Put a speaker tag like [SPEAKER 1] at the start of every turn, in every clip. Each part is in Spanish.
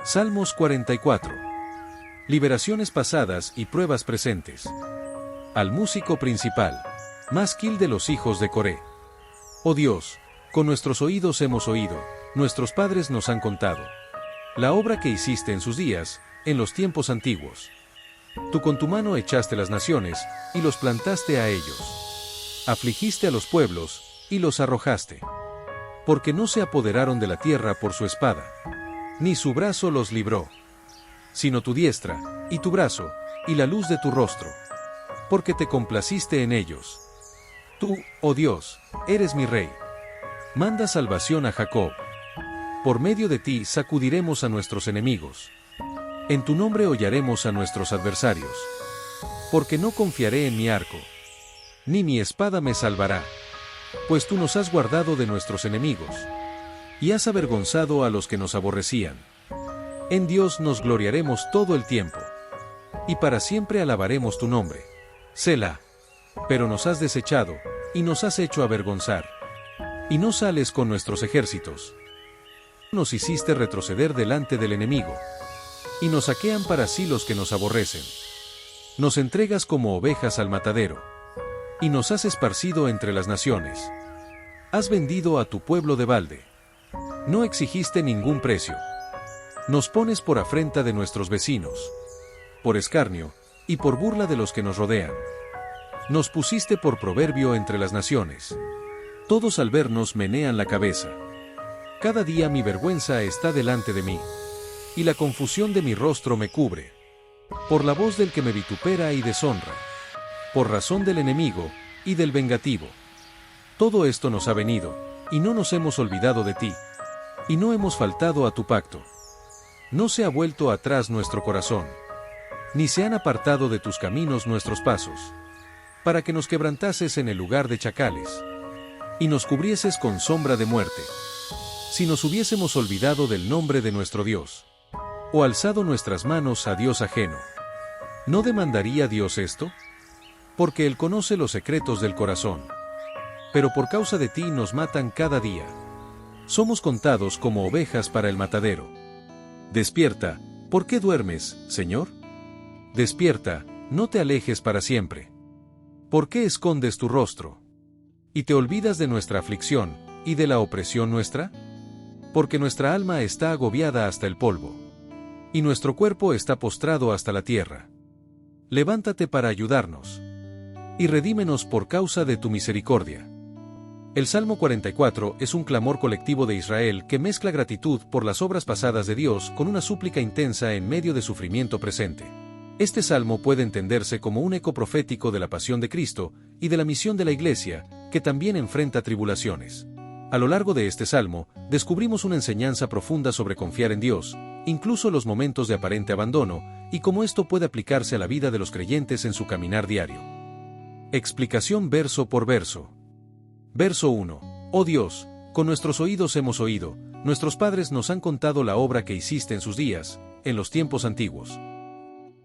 [SPEAKER 1] Salmos 44. Liberaciones pasadas y pruebas presentes. Al músico principal. Masquil de los hijos de Coré. Oh Dios, con nuestros oídos hemos oído, nuestros padres nos han contado la obra que hiciste en sus días, en los tiempos antiguos. Tú con tu mano echaste las naciones, y los plantaste a ellos. Afligiste a los pueblos, y los arrojaste. Porque no se apoderaron de la tierra por su espada, ni su brazo los libró, sino tu diestra, y tu brazo, y la luz de tu rostro. Porque te complaciste en ellos. Tú, oh Dios, eres mi Rey. Manda salvación a Jacob. Por medio de ti sacudiremos a nuestros enemigos. En tu nombre hollaremos a nuestros adversarios. Porque no confiaré en mi arco, ni mi espada me salvará. Pues tú nos has guardado de nuestros enemigos, y has avergonzado a los que nos aborrecían. En Dios nos gloriaremos todo el tiempo, y para siempre alabaremos tu nombre. Selah. Pero nos has desechado, y nos has hecho avergonzar. Y no sales con nuestros ejércitos. Nos hiciste retroceder delante del enemigo, y nos saquean para sí los que nos aborrecen. Nos entregas como ovejas al matadero, y nos has esparcido entre las naciones. Has vendido a tu pueblo de balde. No exigiste ningún precio. Nos pones por afrenta de nuestros vecinos, por escarnio, y por burla de los que nos rodean. Nos pusiste por proverbio entre las naciones. Todos al vernos menean la cabeza. Cada día mi vergüenza está delante de mí, y la confusión de mi rostro me cubre. Por la voz del que me vitupera y deshonra, por razón del enemigo y del vengativo. Todo esto nos ha venido, y no nos hemos olvidado de ti, y no hemos faltado a tu pacto. No se ha vuelto atrás nuestro corazón, ni se han apartado de tus caminos nuestros pasos, para que nos quebrantases en el lugar de chacales, y nos cubrieses con sombra de muerte. Si nos hubiésemos olvidado del nombre de nuestro Dios, o alzado nuestras manos a Dios ajeno, ¿no demandaría Dios esto? Porque Él conoce los secretos del corazón. Pero por causa de ti nos matan cada día. Somos contados como ovejas para el matadero. Despierta, ¿por qué duermes, Señor? Despierta, no te alejes para siempre. ¿Por qué escondes tu rostro? ¿Y te olvidas de nuestra aflicción, y de la opresión nuestra? Porque nuestra alma está agobiada hasta el polvo, y nuestro cuerpo está postrado hasta la tierra. Levántate para ayudarnos, y redímenos por causa de tu misericordia. El Salmo 44 es un clamor colectivo de Israel que mezcla gratitud por las obras pasadas de Dios con una súplica intensa en medio de sufrimiento presente. Este salmo puede entenderse como un eco profético de la pasión de Cristo y de la misión de la Iglesia, que también enfrenta tribulaciones. A lo largo de este salmo, descubrimos una enseñanza profunda sobre confiar en Dios, incluso los momentos de aparente abandono, y cómo esto puede aplicarse a la vida de los creyentes en su caminar diario. Explicación verso por verso. Verso 1. Oh Dios, con nuestros oídos hemos oído, nuestros padres nos han contado la obra que hiciste en sus días, en los tiempos antiguos.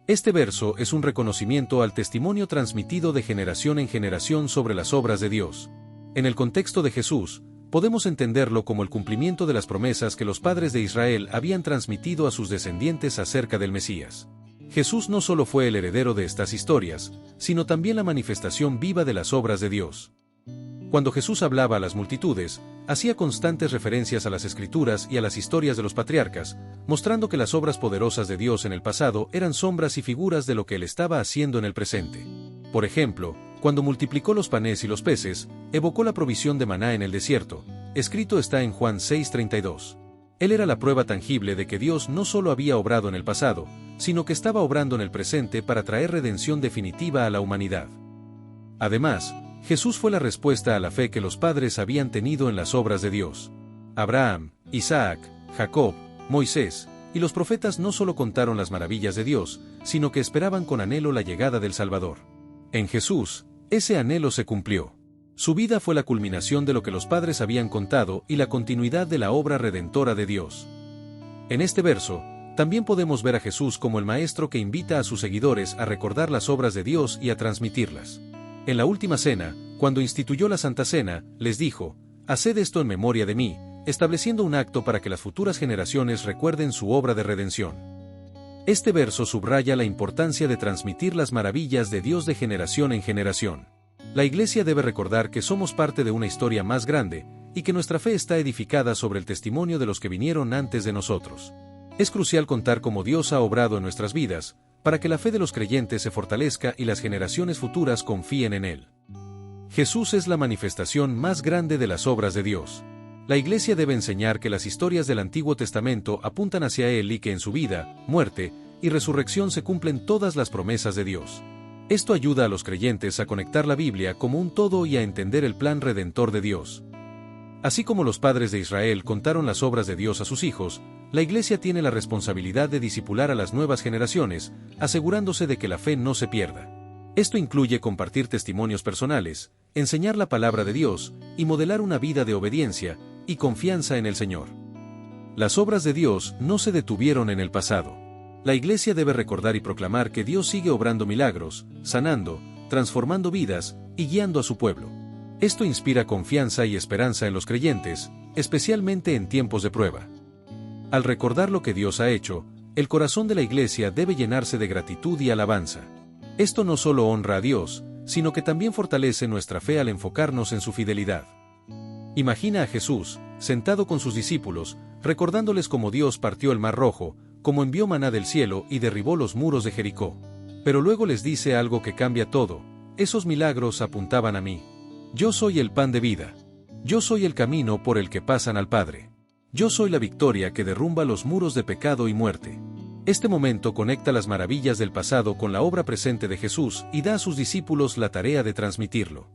[SPEAKER 1] Este verso es un reconocimiento al testimonio transmitido de generación en generación sobre las obras de Dios. En el contexto de Jesús, podemos entenderlo como el cumplimiento de las promesas que los padres de Israel habían transmitido a sus descendientes acerca del Mesías. Jesús no solo fue el heredero de estas historias, sino también la manifestación viva de las obras de Dios. Cuando Jesús hablaba a las multitudes, hacía constantes referencias a las Escrituras y a las historias de los patriarcas, mostrando que las obras poderosas de Dios en el pasado eran sombras y figuras de lo que Él estaba haciendo en el presente. Por ejemplo, cuando multiplicó los panes y los peces, evocó la provisión de maná en el desierto. Escrito está en Juan 6:32. Él era la prueba tangible de que Dios no solo había obrado en el pasado, sino que estaba obrando en el presente para traer redención definitiva a la humanidad. Además, Jesús fue la respuesta a la fe que los padres habían tenido en las obras de Dios. Abraham, Isaac, Jacob, Moisés y los profetas no solo contaron las maravillas de Dios, sino que esperaban con anhelo la llegada del Salvador. En Jesús, ese anhelo se cumplió. Su vida fue la culminación de lo que los padres habían contado y la continuidad de la obra redentora de Dios. En este verso, también podemos ver a Jesús como el Maestro que invita a sus seguidores a recordar las obras de Dios y a transmitirlas. En la última cena, cuando instituyó la Santa Cena, les dijo: «Haced esto en memoria de mí, estableciendo un acto para que las futuras generaciones recuerden su obra de redención. Este verso subraya la importancia de transmitir las maravillas de Dios de generación en generación. La Iglesia debe recordar que somos parte de una historia más grande, y que nuestra fe está edificada sobre el testimonio de los que vinieron antes de nosotros. Es crucial contar cómo Dios ha obrado en nuestras vidas, para que la fe de los creyentes se fortalezca y las generaciones futuras confíen en Él. Jesús es la manifestación más grande de las obras de Dios. La Iglesia debe enseñar que las historias del Antiguo Testamento apuntan hacia Él y que en su vida, muerte y resurrección se cumplen todas las promesas de Dios. Esto ayuda a los creyentes a conectar la Biblia como un todo y a entender el plan redentor de Dios. Así como los padres de Israel contaron las obras de Dios a sus hijos, la Iglesia tiene la responsabilidad de discipular a las nuevas generaciones, asegurándose de que la fe no se pierda. Esto incluye compartir testimonios personales, enseñar la palabra de Dios y modelar una vida de obediencia y confianza en el Señor. Las obras de Dios no se detuvieron en el pasado. La Iglesia debe recordar y proclamar que Dios sigue obrando milagros, sanando, transformando vidas y guiando a su pueblo. Esto inspira confianza y esperanza en los creyentes, especialmente en tiempos de prueba. Al recordar lo que Dios ha hecho, el corazón de la Iglesia debe llenarse de gratitud y alabanza. Esto no solo honra a Dios, sino que también fortalece nuestra fe al enfocarnos en su fidelidad. Imagina a Jesús, sentado con sus discípulos, recordándoles cómo Dios partió el Mar Rojo, cómo envió maná del cielo y derribó los muros de Jericó. Pero luego les dice algo que cambia todo: esos milagros apuntaban a mí. Yo soy el pan de vida. Yo soy el camino por el que pasan al Padre. Yo soy la victoria que derrumba los muros de pecado y muerte. Este momento conecta las maravillas del pasado con la obra presente de Jesús y da a sus discípulos la tarea de transmitirlo.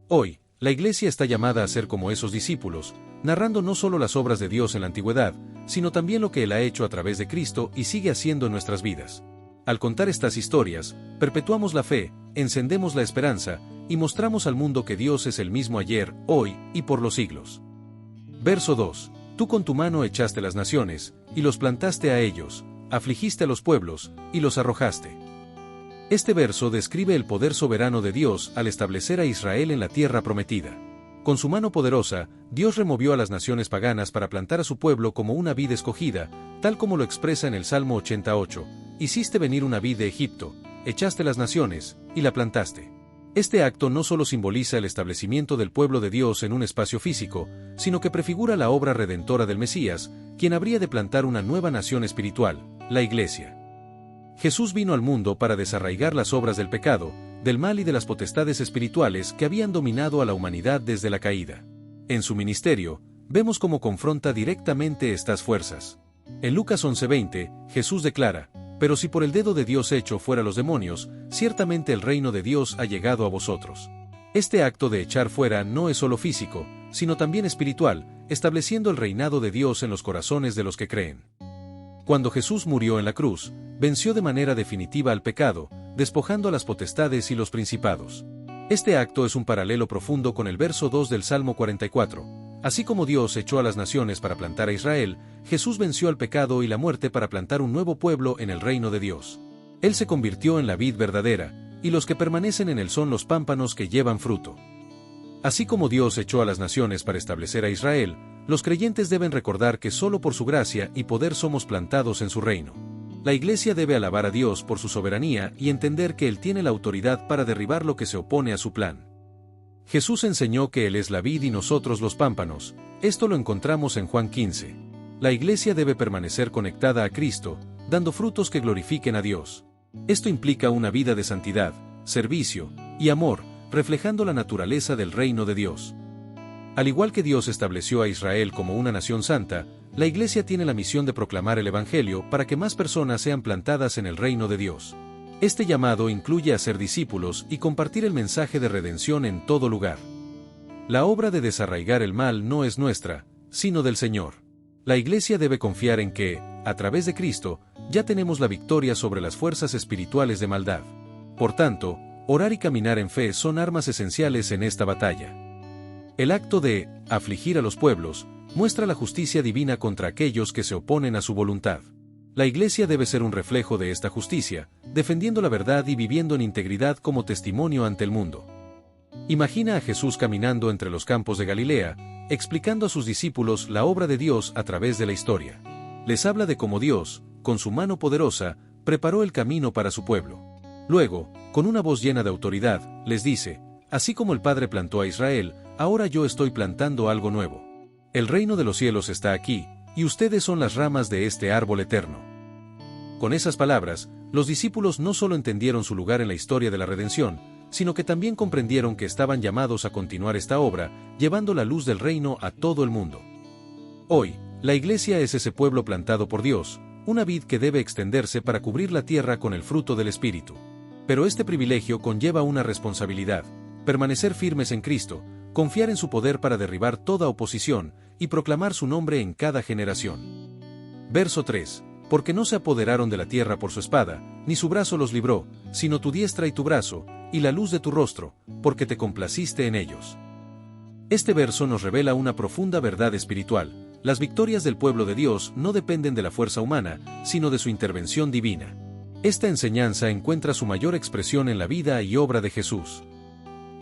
[SPEAKER 1] Hoy, la Iglesia está llamada a ser como esos discípulos, narrando no solo las obras de Dios en la antigüedad, sino también lo que Él ha hecho a través de Cristo y sigue haciendo en nuestras vidas. Al contar estas historias, perpetuamos la fe, encendemos la esperanza, y mostramos al mundo que Dios es el mismo ayer, hoy y por los siglos. Verso 2. Tú con tu mano echaste las naciones, y los plantaste a ellos, afligiste a los pueblos, y los arrojaste. Este verso describe el poder soberano de Dios al establecer a Israel en la tierra prometida. Con su mano poderosa, Dios removió a las naciones paganas para plantar a su pueblo como una vid escogida, tal como lo expresa en el Salmo 88. Hiciste venir una vid de Egipto, echaste las naciones, y la plantaste. Este acto no solo simboliza el establecimiento del pueblo de Dios en un espacio físico, sino que prefigura la obra redentora del Mesías, quien habría de plantar una nueva nación espiritual, la Iglesia. Jesús vino al mundo para desarraigar las obras del pecado, del mal y de las potestades espirituales que habían dominado a la humanidad desde la caída. En su ministerio, vemos cómo confronta directamente estas fuerzas. En Lucas 11:20, Jesús declara: pero si por el dedo de Dios echo fuera los demonios, ciertamente el reino de Dios ha llegado a vosotros. Este acto de echar fuera no es solo físico, sino también espiritual, estableciendo el reinado de Dios en los corazones de los que creen. Cuando Jesús murió en la cruz, venció de manera definitiva al pecado, despojando a las potestades y los principados. Este acto es un paralelo profundo con el verso 2 del Salmo 44. Así como Dios echó a las naciones para plantar a Israel, Jesús venció al pecado y la muerte para plantar un nuevo pueblo en el reino de Dios. Él se convirtió en la vid verdadera, y los que permanecen en él son los pámpanos que llevan fruto. Así como Dios echó a las naciones para establecer a Israel, los creyentes deben recordar que solo por su gracia y poder somos plantados en su reino. La Iglesia debe alabar a Dios por su soberanía y entender que Él tiene la autoridad para derribar lo que se opone a su plan. Jesús enseñó que Él es la vid y nosotros los pámpanos. Esto lo encontramos en Juan 15. La Iglesia debe permanecer conectada a Cristo, dando frutos que glorifiquen a Dios. Esto implica una vida de santidad, servicio y amor, reflejando la naturaleza del reino de Dios. Al igual que Dios estableció a Israel como una nación santa, la Iglesia tiene la misión de proclamar el Evangelio para que más personas sean plantadas en el reino de Dios. Este llamado incluye a ser discípulos y compartir el mensaje de redención en todo lugar. La obra de desarraigar el mal no es nuestra, sino del Señor. La Iglesia debe confiar en que, a través de Cristo, ya tenemos la victoria sobre las fuerzas espirituales de maldad. Por tanto, orar y caminar en fe son armas esenciales en esta batalla. El acto de afligir a los pueblos muestra la justicia divina contra aquellos que se oponen a su voluntad. La Iglesia debe ser un reflejo de esta justicia, defendiendo la verdad y viviendo en integridad como testimonio ante el mundo. Imagina a Jesús caminando entre los campos de Galilea, explicando a sus discípulos la obra de Dios a través de la historia. Les habla de cómo Dios, con su mano poderosa, preparó el camino para su pueblo. Luego, con una voz llena de autoridad, les dice: así como el Padre plantó a Israel, ahora yo estoy plantando algo nuevo. El reino de los cielos está aquí, y ustedes son las ramas de este árbol eterno. Con esas palabras, los discípulos no solo entendieron su lugar en la historia de la redención, sino que también comprendieron que estaban llamados a continuar esta obra, llevando la luz del reino a todo el mundo. Hoy, la Iglesia es ese pueblo plantado por Dios, una vid que debe extenderse para cubrir la tierra con el fruto del Espíritu. Pero este privilegio conlleva una responsabilidad: permanecer firmes en Cristo, confiar en su poder para derribar toda oposición, y proclamar su nombre en cada generación. Verso 3. Porque no se apoderaron de la tierra por su espada, ni su brazo los libró, sino tu diestra y tu brazo, y la luz de tu rostro, porque te complaciste en ellos. Este verso nos revela una profunda verdad espiritual: las victorias del pueblo de Dios no dependen de la fuerza humana, sino de su intervención divina. Esta enseñanza encuentra su mayor expresión en la vida y obra de Jesús.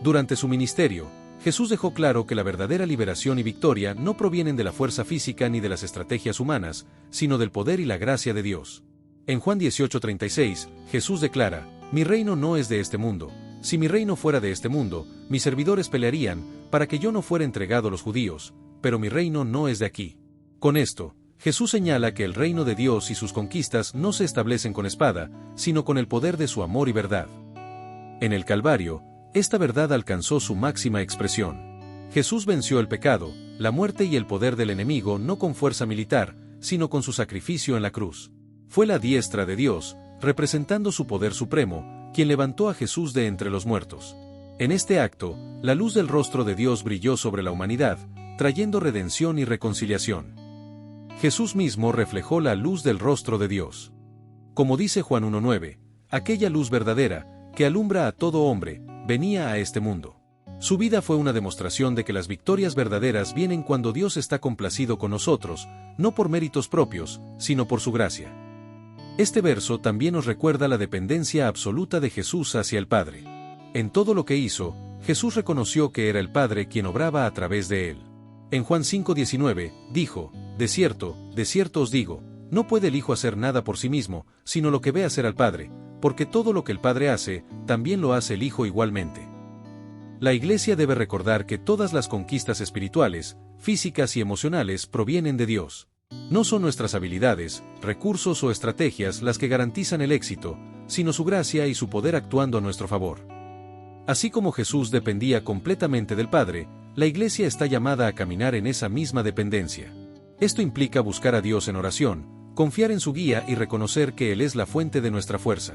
[SPEAKER 1] Durante su ministerio, Jesús dejó claro que la verdadera liberación y victoria no provienen de la fuerza física ni de las estrategias humanas, sino del poder y la gracia de Dios. En Juan 18:36, Jesús declara: mi reino no es de este mundo. Si mi reino fuera de este mundo, mis servidores pelearían para que yo no fuera entregado a los judíos, pero mi reino no es de aquí. Con esto, Jesús señala que el reino de Dios y sus conquistas no se establecen con espada, sino con el poder de su amor y verdad. En el Calvario, esta verdad alcanzó su máxima expresión. Jesús venció el pecado, la muerte y el poder del enemigo no con fuerza militar, sino con su sacrificio en la cruz. Fue la diestra de Dios, representando su poder supremo, quien levantó a Jesús de entre los muertos. En este acto, la luz del rostro de Dios brilló sobre la humanidad, trayendo redención y reconciliación. Jesús mismo reflejó la luz del rostro de Dios. Como dice Juan 1:9, aquella luz verdadera, que alumbra a todo hombre, venía a este mundo. Su vida fue una demostración de que las victorias verdaderas vienen cuando Dios está complacido con nosotros, no por méritos propios, sino por su gracia. Este verso también nos recuerda la dependencia absoluta de Jesús hacia el Padre. En todo lo que hizo, Jesús reconoció que era el Padre quien obraba a través de él. En Juan 5:19, dijo: de cierto os digo, no puede el Hijo hacer nada por sí mismo, sino lo que ve hacer al Padre, porque todo lo que el Padre hace, también lo hace el Hijo igualmente. La Iglesia debe recordar que todas las conquistas espirituales, físicas y emocionales provienen de Dios. No son nuestras habilidades, recursos o estrategias las que garantizan el éxito, sino su gracia y su poder actuando a nuestro favor. Así como Jesús dependía completamente del Padre, la Iglesia está llamada a caminar en esa misma dependencia. Esto implica buscar a Dios en oración, confiar en su guía y reconocer que Él es la fuente de nuestra fuerza.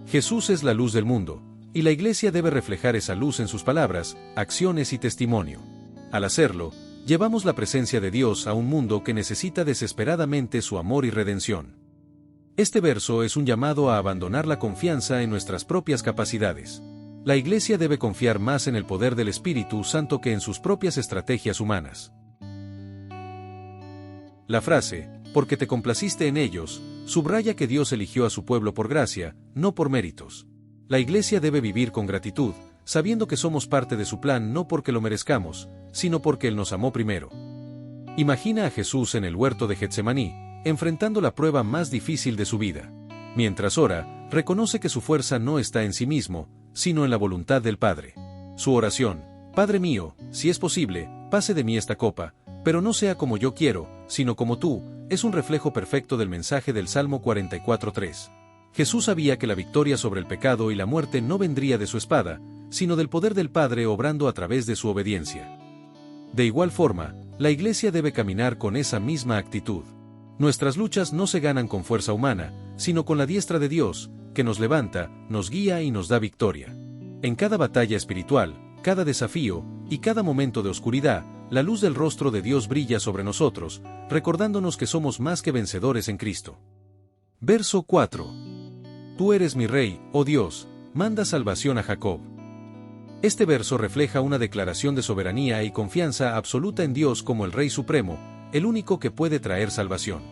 [SPEAKER 1] Jesús es la luz del mundo, y la Iglesia debe reflejar esa luz en sus palabras, acciones y testimonio. Al hacerlo, llevamos la presencia de Dios a un mundo que necesita desesperadamente su amor y redención. Este verso es un llamado a abandonar la confianza en nuestras propias capacidades. La Iglesia debe confiar más en el poder del Espíritu Santo que en sus propias estrategias humanas. La frase, porque te complaciste en ellos, subraya que Dios eligió a su pueblo por gracia, no por méritos. La Iglesia debe vivir con gratitud, sabiendo que somos parte de su plan no porque lo merezcamos, sino porque Él nos amó primero. Imagina a Jesús en el huerto de Getsemaní, enfrentando la prueba más difícil de su vida. Mientras ora, reconoce que su fuerza no está en sí mismo, sino en la voluntad del Padre. Su oración: Padre mío, si es posible, pase de mí esta copa, pero no sea como yo quiero, sino como tú, es un reflejo perfecto del mensaje del Salmo 44:3. Jesús sabía que la victoria sobre el pecado y la muerte no vendría de su espada, sino del poder del Padre obrando a través de su obediencia. De igual forma, la Iglesia debe caminar con esa misma actitud. Nuestras luchas no se ganan con fuerza humana, sino con la diestra de Dios, que nos levanta, nos guía y nos da victoria. En cada batalla espiritual, cada desafío y cada momento de oscuridad, la luz del rostro de Dios brilla sobre nosotros, recordándonos que somos más que vencedores en Cristo. Verso 4. Tú eres mi Rey, oh Dios, manda salvación a Jacob. Este verso refleja una declaración de soberanía y confianza absoluta en Dios como el Rey Supremo, el único que puede traer salvación.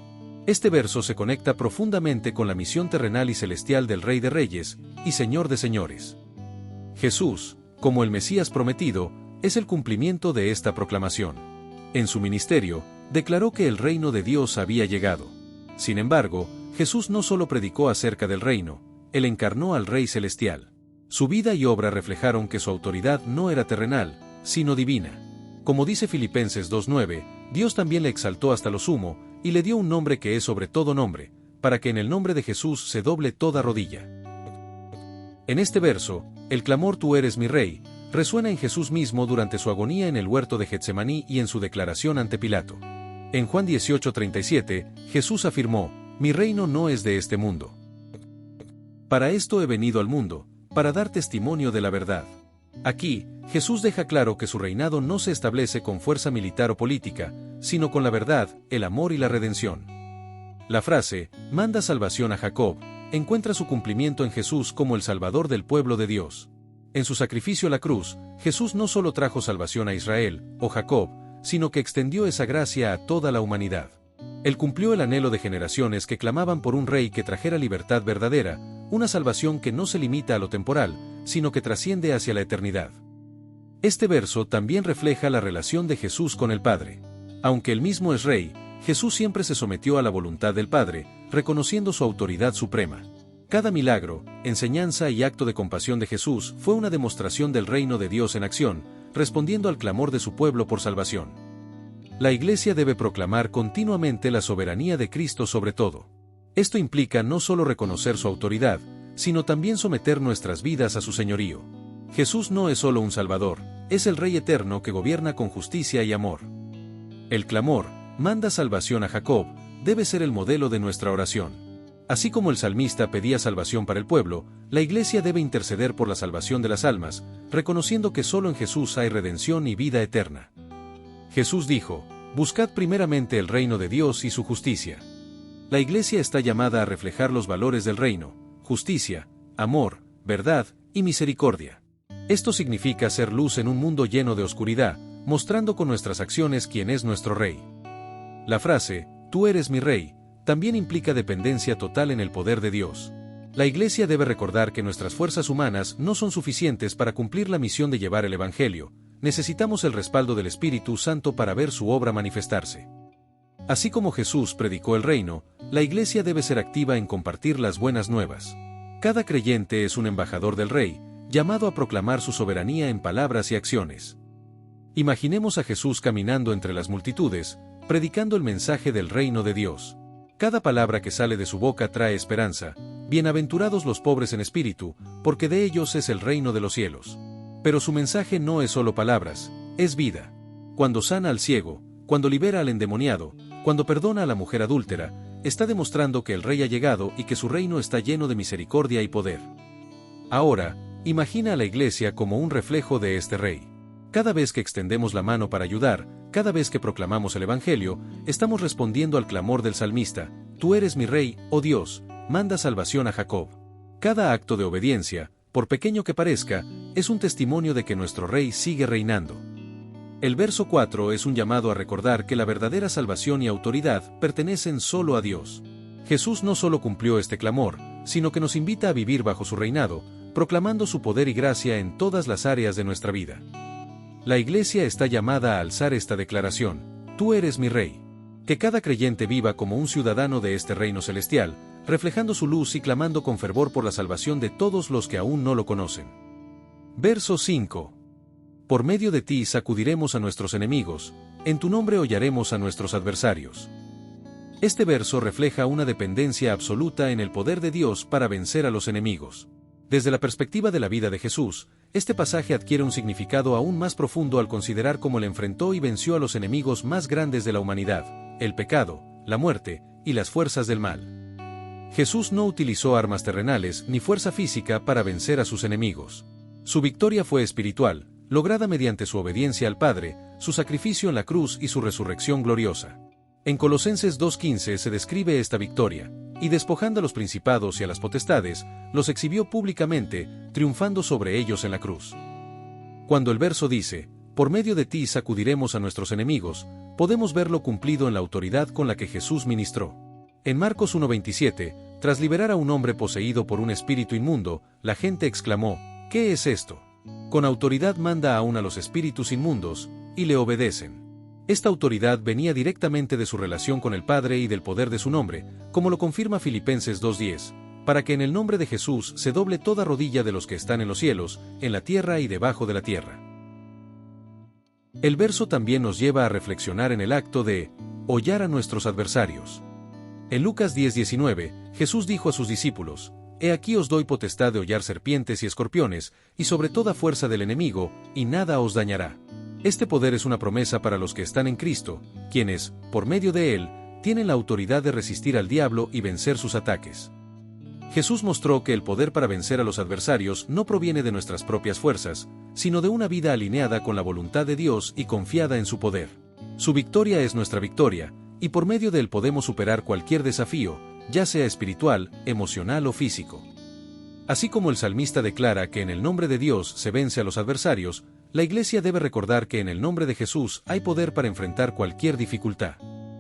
[SPEAKER 1] Este verso se conecta profundamente con la misión terrenal y celestial del Rey de Reyes y Señor de Señores. Jesús, como el Mesías prometido, es el cumplimiento de esta proclamación. En su ministerio, declaró que el reino de Dios había llegado. Sin embargo, Jesús no solo predicó acerca del reino, él encarnó al Rey Celestial. Su vida y obra reflejaron que su autoridad no era terrenal, sino divina. Como dice Filipenses 2:9, Dios también le exaltó hasta lo sumo, y le dio un nombre que es sobre todo nombre, para que en el nombre de Jesús se doble toda rodilla. En este verso, el clamor «Tú eres mi Rey» resuena en Jesús mismo durante su agonía en el huerto de Getsemaní y en su declaración ante Pilato. En Juan 18:37, Jesús afirmó: «Mi reino no es de este mundo. Para esto he venido al mundo, para dar testimonio de la verdad». Aquí, Jesús deja claro que su reinado no se establece con fuerza militar o política, sino con la verdad, el amor y la redención. La frase, «manda salvación a Jacob», encuentra su cumplimiento en Jesús como el Salvador del pueblo de Dios. En su sacrificio a la cruz, Jesús no solo trajo salvación a Israel, o Jacob, sino que extendió esa gracia a toda la humanidad. Él cumplió el anhelo de generaciones que clamaban por un rey que trajera libertad verdadera, una salvación que no se limita a lo temporal, sino que trasciende hacia la eternidad. Este verso también refleja la relación de Jesús con el Padre. Aunque él mismo es rey, Jesús siempre se sometió a la voluntad del Padre, reconociendo su autoridad suprema. Cada milagro, enseñanza y acto de compasión de Jesús fue una demostración del reino de Dios en acción, respondiendo al clamor de su pueblo por salvación. La Iglesia debe proclamar continuamente la soberanía de Cristo sobre todo. Esto implica no solo reconocer su autoridad, sino también someter nuestras vidas a su señorío. Jesús no es solo un Salvador, es el Rey eterno que gobierna con justicia y amor. El clamor, «manda salvación a Jacob», debe ser el modelo de nuestra oración. Así como el salmista pedía salvación para el pueblo, la Iglesia debe interceder por la salvación de las almas, reconociendo que solo en Jesús hay redención y vida eterna. Jesús dijo: «Buscad primeramente el reino de Dios y su justicia». La Iglesia está llamada a reflejar los valores del reino: justicia, amor, verdad y misericordia. Esto significa ser luz en un mundo lleno de oscuridad, mostrando con nuestras acciones quién es nuestro Rey. La frase, «Tú eres mi Rey», también implica dependencia total en el poder de Dios. La Iglesia debe recordar que nuestras fuerzas humanas no son suficientes para cumplir la misión de llevar el Evangelio. Necesitamos el respaldo del Espíritu Santo para ver su obra manifestarse. Así como Jesús predicó el reino, la Iglesia debe ser activa en compartir las buenas nuevas. Cada creyente es un embajador del Rey, llamado a proclamar su soberanía en palabras y acciones. Imaginemos a Jesús caminando entre las multitudes, predicando el mensaje del reino de Dios. Cada palabra que sale de su boca trae esperanza. Bienaventurados los pobres en espíritu, porque de ellos es el reino de los cielos. Pero su mensaje no es solo palabras, es vida. Cuando sana al ciego, cuando libera al endemoniado, cuando perdona a la mujer adúltera, está demostrando que el Rey ha llegado y que su reino está lleno de misericordia y poder. Ahora, imagina a la Iglesia como un reflejo de este Rey. Cada vez que extendemos la mano para ayudar, cada vez que proclamamos el Evangelio, estamos respondiendo al clamor del salmista: «Tú eres mi Rey, oh Dios, manda salvación a Jacob». Cada acto de obediencia, por pequeño que parezca, es un testimonio de que nuestro Rey sigue reinando. El verso 4 es un llamado a recordar que la verdadera salvación y autoridad pertenecen solo a Dios. Jesús no solo cumplió este clamor, sino que nos invita a vivir bajo su reinado, proclamando su poder y gracia en todas las áreas de nuestra vida. La Iglesia está llamada a alzar esta declaración: «Tú eres mi Rey». Que cada creyente viva como un ciudadano de este reino celestial, reflejando su luz y clamando con fervor por la salvación de todos los que aún no lo conocen. Verso 5. Por medio de ti sacudiremos a nuestros enemigos, en tu nombre hollaremos a nuestros adversarios. Este verso refleja una dependencia absoluta en el poder de Dios para vencer a los enemigos. Desde la perspectiva de la vida de Jesús, este pasaje adquiere un significado aún más profundo al considerar cómo le enfrentó y venció a los enemigos más grandes de la humanidad: el pecado, la muerte y las fuerzas del mal. Jesús no utilizó armas terrenales ni fuerza física para vencer a sus enemigos. Su victoria fue espiritual, lograda mediante su obediencia al Padre, su sacrificio en la cruz y su resurrección gloriosa. En Colosenses 2:15 se describe esta victoria: «Y despojando a los principados y a las potestades, los exhibió públicamente, triunfando sobre ellos en la cruz». Cuando el verso dice: «Por medio de ti sacudiremos a nuestros enemigos», podemos verlo cumplido en la autoridad con la que Jesús ministró. En Marcos 1:27, tras liberar a un hombre poseído por un espíritu inmundo, la gente exclamó: «¿Qué es esto? Con autoridad manda aún a los espíritus inmundos, y le obedecen. Esta autoridad venía directamente de su relación con el Padre y del poder de su nombre, como lo confirma Filipenses 2:10, para que en el nombre de Jesús se doble toda rodilla de los que están en los cielos, en la tierra y debajo de la tierra. El verso también nos lleva a reflexionar en el acto de hollar a nuestros adversarios. En Lucas 10:19, Jesús dijo a sus discípulos: He aquí os doy potestad de hollar serpientes y escorpiones, y sobre toda fuerza del enemigo, y nada os dañará. Este poder es una promesa para los que están en Cristo, quienes, por medio de él, tienen la autoridad de resistir al diablo y vencer sus ataques. Jesús mostró que el poder para vencer a los adversarios no proviene de nuestras propias fuerzas, sino de una vida alineada con la voluntad de Dios y confiada en su poder. Su victoria es nuestra victoria, y por medio de él podemos superar cualquier desafío, ya sea espiritual, emocional o físico. Así como el salmista declara que en el nombre de Dios se vence a los adversarios, la Iglesia debe recordar que en el nombre de Jesús hay poder para enfrentar cualquier dificultad.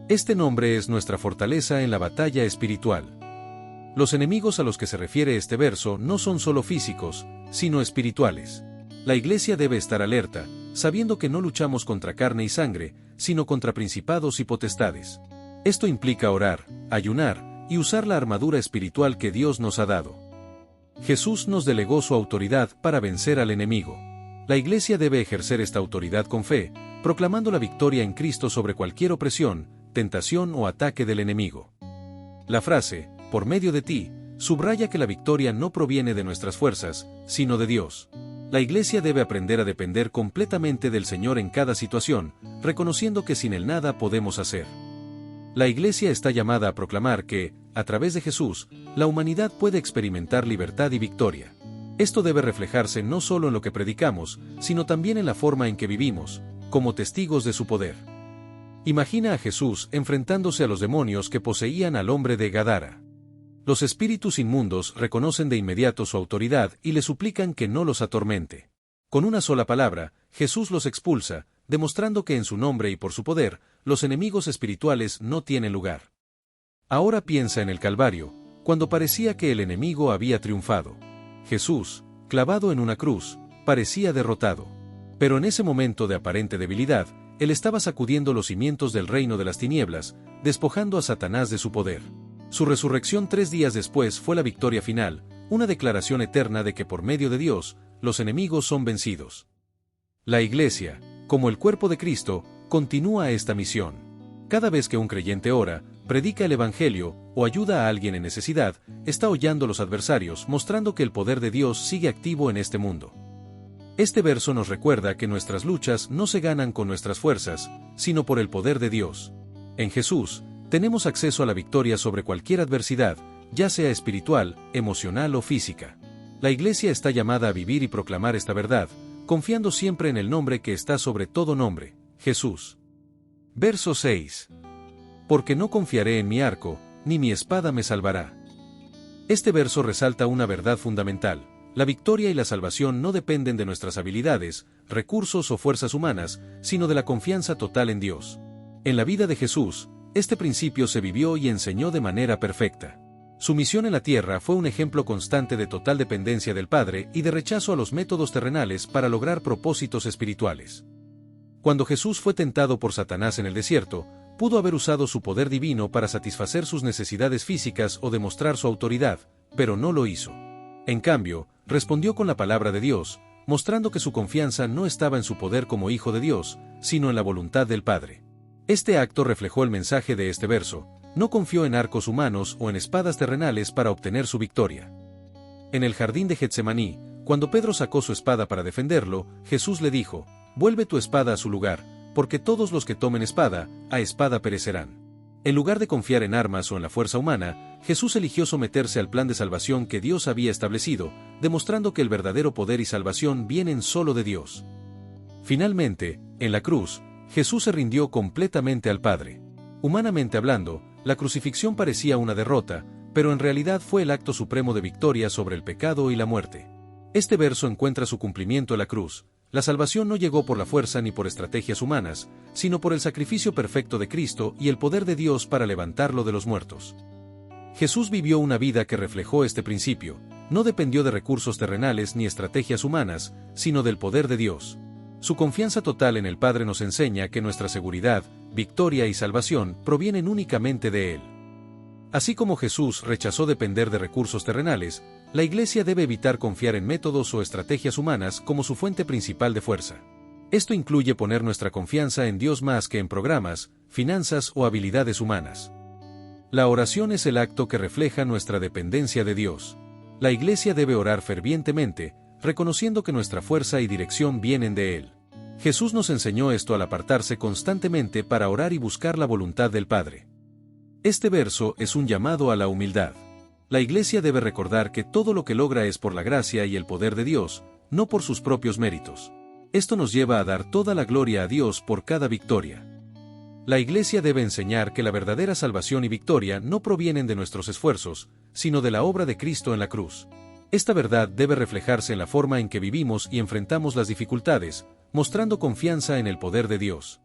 [SPEAKER 1] Este nombre es nuestra fortaleza en la batalla espiritual. Los enemigos a los que se refiere este verso no son solo físicos, sino espirituales. La Iglesia debe estar alerta, sabiendo que no luchamos contra carne y sangre, sino contra principados y potestades. Esto implica orar, ayunar, y usar la armadura espiritual que Dios nos ha dado. Jesús nos delegó su autoridad para vencer al enemigo. La Iglesia debe ejercer esta autoridad con fe, proclamando la victoria en Cristo sobre cualquier opresión, tentación o ataque del enemigo. La frase, por medio de ti, subraya que la victoria no proviene de nuestras fuerzas, sino de Dios. La Iglesia debe aprender a depender completamente del Señor en cada situación, reconociendo que sin Él nada podemos hacer. La Iglesia está llamada a proclamar que, a través de Jesús, la humanidad puede experimentar libertad y victoria. Esto debe reflejarse no solo en lo que predicamos, sino también en la forma en que vivimos, como testigos de su poder. Imagina a Jesús enfrentándose a los demonios que poseían al hombre de Gadara. Los espíritus inmundos reconocen de inmediato su autoridad y le suplican que no los atormente. Con una sola palabra, Jesús los expulsa, demostrando que en su nombre y por su poder, los enemigos espirituales no tienen lugar. Ahora piensa en el Calvario, cuando parecía que el enemigo había triunfado. Jesús, clavado en una cruz, parecía derrotado. Pero en ese momento de aparente debilidad, Él estaba sacudiendo los cimientos del reino de las tinieblas, despojando a Satanás de su poder. Su resurrección 3 días después fue la victoria final, una declaración eterna de que por medio de Dios, los enemigos son vencidos. La Iglesia, como el cuerpo de Cristo, continúa esta misión. Cada vez que un creyente ora, predica el Evangelio o ayuda a alguien en necesidad, está hollando a los adversarios, mostrando que el poder de Dios sigue activo en este mundo. Este verso nos recuerda que nuestras luchas no se ganan con nuestras fuerzas, sino por el poder de Dios. En Jesús, tenemos acceso a la victoria sobre cualquier adversidad, ya sea espiritual, emocional o física. La Iglesia está llamada a vivir y proclamar esta verdad, confiando siempre en el nombre que está sobre todo nombre, Jesús. Verso 6. Porque no confiaré en mi arco, ni mi espada me salvará. Este verso resalta una verdad fundamental. La victoria y la salvación no dependen de nuestras habilidades, recursos o fuerzas humanas, sino de la confianza total en Dios. En la vida de Jesús, este principio se vivió y enseñó de manera perfecta. Su misión en la tierra fue un ejemplo constante de total dependencia del Padre y de rechazo a los métodos terrenales para lograr propósitos espirituales. Cuando Jesús fue tentado por Satanás en el desierto, pudo haber usado su poder divino para satisfacer sus necesidades físicas o demostrar su autoridad, pero no lo hizo. En cambio, respondió con la palabra de Dios, mostrando que su confianza no estaba en su poder como hijo de Dios, sino en la voluntad del Padre. Este acto reflejó el mensaje de este verso: no confió en arcos humanos o en espadas terrenales para obtener su victoria. En el jardín de Getsemaní, cuando Pedro sacó su espada para defenderlo, Jesús le dijo: «Vuelve tu espada a su lugar, porque todos los que tomen espada, a espada perecerán». En lugar de confiar en armas o en la fuerza humana, Jesús eligió someterse al plan de salvación que Dios había establecido, demostrando que el verdadero poder y salvación vienen solo de Dios. Finalmente, en la cruz, Jesús se rindió completamente al Padre. Humanamente hablando, la crucifixión parecía una derrota, pero en realidad fue el acto supremo de victoria sobre el pecado y la muerte. Este verso encuentra su cumplimiento en la cruz. La salvación no llegó por la fuerza ni por estrategias humanas, sino por el sacrificio perfecto de Cristo y el poder de Dios para levantarlo de los muertos. Jesús vivió una vida que reflejó este principio, no dependió de recursos terrenales ni estrategias humanas, sino del poder de Dios. Su confianza total en el Padre nos enseña que nuestra seguridad, victoria y salvación provienen únicamente de Él. Así como Jesús rechazó depender de recursos terrenales, la Iglesia debe evitar confiar en métodos o estrategias humanas como su fuente principal de fuerza. Esto incluye poner nuestra confianza en Dios más que en programas, finanzas o habilidades humanas. La oración es el acto que refleja nuestra dependencia de Dios. La Iglesia debe orar fervientemente, reconociendo que nuestra fuerza y dirección vienen de Él. Jesús nos enseñó esto al apartarse constantemente para orar y buscar la voluntad del Padre. Este verso es un llamado a la humildad. La Iglesia debe recordar que todo lo que logra es por la gracia y el poder de Dios, no por sus propios méritos. Esto nos lleva a dar toda la gloria a Dios por cada victoria. La Iglesia debe enseñar que la verdadera salvación y victoria no provienen de nuestros esfuerzos, sino de la obra de Cristo en la cruz. Esta verdad debe reflejarse en la forma en que vivimos y enfrentamos las dificultades, mostrando confianza en el poder de Dios.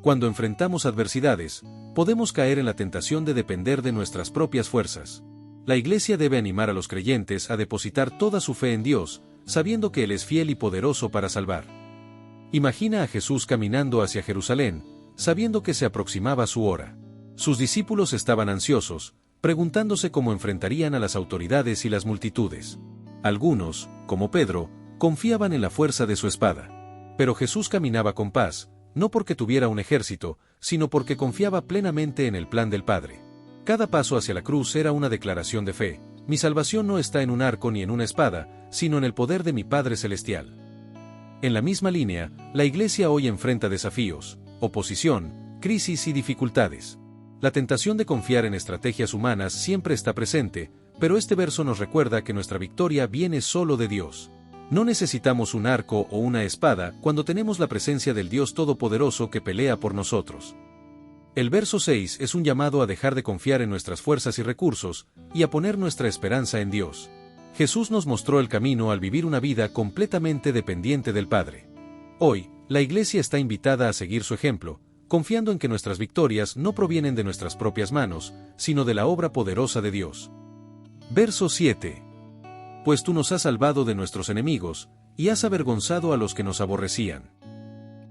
[SPEAKER 1] Cuando enfrentamos adversidades, podemos caer en la tentación de depender de nuestras propias fuerzas. La Iglesia debe animar a los creyentes a depositar toda su fe en Dios, sabiendo que Él es fiel y poderoso para salvar. Imagina a Jesús caminando hacia Jerusalén, sabiendo que se aproximaba su hora. Sus discípulos estaban ansiosos, preguntándose cómo enfrentarían a las autoridades y las multitudes. Algunos, como Pedro, confiaban en la fuerza de su espada. Pero Jesús caminaba con paz, no porque tuviera un ejército, sino porque confiaba plenamente en el plan del Padre. Cada paso hacia la cruz era una declaración de fe: mi salvación no está en un arco ni en una espada, sino en el poder de mi Padre Celestial. En la misma línea, la Iglesia hoy enfrenta desafíos, oposición, crisis y dificultades. La tentación de confiar en estrategias humanas siempre está presente, pero este verso nos recuerda que nuestra victoria viene solo de Dios. No necesitamos un arco o una espada cuando tenemos la presencia del Dios Todopoderoso que pelea por nosotros. El verso 6 es un llamado a dejar de confiar en nuestras fuerzas y recursos, y a poner nuestra esperanza en Dios. Jesús nos mostró el camino al vivir una vida completamente dependiente del Padre. Hoy, la Iglesia está invitada a seguir su ejemplo, confiando en que nuestras victorias no provienen de nuestras propias manos, sino de la obra poderosa de Dios. Verso 7. Pues tú nos has salvado de nuestros enemigos, y has avergonzado a los que nos aborrecían.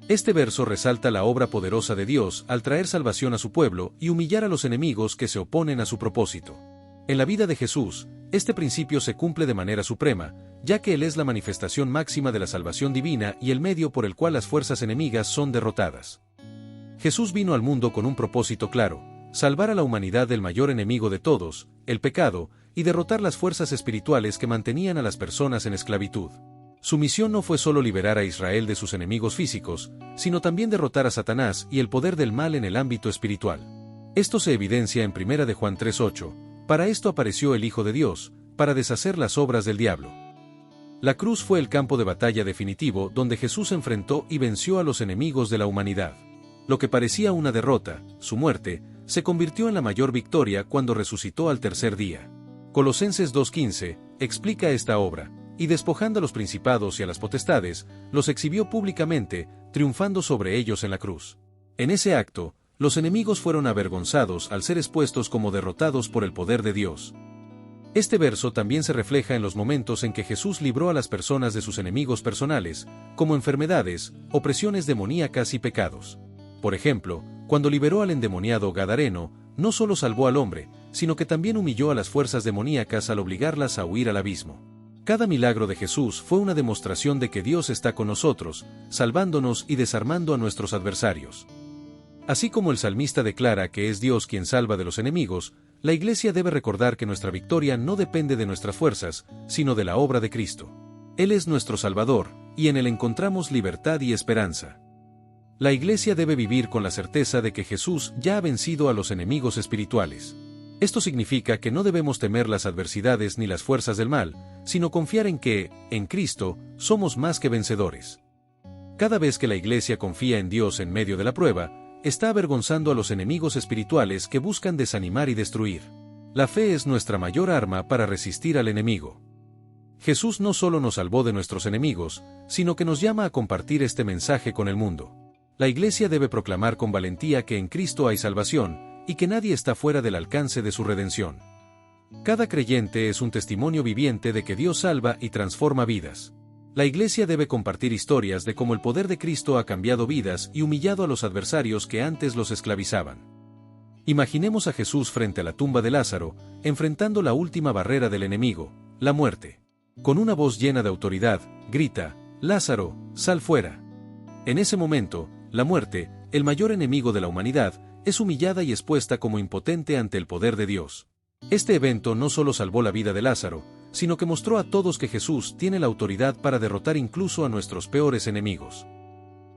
[SPEAKER 1] Este verso resalta la obra poderosa de Dios al traer salvación a su pueblo y humillar a los enemigos que se oponen a su propósito. En la vida de Jesús, este principio se cumple de manera suprema, ya que Él es la manifestación máxima de la salvación divina y el medio por el cual las fuerzas enemigas son derrotadas. Jesús vino al mundo con un propósito claro: salvar a la humanidad del mayor enemigo de todos, el pecado, y derrotar las fuerzas espirituales que mantenían a las personas en esclavitud. Su misión no fue solo liberar a Israel de sus enemigos físicos, sino también derrotar a Satanás y el poder del mal en el ámbito espiritual. Esto se evidencia en 1 de Juan 3:8, para esto apareció el Hijo de Dios, para deshacer las obras del diablo. La cruz fue el campo de batalla definitivo donde Jesús enfrentó y venció a los enemigos de la humanidad. Lo que parecía una derrota, su muerte, se convirtió en la mayor victoria cuando resucitó al tercer día. Colosenses 2:15 explica esta obra: y despojando a los principados y a las potestades, los exhibió públicamente, triunfando sobre ellos en la cruz. En ese acto, los enemigos fueron avergonzados al ser expuestos como derrotados por el poder de Dios. Este verso también se refleja en los momentos en que Jesús libró a las personas de sus enemigos personales, como enfermedades, opresiones demoníacas y pecados. Por ejemplo, cuando liberó al endemoniado Gadareno, no solo salvó al hombre, sino que también humilló a las fuerzas demoníacas al obligarlas a huir al abismo. Cada milagro de Jesús fue una demostración de que Dios está con nosotros, salvándonos y desarmando a nuestros adversarios. Así como el salmista declara que es Dios quien salva de los enemigos, la Iglesia debe recordar que nuestra victoria no depende de nuestras fuerzas, sino de la obra de Cristo. Él es nuestro Salvador, y en Él encontramos libertad y esperanza. La Iglesia debe vivir con la certeza de que Jesús ya ha vencido a los enemigos espirituales. Esto significa que no debemos temer las adversidades ni las fuerzas del mal, sino confiar en que, en Cristo, somos más que vencedores. Cada vez que la Iglesia confía en Dios en medio de la prueba, está avergonzando a los enemigos espirituales que buscan desanimar y destruir. La fe es nuestra mayor arma para resistir al enemigo. Jesús no solo nos salvó de nuestros enemigos, sino que nos llama a compartir este mensaje con el mundo. La Iglesia debe proclamar con valentía que en Cristo hay salvación, y que nadie está fuera del alcance de su redención. Cada creyente es un testimonio viviente de que Dios salva y transforma vidas. La Iglesia debe compartir historias de cómo el poder de Cristo ha cambiado vidas y humillado a los adversarios que antes los esclavizaban. Imaginemos a Jesús frente a la tumba de Lázaro, enfrentando la última barrera del enemigo, la muerte. Con una voz llena de autoridad, grita: «Lázaro, sal fuera». En ese momento, la muerte, el mayor enemigo de la humanidad, es humillada y expuesta como impotente ante el poder de Dios. Este evento no solo salvó la vida de Lázaro, sino que mostró a todos que Jesús tiene la autoridad para derrotar incluso a nuestros peores enemigos.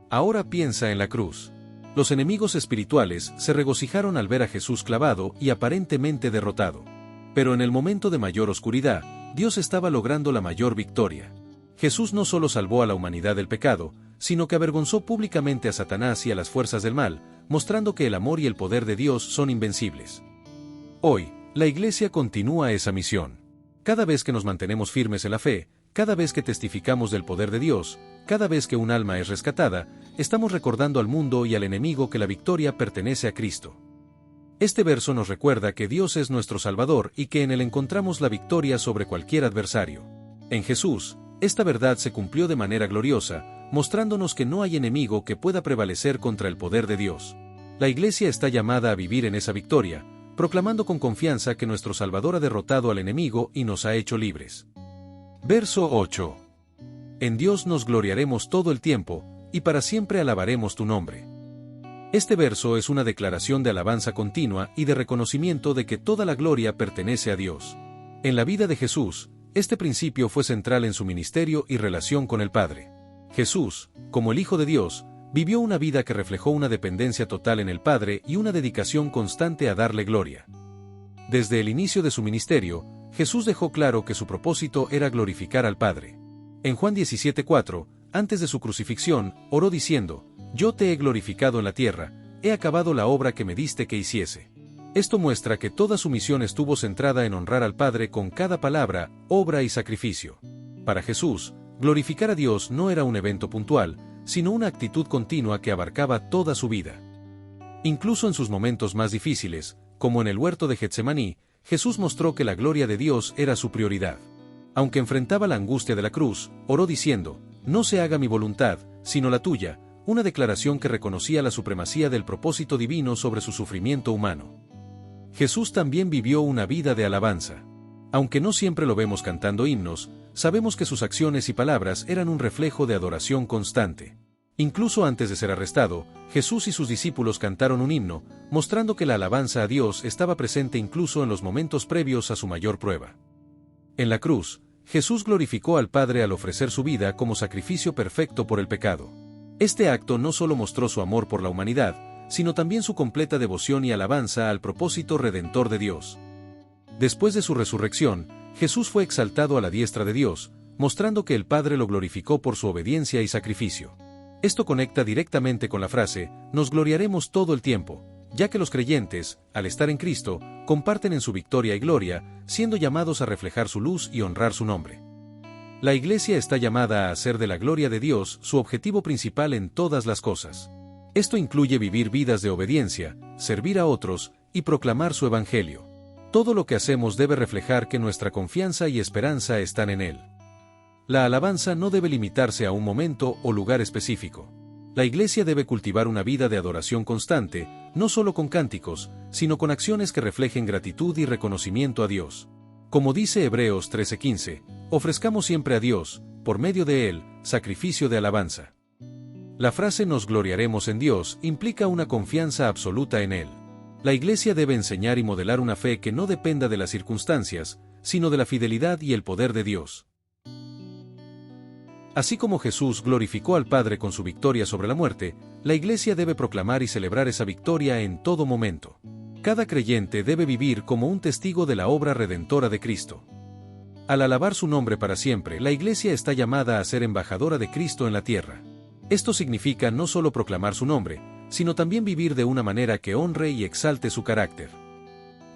[SPEAKER 1] Ahora piensa en la cruz. Los enemigos espirituales se regocijaron al ver a Jesús clavado y aparentemente derrotado. Pero en el momento de mayor oscuridad, Dios estaba logrando la mayor victoria. Jesús no solo salvó a la humanidad del pecado, sino que avergonzó públicamente a Satanás y a las fuerzas del mal, mostrando que el amor y el poder de Dios son invencibles. Hoy, la Iglesia continúa esa misión. Cada vez que nos mantenemos firmes en la fe, cada vez que testificamos del poder de Dios, cada vez que un alma es rescatada, estamos recordando al mundo y al enemigo que la victoria pertenece a Cristo. Este verso nos recuerda que Dios es nuestro Salvador y que en Él encontramos la victoria sobre cualquier adversario. En Jesús, esta verdad se cumplió de manera gloriosa, mostrándonos que no hay enemigo que pueda prevalecer contra el poder de Dios. La Iglesia está llamada a vivir en esa victoria, proclamando con confianza que nuestro Salvador ha derrotado al enemigo y nos ha hecho libres. Verso 8. En Dios nos gloriaremos todo el tiempo, y para siempre alabaremos tu nombre. Este verso es una declaración de alabanza continua y de reconocimiento de que toda la gloria pertenece a Dios. En la vida de Jesús, este principio fue central en su ministerio y relación con el Padre. Jesús, como el Hijo de Dios, vivió una vida que reflejó una dependencia total en el Padre y una dedicación constante a darle gloria. Desde el inicio de su ministerio, Jesús dejó claro que su propósito era glorificar al Padre. En Juan 17:4, antes de su crucifixión, oró diciendo: «Yo te he glorificado en la tierra, he acabado la obra que me diste que hiciese». Esto muestra que toda su misión estuvo centrada en honrar al Padre con cada palabra, obra y sacrificio. Para Jesús, glorificar a Dios no era un evento puntual, sino una actitud continua que abarcaba toda su vida. Incluso en sus momentos más difíciles, como en el huerto de Getsemaní, Jesús mostró que la gloria de Dios era su prioridad. Aunque enfrentaba la angustia de la cruz, oró diciendo: «No se haga mi voluntad, sino la tuya», una declaración que reconocía la supremacía del propósito divino sobre su sufrimiento humano. Jesús también vivió una vida de alabanza. Aunque no siempre lo vemos cantando himnos, sabemos que sus acciones y palabras eran un reflejo de adoración constante. Incluso antes de ser arrestado, Jesús y sus discípulos cantaron un himno, mostrando que la alabanza a Dios estaba presente incluso en los momentos previos a su mayor prueba. En la cruz, Jesús glorificó al Padre al ofrecer su vida como sacrificio perfecto por el pecado. Este acto no solo mostró su amor por la humanidad, sino también su completa devoción y alabanza al propósito redentor de Dios. Después de su resurrección, Jesús fue exaltado a la diestra de Dios, mostrando que el Padre lo glorificó por su obediencia y sacrificio. Esto conecta directamente con la frase: «Nos gloriaremos todo el tiempo», ya que los creyentes, al estar en Cristo, comparten en su victoria y gloria, siendo llamados a reflejar su luz y honrar su nombre. La Iglesia está llamada a hacer de la gloria de Dios su objetivo principal en todas las cosas. Esto incluye vivir vidas de obediencia, servir a otros y proclamar su evangelio. Todo lo que hacemos debe reflejar que nuestra confianza y esperanza están en Él. La alabanza no debe limitarse a un momento o lugar específico. La Iglesia debe cultivar una vida de adoración constante, no solo con cánticos, sino con acciones que reflejen gratitud y reconocimiento a Dios. Como dice Hebreos 13:15, ofrezcamos siempre a Dios, por medio de Él, sacrificio de alabanza. La frase «nos gloriaremos en Dios» implica una confianza absoluta en Él. La Iglesia debe enseñar y modelar una fe que no dependa de las circunstancias, sino de la fidelidad y el poder de Dios. Así como Jesús glorificó al Padre con su victoria sobre la muerte, la Iglesia debe proclamar y celebrar esa victoria en todo momento. Cada creyente debe vivir como un testigo de la obra redentora de Cristo. Al alabar su nombre para siempre, la Iglesia está llamada a ser embajadora de Cristo en la tierra. Esto significa no solo proclamar su nombre, sino también vivir de una manera que honre y exalte su carácter.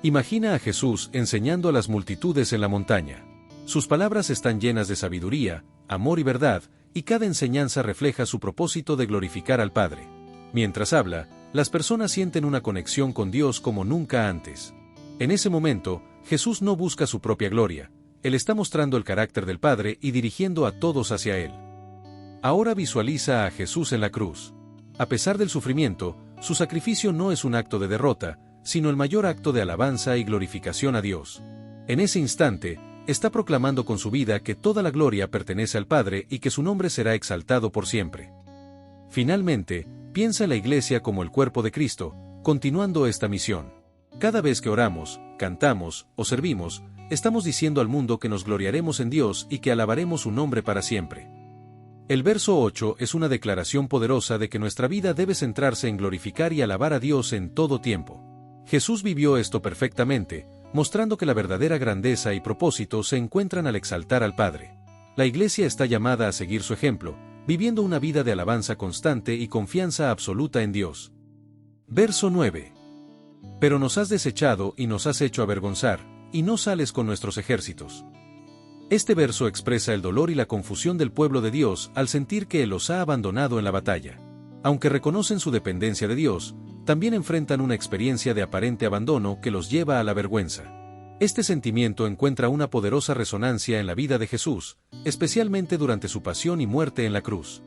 [SPEAKER 1] Imagina a Jesús enseñando a las multitudes en la montaña. Sus palabras están llenas de sabiduría, amor y verdad, y cada enseñanza refleja su propósito de glorificar al Padre. Mientras habla, las personas sienten una conexión con Dios como nunca antes. En ese momento, Jesús no busca su propia gloria, Él está mostrando el carácter del Padre y dirigiendo a todos hacia Él. Ahora visualiza a Jesús en la cruz. A pesar del sufrimiento, su sacrificio no es un acto de derrota, sino el mayor acto de alabanza y glorificación a Dios. En ese instante, está proclamando con su vida que toda la gloria pertenece al Padre y que su nombre será exaltado por siempre. Finalmente, piensa en la Iglesia como el cuerpo de Cristo, continuando esta misión. Cada vez que oramos, cantamos o servimos, estamos diciendo al mundo que nos gloriaremos en Dios y que alabaremos su nombre para siempre. El verso 8 es una declaración poderosa de que nuestra vida debe centrarse en glorificar y alabar a Dios en todo tiempo. Jesús vivió esto perfectamente, mostrando que la verdadera grandeza y propósito se encuentran al exaltar al Padre. La Iglesia está llamada a seguir su ejemplo, viviendo una vida de alabanza constante y confianza absoluta en Dios. Verso 9. Pero nos has desechado y nos has hecho avergonzar, y no sales con nuestros ejércitos. Este verso expresa el dolor y la confusión del pueblo de Dios al sentir que Él los ha abandonado en la batalla. Aunque reconocen su dependencia de Dios, también enfrentan una experiencia de aparente abandono que los lleva a la vergüenza. Este sentimiento encuentra una poderosa resonancia en la vida de Jesús, especialmente durante su pasión y muerte en la cruz.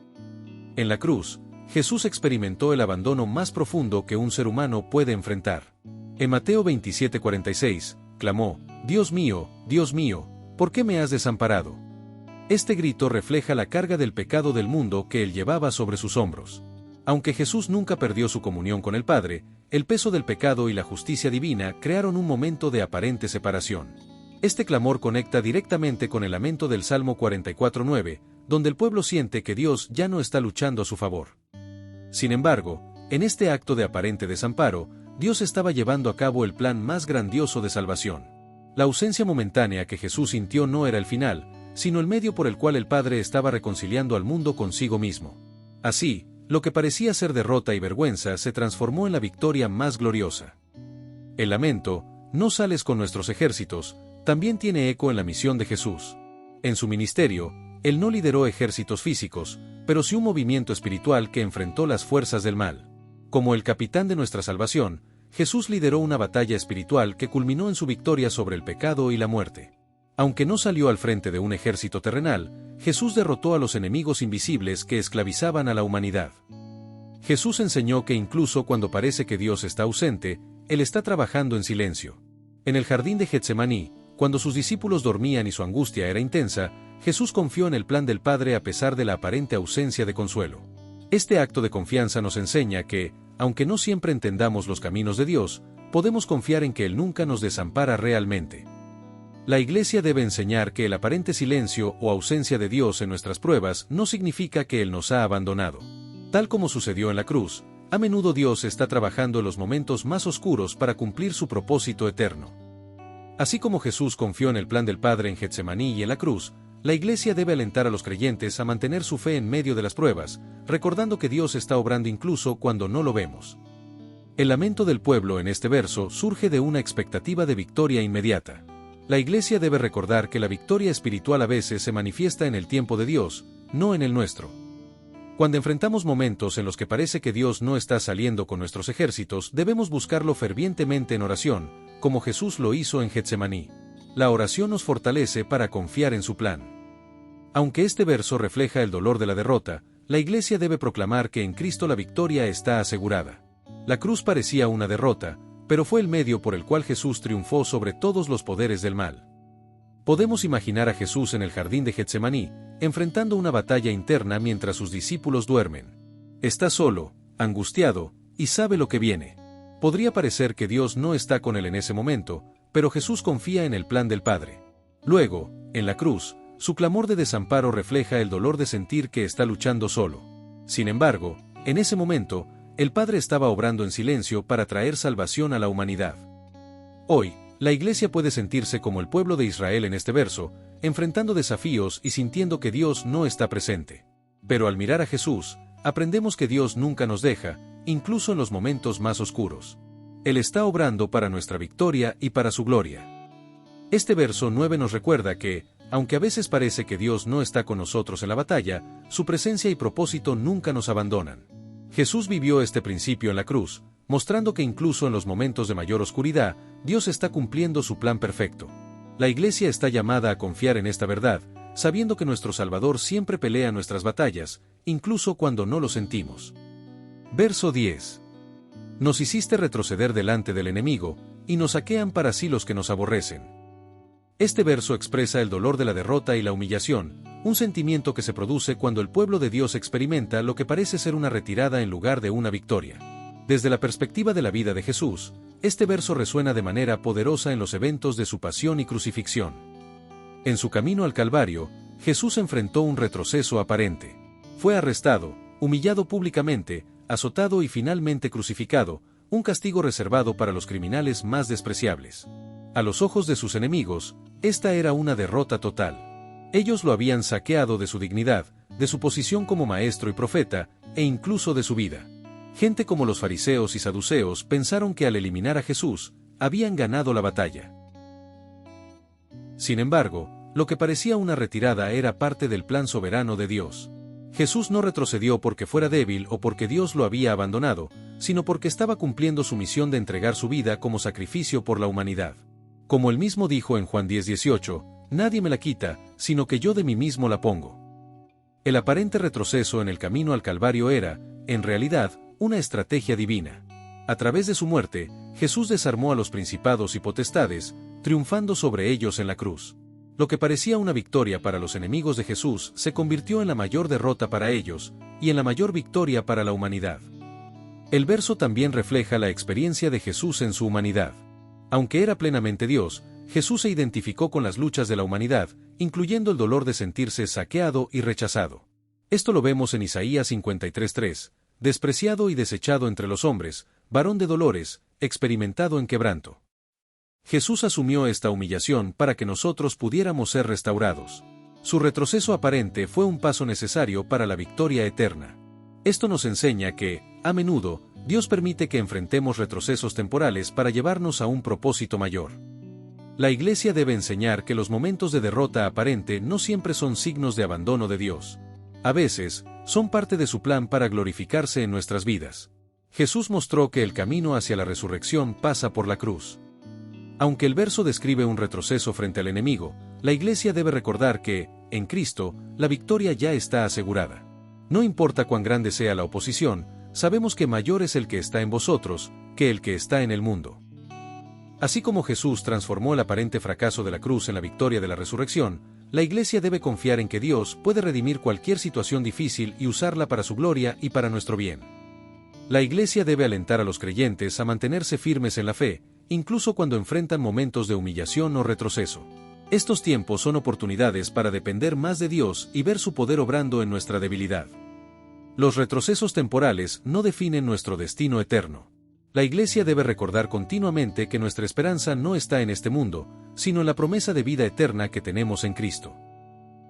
[SPEAKER 1] En la cruz, Jesús experimentó el abandono más profundo que un ser humano puede enfrentar. En Mateo 27:46, clamó: Dios mío, ¿por qué me has desamparado? Este grito refleja la carga del pecado del mundo que él llevaba sobre sus hombros. Aunque Jesús nunca perdió su comunión con el Padre, el peso del pecado y la justicia divina crearon un momento de aparente separación. Este clamor conecta directamente con el lamento del Salmo 44:9, donde el pueblo siente que Dios ya no está luchando a su favor. Sin embargo, en este acto de aparente desamparo, Dios estaba llevando a cabo el plan más grandioso de salvación. La ausencia momentánea que Jesús sintió no era el final, sino el medio por el cual el Padre estaba reconciliando al mundo consigo mismo. Así, lo que parecía ser derrota y vergüenza se transformó en la victoria más gloriosa. El lamento, no sales con nuestros ejércitos, también tiene eco en la misión de Jesús. En su ministerio, Él no lideró ejércitos físicos, pero sí un movimiento espiritual que enfrentó las fuerzas del mal. Como el capitán de nuestra salvación, Jesús lideró una batalla espiritual que culminó en su victoria sobre el pecado y la muerte. Aunque no salió al frente de un ejército terrenal, Jesús derrotó a los enemigos invisibles que esclavizaban a la humanidad. Jesús enseñó que incluso cuando parece que Dios está ausente, Él está trabajando en silencio. En el jardín de Getsemaní, cuando sus discípulos dormían y su angustia era intensa, Jesús confió en el plan del Padre a pesar de la aparente ausencia de consuelo. Este acto de confianza nos enseña que, aunque no siempre entendamos los caminos de Dios, podemos confiar en que Él nunca nos desampara realmente. La Iglesia debe enseñar que el aparente silencio o ausencia de Dios en nuestras pruebas no significa que Él nos ha abandonado. Tal como sucedió en la cruz, a menudo Dios está trabajando en los momentos más oscuros para cumplir su propósito eterno. Así como Jesús confió en el plan del Padre en Getsemaní y en la cruz, la Iglesia debe alentar a los creyentes a mantener su fe en medio de las pruebas, recordando que Dios está obrando incluso cuando no lo vemos. El lamento del pueblo en este verso surge de una expectativa de victoria inmediata. La Iglesia debe recordar que la victoria espiritual a veces se manifiesta en el tiempo de Dios, no en el nuestro. Cuando enfrentamos momentos en los que parece que Dios no está saliendo con nuestros ejércitos, debemos buscarlo fervientemente en oración, como Jesús lo hizo en Getsemaní. La oración nos fortalece para confiar en su plan. Aunque este verso refleja el dolor de la derrota, la Iglesia debe proclamar que en Cristo la victoria está asegurada. La cruz parecía una derrota, pero fue el medio por el cual Jesús triunfó sobre todos los poderes del mal. Podemos imaginar a Jesús en el jardín de Getsemaní, enfrentando una batalla interna mientras sus discípulos duermen. Está solo, angustiado, y sabe lo que viene. Podría parecer que Dios no está con él en ese momento, pero Jesús confía en el plan del Padre. Luego, en la cruz, su clamor de desamparo refleja el dolor de sentir que está luchando solo. Sin embargo, en ese momento, el Padre estaba obrando en silencio para traer salvación a la humanidad. Hoy, la Iglesia puede sentirse como el pueblo de Israel en este verso, enfrentando desafíos y sintiendo que Dios no está presente. Pero al mirar a Jesús, aprendemos que Dios nunca nos deja, incluso en los momentos más oscuros. Él está obrando para nuestra victoria y para su gloria. Este verso 9 nos recuerda que, aunque a veces parece que Dios no está con nosotros en la batalla, su presencia y propósito nunca nos abandonan. Jesús vivió este principio en la cruz, mostrando que incluso en los momentos de mayor oscuridad, Dios está cumpliendo su plan perfecto. La Iglesia está llamada a confiar en esta verdad, sabiendo que nuestro Salvador siempre pelea nuestras batallas, incluso cuando no lo sentimos. Verso 10. Nos hiciste retroceder delante del enemigo, y nos saquean para sí los que nos aborrecen. Este verso expresa el dolor de la derrota y la humillación, un sentimiento que se produce cuando el pueblo de Dios experimenta lo que parece ser una retirada en lugar de una victoria. Desde la perspectiva de la vida de Jesús, este verso resuena de manera poderosa en los eventos de su pasión y crucifixión. En su camino al Calvario, Jesús enfrentó un retroceso aparente. Fue arrestado, humillado públicamente, azotado y finalmente crucificado, un castigo reservado para los criminales más despreciables. A los ojos de sus enemigos, esta era una derrota total. Ellos lo habían saqueado de su dignidad, de su posición como maestro y profeta, e incluso de su vida. Gente como los fariseos y saduceos pensaron que al eliminar a Jesús, habían ganado la batalla. Sin embargo, lo que parecía una retirada era parte del plan soberano de Dios. Jesús no retrocedió porque fuera débil o porque Dios lo había abandonado, sino porque estaba cumpliendo su misión de entregar su vida como sacrificio por la humanidad. Como él mismo dijo en Juan 10:18, nadie me la quita, sino que yo de mí mismo la pongo. El aparente retroceso en el camino al Calvario era, en realidad, una estrategia divina. A través de su muerte, Jesús desarmó a los principados y potestades, triunfando sobre ellos en la cruz. Lo que parecía una victoria para los enemigos de Jesús se convirtió en la mayor derrota para ellos, y en la mayor victoria para la humanidad. El verso también refleja la experiencia de Jesús en su humanidad. Aunque era plenamente Dios, Jesús se identificó con las luchas de la humanidad, incluyendo el dolor de sentirse saqueado y rechazado. Esto lo vemos en Isaías 53:3, despreciado y desechado entre los hombres, varón de dolores, experimentado en quebranto. Jesús asumió esta humillación para que nosotros pudiéramos ser restaurados. Su retroceso aparente fue un paso necesario para la victoria eterna. Esto nos enseña que, a menudo, Dios permite que enfrentemos retrocesos temporales para llevarnos a un propósito mayor. La Iglesia debe enseñar que los momentos de derrota aparente no siempre son signos de abandono de Dios. A veces, son parte de su plan para glorificarse en nuestras vidas. Jesús mostró que el camino hacia la resurrección pasa por la cruz. Aunque el verso describe un retroceso frente al enemigo, la Iglesia debe recordar que, en Cristo, la victoria ya está asegurada. No importa cuán grande sea la oposición, sabemos que mayor es el que está en vosotros, que el que está en el mundo. Así como Jesús transformó el aparente fracaso de la cruz en la victoria de la resurrección, la Iglesia debe confiar en que Dios puede redimir cualquier situación difícil y usarla para su gloria y para nuestro bien. La Iglesia debe alentar a los creyentes a mantenerse firmes en la fe, incluso cuando enfrentan momentos de humillación o retroceso. Estos tiempos son oportunidades para depender más de Dios y ver su poder obrando en nuestra debilidad. Los retrocesos temporales no definen nuestro destino eterno. La Iglesia debe recordar continuamente que nuestra esperanza no está en este mundo, sino en la promesa de vida eterna que tenemos en Cristo.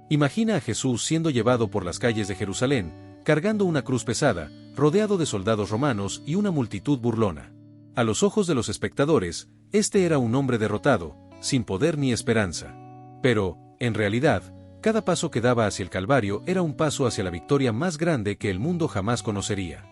[SPEAKER 1] Imagina a Jesús siendo llevado por las calles de Jerusalén, cargando una cruz pesada, rodeado de soldados romanos y una multitud burlona. A los ojos de los espectadores, este era un hombre derrotado, sin poder ni esperanza. Pero, en realidad, cada paso que daba hacia el Calvario era un paso hacia la victoria más grande que el mundo jamás conocería.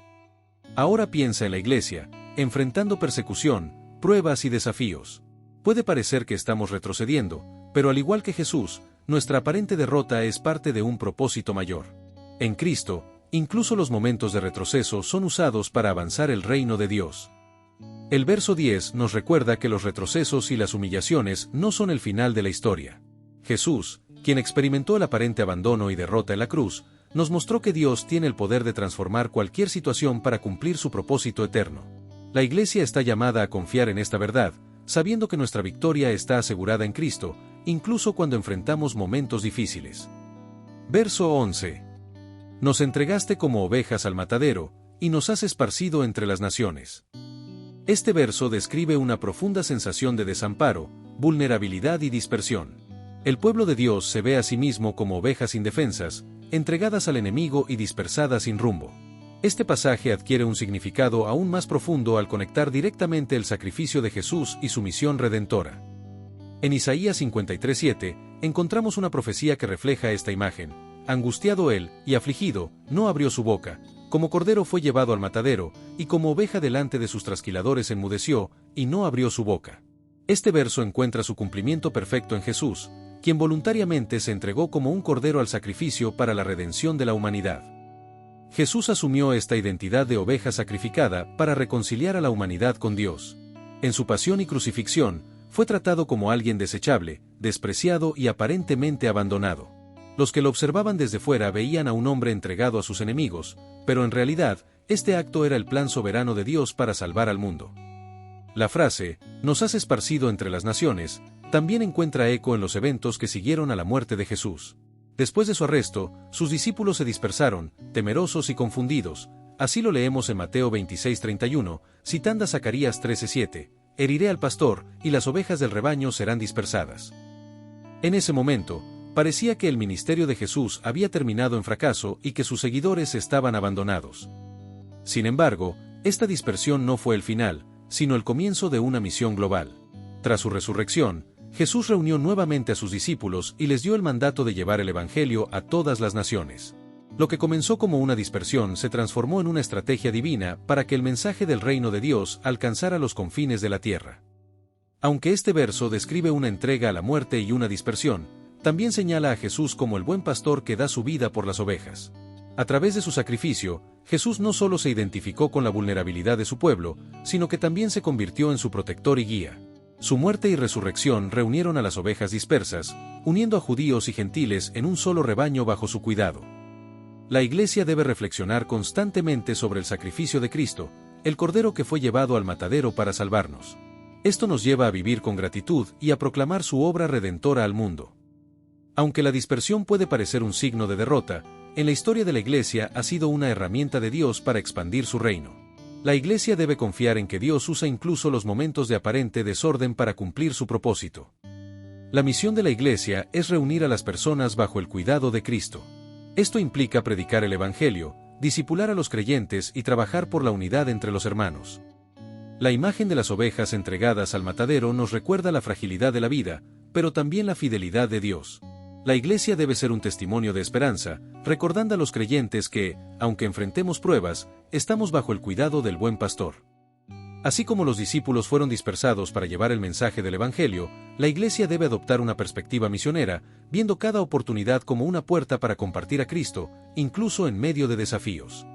[SPEAKER 1] Ahora piensa en la Iglesia, enfrentando persecución, pruebas y desafíos. Puede parecer que estamos retrocediendo, pero al igual que Jesús, nuestra aparente derrota es parte de un propósito mayor. En Cristo, incluso los momentos de retroceso son usados para avanzar el reino de Dios. El verso 10 nos recuerda que los retrocesos y las humillaciones no son el final de la historia. Jesús, quien experimentó el aparente abandono y derrota en la cruz, nos mostró que Dios tiene el poder de transformar cualquier situación para cumplir su propósito eterno. La Iglesia está llamada a confiar en esta verdad, sabiendo que nuestra victoria está asegurada en Cristo, incluso cuando enfrentamos momentos difíciles. Verso 11. Nos entregaste como ovejas al matadero, y nos has esparcido entre las naciones. Este verso describe una profunda sensación de desamparo, vulnerabilidad y dispersión. El pueblo de Dios se ve a sí mismo como ovejas indefensas, entregadas al enemigo y dispersadas sin rumbo. Este pasaje adquiere un significado aún más profundo al conectar directamente el sacrificio de Jesús y su misión redentora. En Isaías 53:7, encontramos una profecía que refleja esta imagen. Angustiado él, y afligido, no abrió su boca, Como cordero fue llevado al matadero, y como oveja delante de sus trasquiladores enmudeció, y no abrió su boca. Este verso encuentra su cumplimiento perfecto en Jesús, quien voluntariamente se entregó como un cordero al sacrificio para la redención de la humanidad. Jesús asumió esta identidad de oveja sacrificada para reconciliar a la humanidad con Dios. En su pasión y crucifixión, fue tratado como alguien desechable, despreciado y aparentemente abandonado. Los que lo observaban desde fuera veían a un hombre entregado a sus enemigos, pero en realidad, este acto era el plan soberano de Dios para salvar al mundo. La frase, "nos has esparcido entre las naciones", también encuentra eco en los eventos que siguieron a la muerte de Jesús. Después de su arresto, sus discípulos se dispersaron, temerosos y confundidos. Así lo leemos en Mateo 26:31, citando a Zacarías 13:7, "Heriré al pastor, y las ovejas del rebaño serán dispersadas". En ese momento, parecía que el ministerio de Jesús había terminado en fracaso y que sus seguidores estaban abandonados. Sin embargo, esta dispersión no fue el final, sino el comienzo de una misión global. Tras su resurrección, Jesús reunió nuevamente a sus discípulos y les dio el mandato de llevar el Evangelio a todas las naciones. Lo que comenzó como una dispersión se transformó en una estrategia divina para que el mensaje del reino de Dios alcanzara los confines de la tierra. Aunque este verso describe una entrega a la muerte y una dispersión, también señala a Jesús como el buen pastor que da su vida por las ovejas. A través de su sacrificio, Jesús no solo se identificó con la vulnerabilidad de su pueblo, sino que también se convirtió en su protector y guía. Su muerte y resurrección reunieron a las ovejas dispersas, uniendo a judíos y gentiles en un solo rebaño bajo su cuidado. La Iglesia debe reflexionar constantemente sobre el sacrificio de Cristo, el Cordero que fue llevado al matadero para salvarnos. Esto nos lleva a vivir con gratitud y a proclamar su obra redentora al mundo. Aunque la dispersión puede parecer un signo de derrota, en la historia de la Iglesia ha sido una herramienta de Dios para expandir su reino. La Iglesia debe confiar en que Dios usa incluso los momentos de aparente desorden para cumplir su propósito. La misión de la Iglesia es reunir a las personas bajo el cuidado de Cristo. Esto implica predicar el Evangelio, discipular a los creyentes y trabajar por la unidad entre los hermanos. La imagen de las ovejas entregadas al matadero nos recuerda la fragilidad de la vida, pero también la fidelidad de Dios. La Iglesia debe ser un testimonio de esperanza, recordando a los creyentes que, aunque enfrentemos pruebas, estamos bajo el cuidado del buen pastor. Así como los discípulos fueron dispersados para llevar el mensaje del Evangelio, la Iglesia debe adoptar una perspectiva misionera, viendo cada oportunidad como una puerta para compartir a Cristo, incluso en medio de desafíos.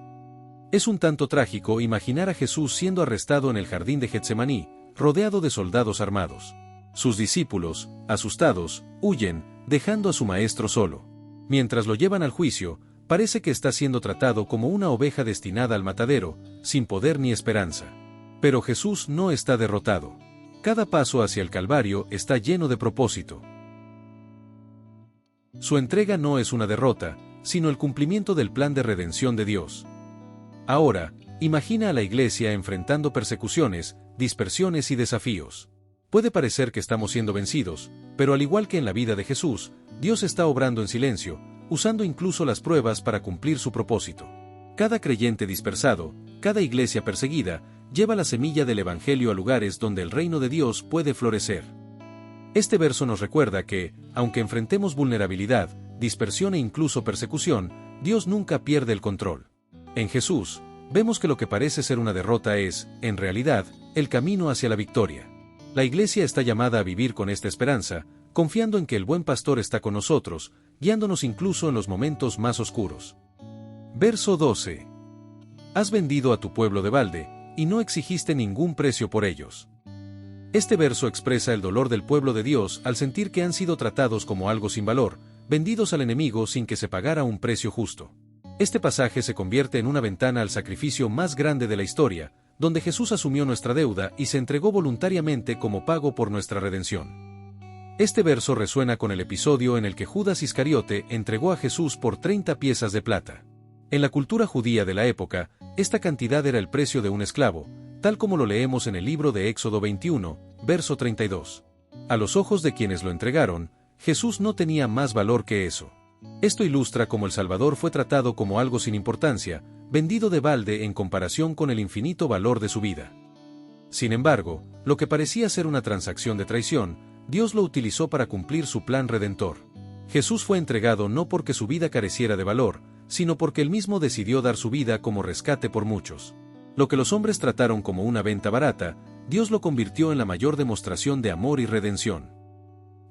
[SPEAKER 1] Es un tanto trágico imaginar a Jesús siendo arrestado en el jardín de Getsemaní, rodeado de soldados armados. Sus discípulos, asustados, huyen, dejando a su maestro solo. Mientras lo llevan al juicio, parece que está siendo tratado como una oveja destinada al matadero, sin poder ni esperanza. Pero Jesús no está derrotado. Cada paso hacia el Calvario está lleno de propósito. Su entrega no es una derrota, sino el cumplimiento del plan de redención de Dios. Ahora, imagina a la Iglesia enfrentando persecuciones, dispersiones y desafíos. Puede parecer que estamos siendo vencidos, pero al igual que en la vida de Jesús, Dios está obrando en silencio, usando incluso las pruebas para cumplir su propósito. Cada creyente dispersado, cada iglesia perseguida, lleva la semilla del Evangelio a lugares donde el reino de Dios puede florecer. Este verso nos recuerda que, aunque enfrentemos vulnerabilidad, dispersión e incluso persecución, Dios nunca pierde el control. En Jesús, vemos que lo que parece ser una derrota es, en realidad, el camino hacia la victoria. La Iglesia está llamada a vivir con esta esperanza, confiando en que el buen pastor está con nosotros, guiándonos incluso en los momentos más oscuros. Verso 12. Has vendido a tu pueblo de balde, y no exigiste ningún precio por ellos. Este verso expresa el dolor del pueblo de Dios al sentir que han sido tratados como algo sin valor, vendidos al enemigo sin que se pagara un precio justo. Este pasaje se convierte en una ventana al sacrificio más grande de la historia, donde Jesús asumió nuestra deuda y se entregó voluntariamente como pago por nuestra redención. Este verso resuena con el episodio en el que Judas Iscariote entregó a Jesús por 30 piezas de plata. En la cultura judía de la época, esta cantidad era el precio de un esclavo, tal como lo leemos en el libro de Éxodo 21, verso 32. A los ojos de quienes lo entregaron, Jesús no tenía más valor que eso. Esto ilustra cómo el Salvador fue tratado como algo sin importancia, vendido de balde en comparación con el infinito valor de su vida. Sin embargo, lo que parecía ser una transacción de traición, Dios lo utilizó para cumplir su plan redentor. Jesús fue entregado no porque su vida careciera de valor, sino porque Él mismo decidió dar su vida como rescate por muchos. Lo que los hombres trataron como una venta barata, Dios lo convirtió en la mayor demostración de amor y redención.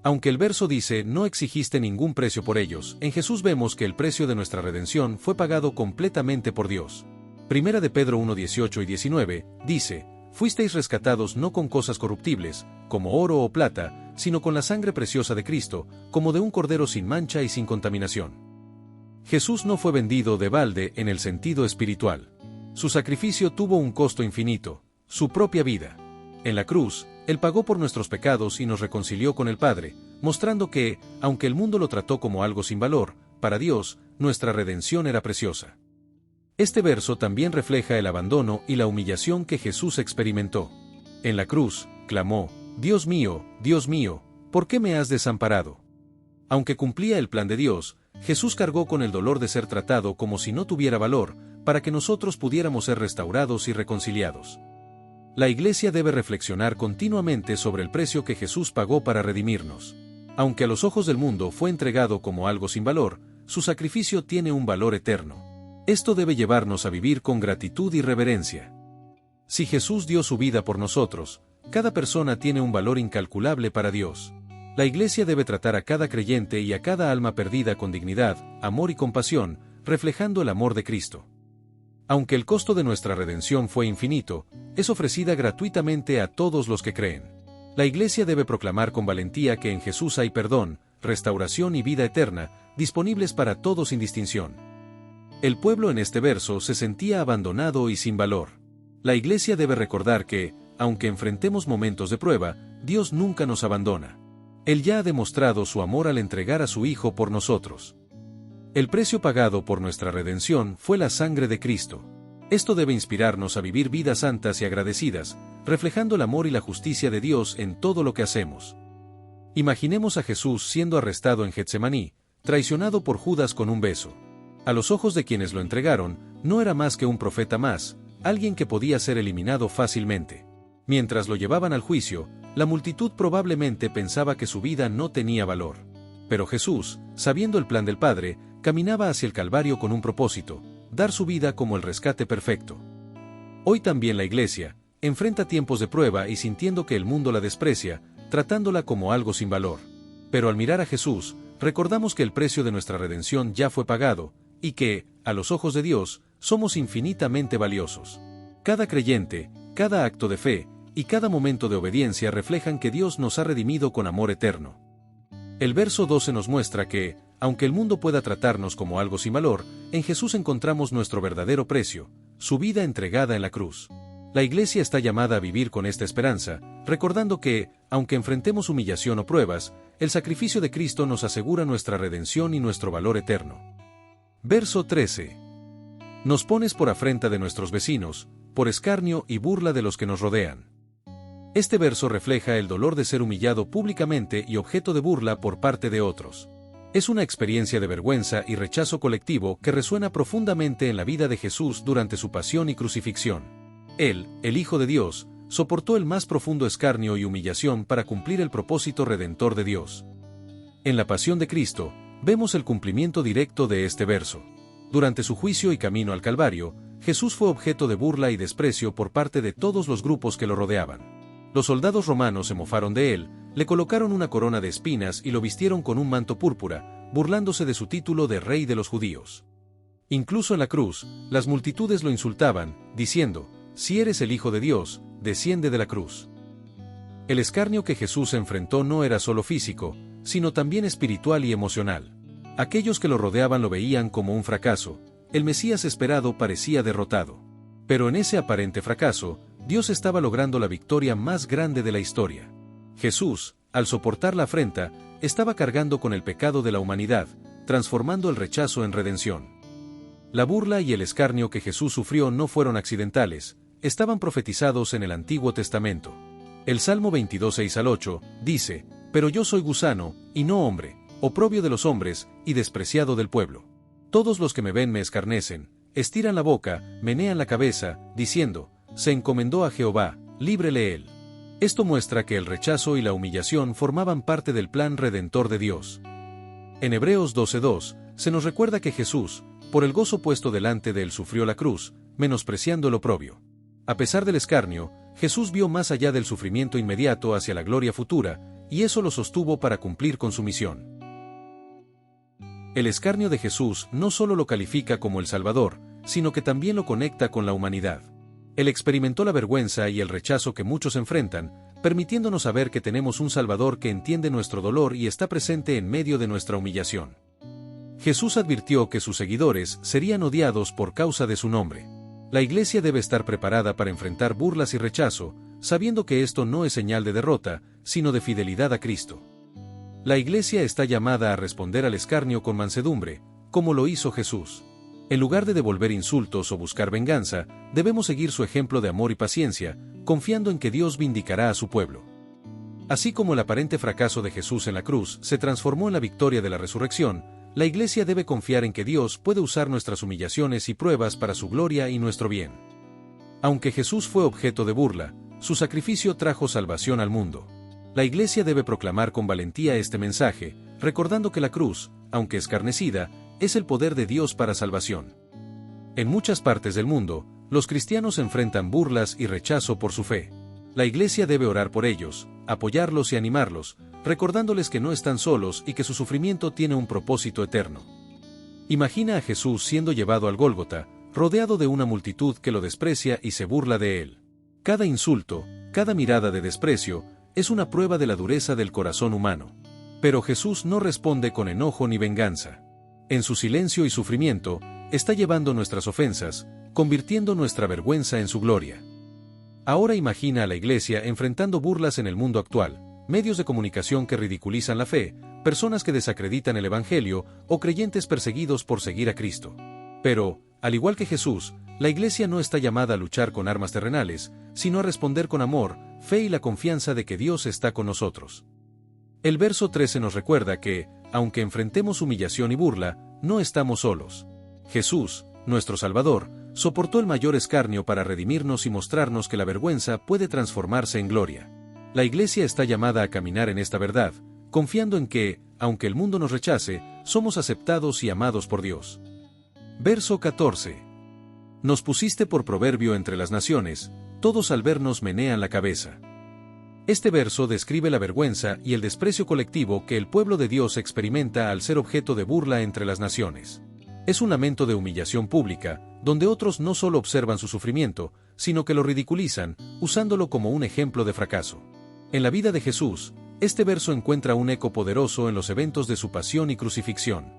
[SPEAKER 1] Aunque el verso dice, no exigiste ningún precio por ellos, en Jesús vemos que el precio de nuestra redención fue pagado completamente por Dios. Primera de Pedro 1:18 y 19, dice, fuisteis rescatados no con cosas corruptibles, como oro o plata, sino con la sangre preciosa de Cristo, como de un cordero sin mancha y sin contaminación. Jesús no fue vendido de balde en el sentido espiritual. Su sacrificio tuvo un costo infinito, su propia vida. En la cruz, Él pagó por nuestros pecados y nos reconcilió con el Padre, mostrando que, aunque el mundo lo trató como algo sin valor, para Dios, nuestra redención era preciosa. Este verso también refleja el abandono y la humillación que Jesús experimentó. En la cruz, clamó, Dios mío, ¿por qué me has desamparado? Aunque cumplía el plan de Dios, Jesús cargó con el dolor de ser tratado como si no tuviera valor, para que nosotros pudiéramos ser restaurados y reconciliados. La Iglesia debe reflexionar continuamente sobre el precio que Jesús pagó para redimirnos. Aunque a los ojos del mundo fue entregado como algo sin valor, su sacrificio tiene un valor eterno. Esto debe llevarnos a vivir con gratitud y reverencia. Si Jesús dio su vida por nosotros, cada persona tiene un valor incalculable para Dios. La Iglesia debe tratar a cada creyente y a cada alma perdida con dignidad, amor y compasión, reflejando el amor de Cristo. Aunque el costo de nuestra redención fue infinito, es ofrecida gratuitamente a todos los que creen. La Iglesia debe proclamar con valentía que en Jesús hay perdón, restauración y vida eterna, disponibles para todos sin distinción. El pueblo en este verso se sentía abandonado y sin valor. La Iglesia debe recordar que, aunque enfrentemos momentos de prueba, Dios nunca nos abandona. Él ya ha demostrado su amor al entregar a su Hijo por nosotros. El precio pagado por nuestra redención fue la sangre de Cristo. Esto debe inspirarnos a vivir vidas santas y agradecidas, reflejando el amor y la justicia de Dios en todo lo que hacemos. Imaginemos a Jesús siendo arrestado en Getsemaní, traicionado por Judas con un beso. A los ojos de quienes lo entregaron, no era más que un profeta más, alguien que podía ser eliminado fácilmente. Mientras lo llevaban al juicio, la multitud probablemente pensaba que su vida no tenía valor. Pero Jesús, sabiendo el plan del Padre, caminaba hacia el Calvario con un propósito, dar su vida como el rescate perfecto. Hoy también la Iglesia enfrenta tiempos de prueba y sintiendo que el mundo la desprecia, tratándola como algo sin valor. Pero al mirar a Jesús, recordamos que el precio de nuestra redención ya fue pagado, y que, a los ojos de Dios, somos infinitamente valiosos. Cada creyente, cada acto de fe, y cada momento de obediencia reflejan que Dios nos ha redimido con amor eterno. El verso 12 nos muestra que, aunque el mundo pueda tratarnos como algo sin valor, en Jesús encontramos nuestro verdadero precio, su vida entregada en la cruz. La Iglesia está llamada a vivir con esta esperanza, recordando que, aunque enfrentemos humillación o pruebas, el sacrificio de Cristo nos asegura nuestra redención y nuestro valor eterno. Verso 13. Nos pones por afrenta de nuestros vecinos, por escarnio y burla de los que nos rodean. Este verso refleja el dolor de ser humillado públicamente y objeto de burla por parte de otros. Es una experiencia de vergüenza y rechazo colectivo que resuena profundamente en la vida de Jesús durante su pasión y crucifixión. Él, el Hijo de Dios, soportó el más profundo escarnio y humillación para cumplir el propósito redentor de Dios. En la pasión de Cristo, vemos el cumplimiento directo de este verso. Durante su juicio y camino al Calvario, Jesús fue objeto de burla y desprecio por parte de todos los grupos que lo rodeaban. Los soldados romanos se mofaron de él, le colocaron una corona de espinas y lo vistieron con un manto púrpura, burlándose de su título de Rey de los Judíos. Incluso en la cruz, las multitudes lo insultaban, diciendo, «Si eres el Hijo de Dios, desciende de la cruz». El escarnio que Jesús enfrentó no era solo físico, sino también espiritual y emocional. Aquellos que lo rodeaban lo veían como un fracaso, el Mesías esperado parecía derrotado. Pero en ese aparente fracaso, Dios estaba logrando la victoria más grande de la historia. Jesús, al soportar la afrenta, estaba cargando con el pecado de la humanidad, transformando el rechazo en redención. La burla y el escarnio que Jesús sufrió no fueron accidentales, estaban profetizados en el Antiguo Testamento. El Salmo 22, 6 al 8, dice, «Pero yo soy gusano, y no hombre, oprobio de los hombres, y despreciado del pueblo. Todos los que me ven me escarnecen, estiran la boca, menean la cabeza, diciendo, se encomendó a Jehová, líbrele él». Esto muestra que el rechazo y la humillación formaban parte del plan redentor de Dios. En Hebreos 12:2, se nos recuerda que Jesús, por el gozo puesto delante de él sufrió la cruz, menospreciando el oprobio. A pesar del escarnio, Jesús vio más allá del sufrimiento inmediato hacia la gloria futura, y eso lo sostuvo para cumplir con su misión. El escarnio de Jesús no solo lo califica como el Salvador, sino que también lo conecta con la humanidad. Él experimentó la vergüenza y el rechazo que muchos enfrentan, permitiéndonos saber que tenemos un Salvador que entiende nuestro dolor y está presente en medio de nuestra humillación. Jesús advirtió que sus seguidores serían odiados por causa de su nombre. La Iglesia debe estar preparada para enfrentar burlas y rechazo, sabiendo que esto no es señal de derrota, sino de fidelidad a Cristo. La Iglesia está llamada a responder al escarnio con mansedumbre, como lo hizo Jesús. En lugar de devolver insultos o buscar venganza, debemos seguir su ejemplo de amor y paciencia, confiando en que Dios vindicará a su pueblo. Así como el aparente fracaso de Jesús en la cruz se transformó en la victoria de la resurrección, la Iglesia debe confiar en que Dios puede usar nuestras humillaciones y pruebas para su gloria y nuestro bien. Aunque Jesús fue objeto de burla, su sacrificio trajo salvación al mundo. La Iglesia debe proclamar con valentía este mensaje, recordando que la cruz, aunque escarnecida, es el poder de Dios para salvación. En muchas partes del mundo, los cristianos enfrentan burlas y rechazo por su fe. La Iglesia debe orar por ellos, apoyarlos y animarlos, recordándoles que no están solos y que su sufrimiento tiene un propósito eterno. Imagina a Jesús siendo llevado al Gólgota, rodeado de una multitud que lo desprecia y se burla de él. Cada insulto, cada mirada de desprecio, es una prueba de la dureza del corazón humano. Pero Jesús no responde con enojo ni venganza. En su silencio y sufrimiento, está llevando nuestras ofensas, convirtiendo nuestra vergüenza en su gloria. Ahora imagina a la Iglesia enfrentando burlas en el mundo actual, medios de comunicación que ridiculizan la fe, personas que desacreditan el Evangelio o creyentes perseguidos por seguir a Cristo. Pero, al igual que Jesús, la Iglesia no está llamada a luchar con armas terrenales, sino a responder con amor, fe y la confianza de que Dios está con nosotros. El verso 13 nos recuerda que, aunque enfrentemos humillación y burla, no estamos solos. Jesús, nuestro Salvador, soportó el mayor escarnio para redimirnos y mostrarnos que la vergüenza puede transformarse en gloria. La Iglesia está llamada a caminar en esta verdad, confiando en que, aunque el mundo nos rechace, somos aceptados y amados por Dios. Verso 14. Nos pusiste por proverbio entre las naciones, todos al vernos menean la cabeza. Este verso describe la vergüenza y el desprecio colectivo que el pueblo de Dios experimenta al ser objeto de burla entre las naciones. Es un lamento de humillación pública, donde otros no solo observan su sufrimiento, sino que lo ridiculizan, usándolo como un ejemplo de fracaso. En la vida de Jesús, este verso encuentra un eco poderoso en los eventos de su pasión y crucifixión.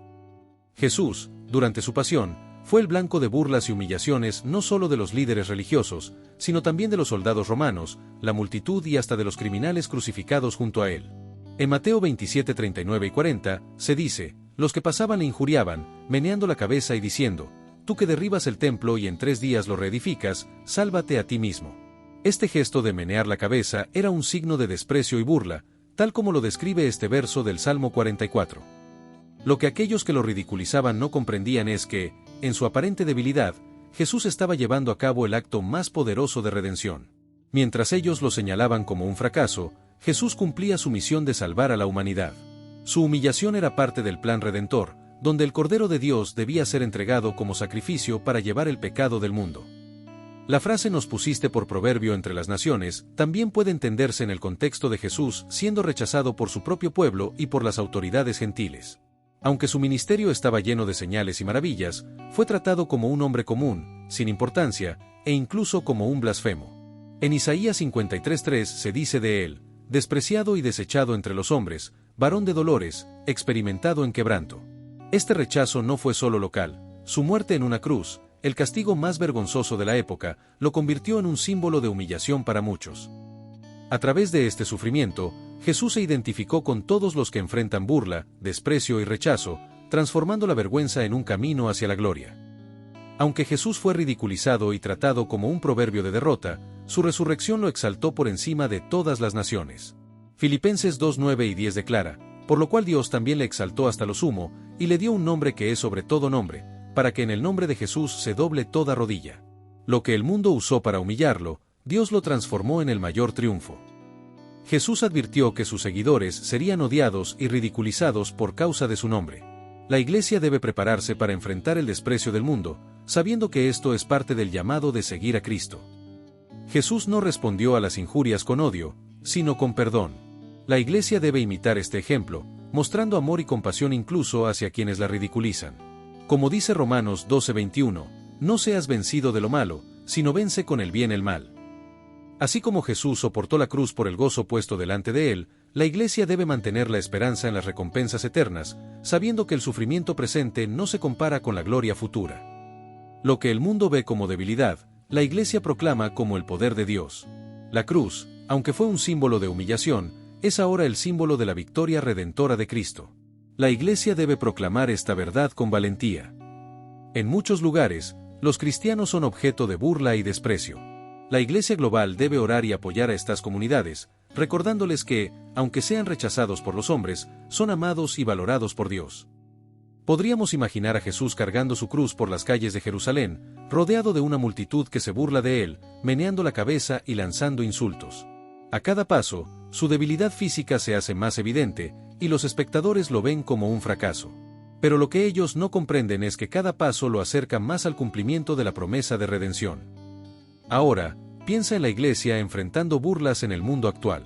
[SPEAKER 1] Jesús, durante su pasión, fue el blanco de burlas y humillaciones no solo de los líderes religiosos, sino también de los soldados romanos, la multitud y hasta de los criminales crucificados junto a él. En Mateo 27, 39 y 40, se dice, los que pasaban le injuriaban, meneando la cabeza y diciendo, tú que derribas el templo y en 3 días lo reedificas, sálvate a ti mismo. Este gesto de menear la cabeza era un signo de desprecio y burla, tal como lo describe este verso del Salmo 44. Lo que aquellos que lo ridiculizaban no comprendían es que, en su aparente debilidad, Jesús estaba llevando a cabo el acto más poderoso de redención. Mientras ellos lo señalaban como un fracaso, Jesús cumplía su misión de salvar a la humanidad. Su humillación era parte del plan redentor, donde el Cordero de Dios debía ser entregado como sacrificio para llevar el pecado del mundo. La frase nos pusiste por proverbio entre las naciones también puede entenderse en el contexto de Jesús siendo rechazado por su propio pueblo y por las autoridades gentiles. Aunque su ministerio estaba lleno de señales y maravillas, fue tratado como un hombre común, sin importancia, e incluso como un blasfemo. En Isaías 53:3 se dice de él, despreciado y desechado entre los hombres, varón de dolores, experimentado en quebranto. Este rechazo no fue solo local, su muerte en una cruz, el castigo más vergonzoso de la época, lo convirtió en un símbolo de humillación para muchos. A través de este sufrimiento, Jesús se identificó con todos los que enfrentan burla, desprecio y rechazo, transformando la vergüenza en un camino hacia la gloria. Aunque Jesús fue ridiculizado y tratado como un proverbio de derrota, su resurrección lo exaltó por encima de todas las naciones. Filipenses 2:9 y 10 declara, por lo cual Dios también le exaltó hasta lo sumo, y le dio un nombre que es sobre todo nombre, para que en el nombre de Jesús se doble toda rodilla. Lo que el mundo usó para humillarlo, Dios lo transformó en el mayor triunfo. Jesús advirtió que sus seguidores serían odiados y ridiculizados por causa de su nombre. La Iglesia debe prepararse para enfrentar el desprecio del mundo, sabiendo que esto es parte del llamado de seguir a Cristo. Jesús no respondió a las injurias con odio, sino con perdón. La Iglesia debe imitar este ejemplo, mostrando amor y compasión incluso hacia quienes la ridiculizan. Como dice Romanos 12:21, no seas vencido de lo malo, sino vence con el bien el mal. Así como Jesús soportó la cruz por el gozo puesto delante de él, la Iglesia debe mantener la esperanza en las recompensas eternas, sabiendo que el sufrimiento presente no se compara con la gloria futura. Lo que el mundo ve como debilidad, la Iglesia proclama como el poder de Dios. La cruz, aunque fue un símbolo de humillación, es ahora el símbolo de la victoria redentora de Cristo. La Iglesia debe proclamar esta verdad con valentía. En muchos lugares, los cristianos son objeto de burla y desprecio. La Iglesia global debe orar y apoyar a estas comunidades, recordándoles que, aunque sean rechazados por los hombres, son amados y valorados por Dios. Podríamos imaginar a Jesús cargando su cruz por las calles de Jerusalén, rodeado de una multitud que se burla de él, meneando la cabeza y lanzando insultos. A cada paso, su debilidad física se hace más evidente, y los espectadores lo ven como un fracaso. Pero lo que ellos no comprenden es que cada paso lo acerca más al cumplimiento de la promesa de redención. Ahora, piensa en la Iglesia enfrentando burlas en el mundo actual.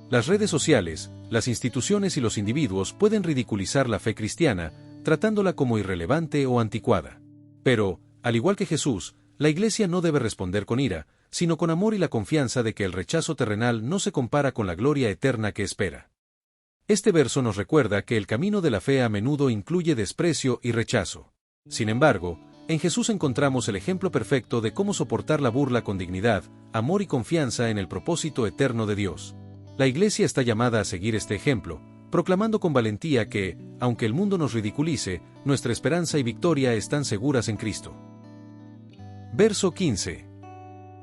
[SPEAKER 1] Las redes sociales, las instituciones y los individuos pueden ridiculizar la fe cristiana, tratándola como irrelevante o anticuada. Pero, al igual que Jesús, la Iglesia no debe responder con ira, sino con amor y la confianza de que el rechazo terrenal no se compara con la gloria eterna que espera. Este verso nos recuerda que el camino de la fe a menudo incluye desprecio y rechazo. Sin embargo, en Jesús encontramos el ejemplo perfecto de cómo soportar la burla con dignidad, amor y confianza en el propósito eterno de Dios. La Iglesia está llamada a seguir este ejemplo, proclamando con valentía que, aunque el mundo nos ridiculice, nuestra esperanza y victoria están seguras en Cristo. Verso 15.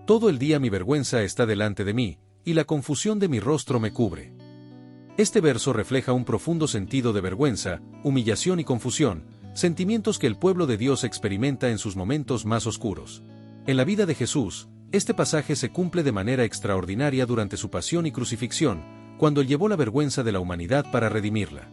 [SPEAKER 1] Todo el día mi vergüenza está delante de mí, y la confusión de mi rostro me cubre. Este verso refleja un profundo sentido de vergüenza, humillación y confusión, sentimientos que el pueblo de Dios experimenta en sus momentos más oscuros. En la vida de Jesús, este pasaje se cumple de manera extraordinaria durante su pasión y crucifixión, cuando él llevó la vergüenza de la humanidad para redimirla.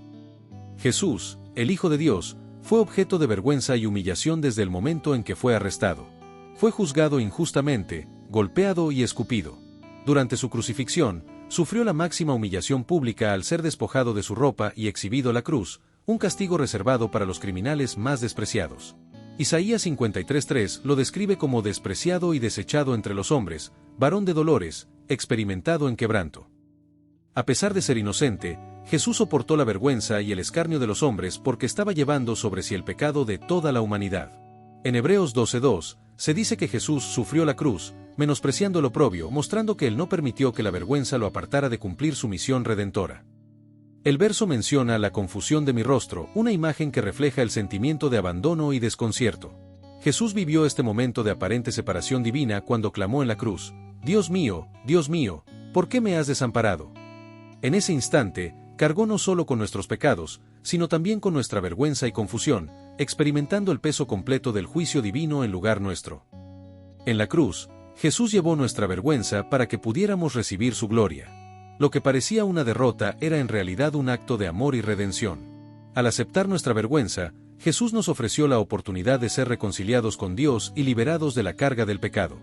[SPEAKER 1] Jesús, el Hijo de Dios, fue objeto de vergüenza y humillación desde el momento en que fue arrestado. Fue juzgado injustamente, golpeado y escupido. Durante su crucifixión, sufrió la máxima humillación pública al ser despojado de su ropa y exhibido a la cruz, un castigo reservado para los criminales más despreciados. Isaías 53:3 lo describe como despreciado y desechado entre los hombres, varón de dolores, experimentado en quebranto. A pesar de ser inocente, Jesús soportó la vergüenza y el escarnio de los hombres porque estaba llevando sobre sí el pecado de toda la humanidad. En Hebreos 12:2, se dice que Jesús sufrió la cruz, menospreciando el oprobio, mostrando que él no permitió que la vergüenza lo apartara de cumplir su misión redentora. El verso menciona la confusión de mi rostro, una imagen que refleja el sentimiento de abandono y desconcierto. Jesús vivió este momento de aparente separación divina cuando clamó en la cruz: Dios mío, ¿por qué me has desamparado? En ese instante, cargó no solo con nuestros pecados, sino también con nuestra vergüenza y confusión, experimentando el peso completo del juicio divino en lugar nuestro. En la cruz, Jesús llevó nuestra vergüenza para que pudiéramos recibir su gloria. Lo que parecía una derrota era en realidad un acto de amor y redención. Al aceptar nuestra vergüenza, Jesús nos ofreció la oportunidad de ser reconciliados con Dios y liberados de la carga del pecado.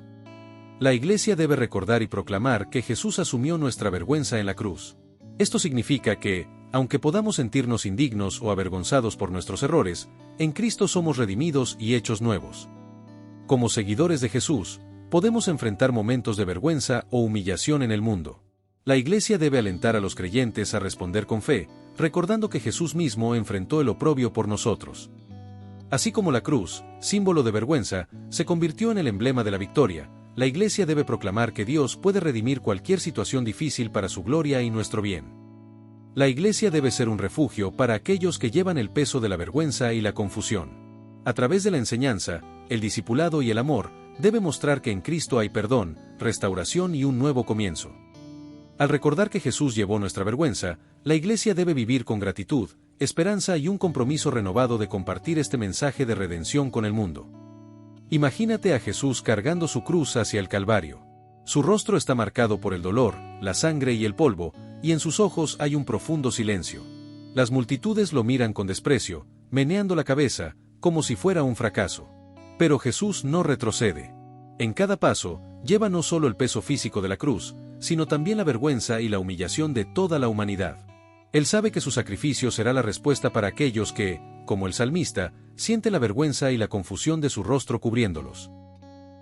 [SPEAKER 1] La Iglesia debe recordar y proclamar que Jesús asumió nuestra vergüenza en la cruz. Esto significa que, aunque podamos sentirnos indignos o avergonzados por nuestros errores, en Cristo somos redimidos y hechos nuevos. Como seguidores de Jesús, podemos enfrentar momentos de vergüenza o humillación en el mundo. La Iglesia debe alentar a los creyentes a responder con fe, recordando que Jesús mismo enfrentó el oprobio por nosotros. Así como la cruz, símbolo de vergüenza, se convirtió en el emblema de la victoria, la Iglesia debe proclamar que Dios puede redimir cualquier situación difícil para su gloria y nuestro bien. La Iglesia debe ser un refugio para aquellos que llevan el peso de la vergüenza y la confusión. A través de la enseñanza, el discipulado y el amor, debe mostrar que en Cristo hay perdón, restauración y un nuevo comienzo. Al recordar que Jesús llevó nuestra vergüenza, la Iglesia debe vivir con gratitud, esperanza y un compromiso renovado de compartir este mensaje de redención con el mundo. Imagínate a Jesús cargando su cruz hacia el Calvario. Su rostro está marcado por el dolor, la sangre y el polvo, y en sus ojos hay un profundo silencio. Las multitudes lo miran con desprecio, meneando la cabeza, como si fuera un fracaso. Pero Jesús no retrocede. En cada paso, lleva no solo el peso físico de la cruz, sino también la vergüenza y la humillación de toda la humanidad. Él sabe que su sacrificio será la respuesta para aquellos que, como el salmista, siente la vergüenza y la confusión de su rostro cubriéndolos.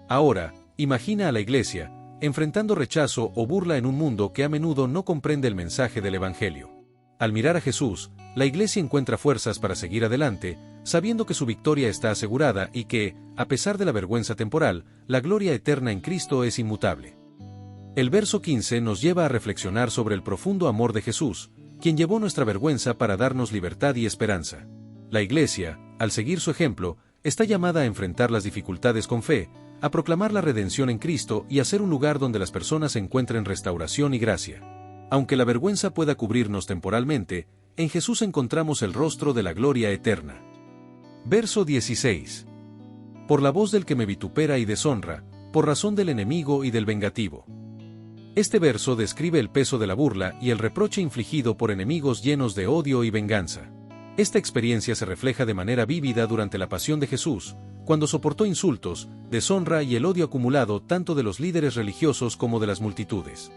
[SPEAKER 1] Ahora, imagina a la Iglesia, enfrentando rechazo o burla en un mundo que a menudo no comprende el mensaje del Evangelio. Al mirar a Jesús, la Iglesia encuentra fuerzas para seguir adelante, sabiendo que su victoria está asegurada y que, a pesar de la vergüenza temporal, la gloria eterna en Cristo es inmutable. El verso 15 nos lleva a reflexionar sobre el profundo amor de Jesús, quien llevó nuestra vergüenza para darnos libertad y esperanza. La Iglesia, al seguir su ejemplo, está llamada a enfrentar las dificultades con fe, a proclamar la redención en Cristo y a ser un lugar donde las personas encuentren restauración y gracia. Aunque la vergüenza pueda cubrirnos temporalmente, en Jesús encontramos el rostro de la gloria eterna. Verso 16. Por la voz del que me vitupera y deshonra, por razón del enemigo y del vengativo. Este verso describe el peso de la burla y el reproche infligido por enemigos llenos de odio y venganza. Esta experiencia se refleja de manera vívida durante la pasión de Jesús, cuando soportó insultos, deshonra y el odio acumulado tanto de los líderes religiosos como de las multitudes.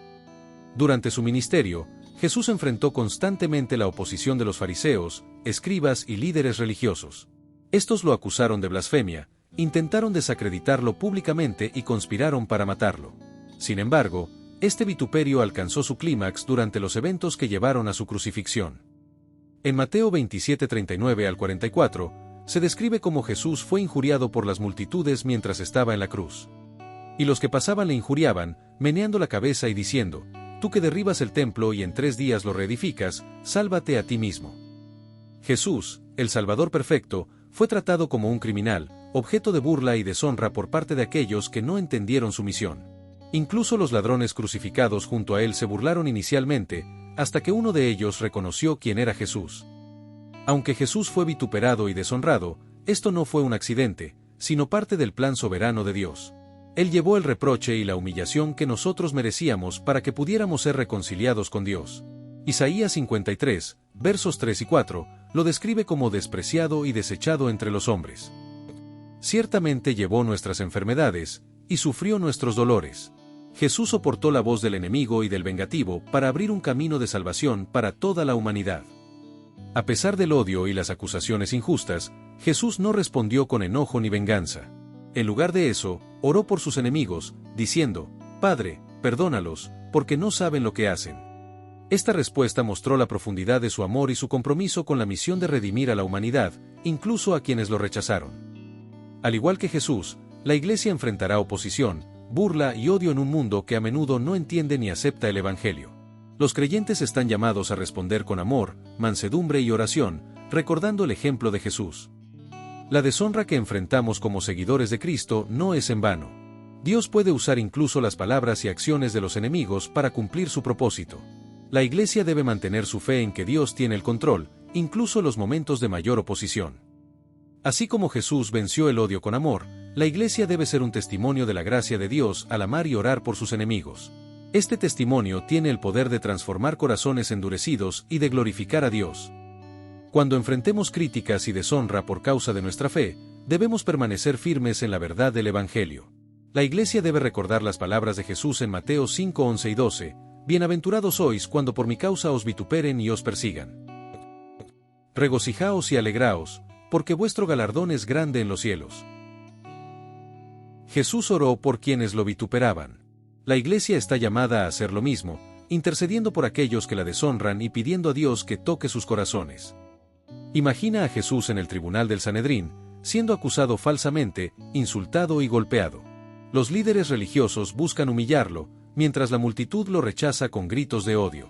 [SPEAKER 1] Durante su ministerio, Jesús enfrentó constantemente la oposición de los fariseos, escribas y líderes religiosos. Estos lo acusaron de blasfemia, intentaron desacreditarlo públicamente y conspiraron para matarlo. Sin embargo, este vituperio alcanzó su clímax durante los eventos que llevaron a su crucifixión. En Mateo 27:39 al 44, se describe cómo Jesús fue injuriado por las multitudes mientras estaba en la cruz. Y los que pasaban le injuriaban, meneando la cabeza y diciendo: «Tú que derribas el templo y en 3 días lo reedificas, sálvate a ti mismo». Jesús, el Salvador perfecto, fue tratado como un criminal, objeto de burla y deshonra por parte de aquellos que no entendieron su misión. Incluso los ladrones crucificados junto a él se burlaron inicialmente, hasta que uno de ellos reconoció quién era Jesús. Aunque Jesús fue vituperado y deshonrado, esto no fue un accidente, sino parte del plan soberano de Dios. Él llevó el reproche y la humillación que nosotros merecíamos para que pudiéramos ser reconciliados con Dios. Isaías 53, versos 3 y 4, lo describe como despreciado y desechado entre los hombres. Ciertamente llevó nuestras enfermedades, y sufrió nuestros dolores. Jesús soportó la voz del enemigo y del vengativo para abrir un camino de salvación para toda la humanidad. A pesar del odio y las acusaciones injustas, Jesús no respondió con enojo ni venganza. En lugar de eso, oró por sus enemigos, diciendo: «Padre, perdónalos, porque no saben lo que hacen». Esta respuesta mostró la profundidad de su amor y su compromiso con la misión de redimir a la humanidad, incluso a quienes lo rechazaron. Al igual que Jesús, la Iglesia enfrentará oposición, burla y odio en un mundo que a menudo no entiende ni acepta el Evangelio. Los creyentes están llamados a responder con amor, mansedumbre y oración, recordando el ejemplo de Jesús. La deshonra que enfrentamos como seguidores de Cristo no es en vano. Dios puede usar incluso las palabras y acciones de los enemigos para cumplir su propósito. La Iglesia debe mantener su fe en que Dios tiene el control, incluso en los momentos de mayor oposición. Así como Jesús venció el odio con amor, la Iglesia debe ser un testimonio de la gracia de Dios al amar y orar por sus enemigos. Este testimonio tiene el poder de transformar corazones endurecidos y de glorificar a Dios. Cuando enfrentemos críticas y deshonra por causa de nuestra fe, debemos permanecer firmes en la verdad del Evangelio. La Iglesia debe recordar las palabras de Jesús en Mateo 5, 11 y 12, «Bienaventurados sois cuando por mi causa os vituperen y os persigan. Regocijaos y alegraos, porque vuestro galardón es grande en los cielos». Jesús oró por quienes lo vituperaban. La Iglesia está llamada a hacer lo mismo, intercediendo por aquellos que la deshonran y pidiendo a Dios que toque sus corazones. Imagina a Jesús en el tribunal del Sanedrín, siendo acusado falsamente, insultado y golpeado. Los líderes religiosos buscan humillarlo, mientras la multitud lo rechaza con gritos de odio.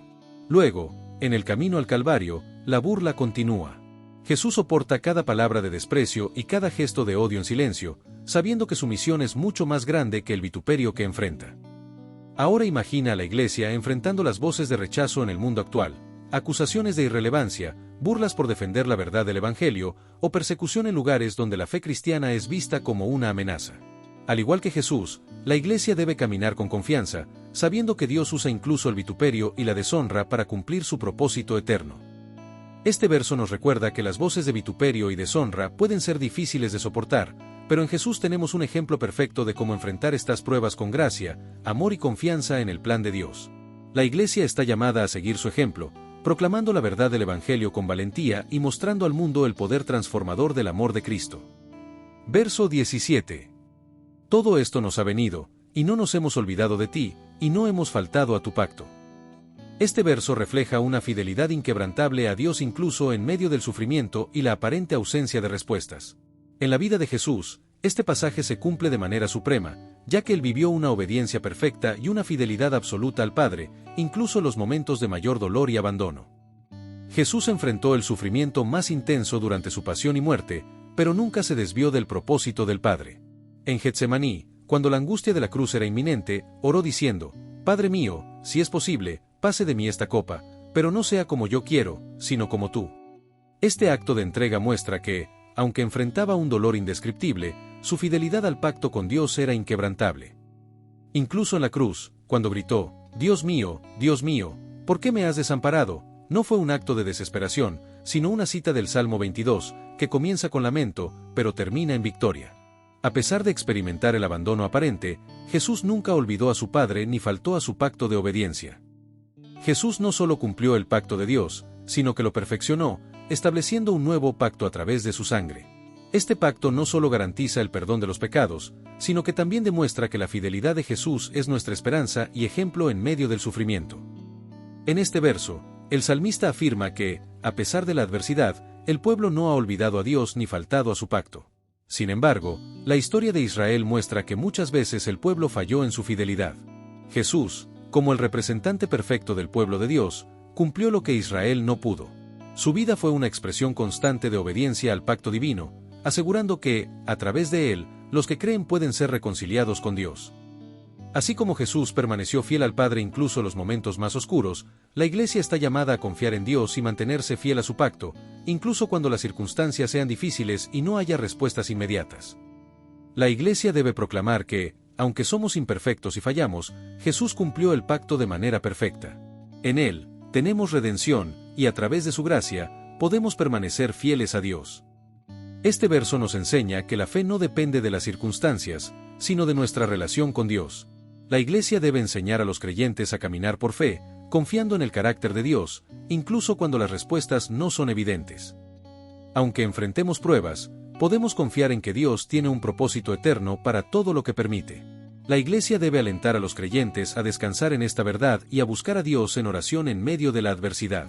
[SPEAKER 1] Luego, en el camino al Calvario, la burla continúa. Jesús soporta cada palabra de desprecio y cada gesto de odio en silencio, sabiendo que su misión es mucho más grande que el vituperio que enfrenta. Ahora imagina a la Iglesia enfrentando las voces de rechazo en el mundo actual, acusaciones de irrelevancia, burlas por defender la verdad del Evangelio, o persecución en lugares donde la fe cristiana es vista como una amenaza. Al igual que Jesús, la Iglesia debe caminar con confianza, sabiendo que Dios usa incluso el vituperio y la deshonra para cumplir su propósito eterno. Este verso nos recuerda que las voces de vituperio y deshonra pueden ser difíciles de soportar, pero en Jesús tenemos un ejemplo perfecto de cómo enfrentar estas pruebas con gracia, amor y confianza en el plan de Dios. La Iglesia está llamada a seguir su ejemplo, proclamando la verdad del Evangelio con valentía y mostrando al mundo el poder transformador del amor de Cristo. Verso 17. Todo esto nos ha venido, y no nos hemos olvidado de ti, y no hemos faltado a tu pacto. Este verso refleja una fidelidad inquebrantable a Dios incluso en medio del sufrimiento y la aparente ausencia de respuestas. En la vida de Jesús, este pasaje se cumple de manera suprema, ya que él vivió una obediencia perfecta y una fidelidad absoluta al Padre, incluso en los momentos de mayor dolor y abandono. Jesús enfrentó el sufrimiento más intenso durante su pasión y muerte, pero nunca se desvió del propósito del Padre. En Getsemaní, cuando la angustia de la cruz era inminente, oró diciendo: Padre mío, si es posible, pase de mí esta copa, pero no sea como yo quiero, sino como tú. Este acto de entrega muestra que, aunque enfrentaba un dolor indescriptible, su fidelidad al pacto con Dios era inquebrantable. Incluso en la cruz, cuando gritó: Dios mío, ¿por qué me has desamparado?, no fue un acto de desesperación, sino una cita del Salmo 22, que comienza con lamento, pero termina en victoria. A pesar de experimentar el abandono aparente, Jesús nunca olvidó a su Padre ni faltó a su pacto de obediencia. Jesús no solo cumplió el pacto de Dios, sino que lo perfeccionó, estableciendo un nuevo pacto a través de su sangre. Este pacto no solo garantiza el perdón de los pecados, sino que también demuestra que la fidelidad de Jesús es nuestra esperanza y ejemplo en medio del sufrimiento. En este verso, el salmista afirma que, a pesar de la adversidad, el pueblo no ha olvidado a Dios ni faltado a su pacto. Sin embargo, la historia de Israel muestra que muchas veces el pueblo falló en su fidelidad. Jesús, como el representante perfecto del pueblo de Dios, cumplió lo que Israel no pudo. Su vida fue una expresión constante de obediencia al pacto divino, asegurando que, a través de él, los que creen pueden ser reconciliados con Dios. Así como Jesús permaneció fiel al Padre incluso en los momentos más oscuros, la Iglesia está llamada a confiar en Dios y mantenerse fiel a su pacto, incluso cuando las circunstancias sean difíciles y no haya respuestas inmediatas. La Iglesia debe proclamar que, aunque somos imperfectos y fallamos, Jesús cumplió el pacto de manera perfecta. En él, tenemos redención, y a través de su gracia, podemos permanecer fieles a Dios. Este verso nos enseña que la fe no depende de las circunstancias, sino de nuestra relación con Dios. La Iglesia debe enseñar a los creyentes a caminar por fe, confiando en el carácter de Dios, incluso cuando las respuestas no son evidentes. Aunque enfrentemos pruebas, podemos confiar en que Dios tiene un propósito eterno para todo lo que permite. La Iglesia debe alentar a los creyentes a descansar en esta verdad y a buscar a Dios en oración en medio de la adversidad.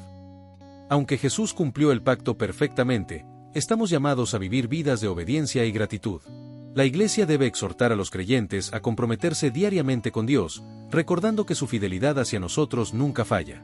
[SPEAKER 1] Aunque Jesús cumplió el pacto perfectamente, estamos llamados a vivir vidas de obediencia y gratitud. La Iglesia debe exhortar a los creyentes a comprometerse diariamente con Dios, recordando que su fidelidad hacia nosotros nunca falla.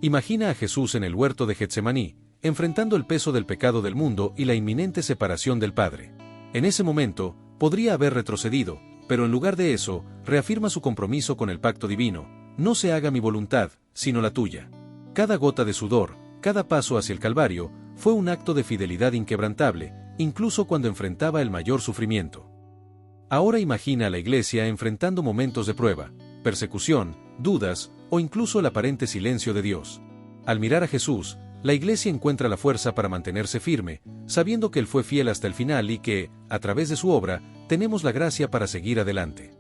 [SPEAKER 1] Imagina a Jesús en el huerto de Getsemaní, enfrentando el peso del pecado del mundo y la inminente separación del Padre. En ese momento, podría haber retrocedido, pero en lugar de eso, reafirma su compromiso con el pacto divino: no se haga mi voluntad, sino la tuya. Cada gota de sudor, cada paso hacia el Calvario, fue un acto de fidelidad inquebrantable, incluso cuando enfrentaba el mayor sufrimiento. Ahora imagina a la Iglesia enfrentando momentos de prueba, persecución, dudas, o incluso el aparente silencio de Dios. Al mirar a Jesús, la Iglesia encuentra la fuerza para mantenerse firme, sabiendo que Él fue fiel hasta el final y que, a través de su obra, tenemos la gracia para seguir adelante.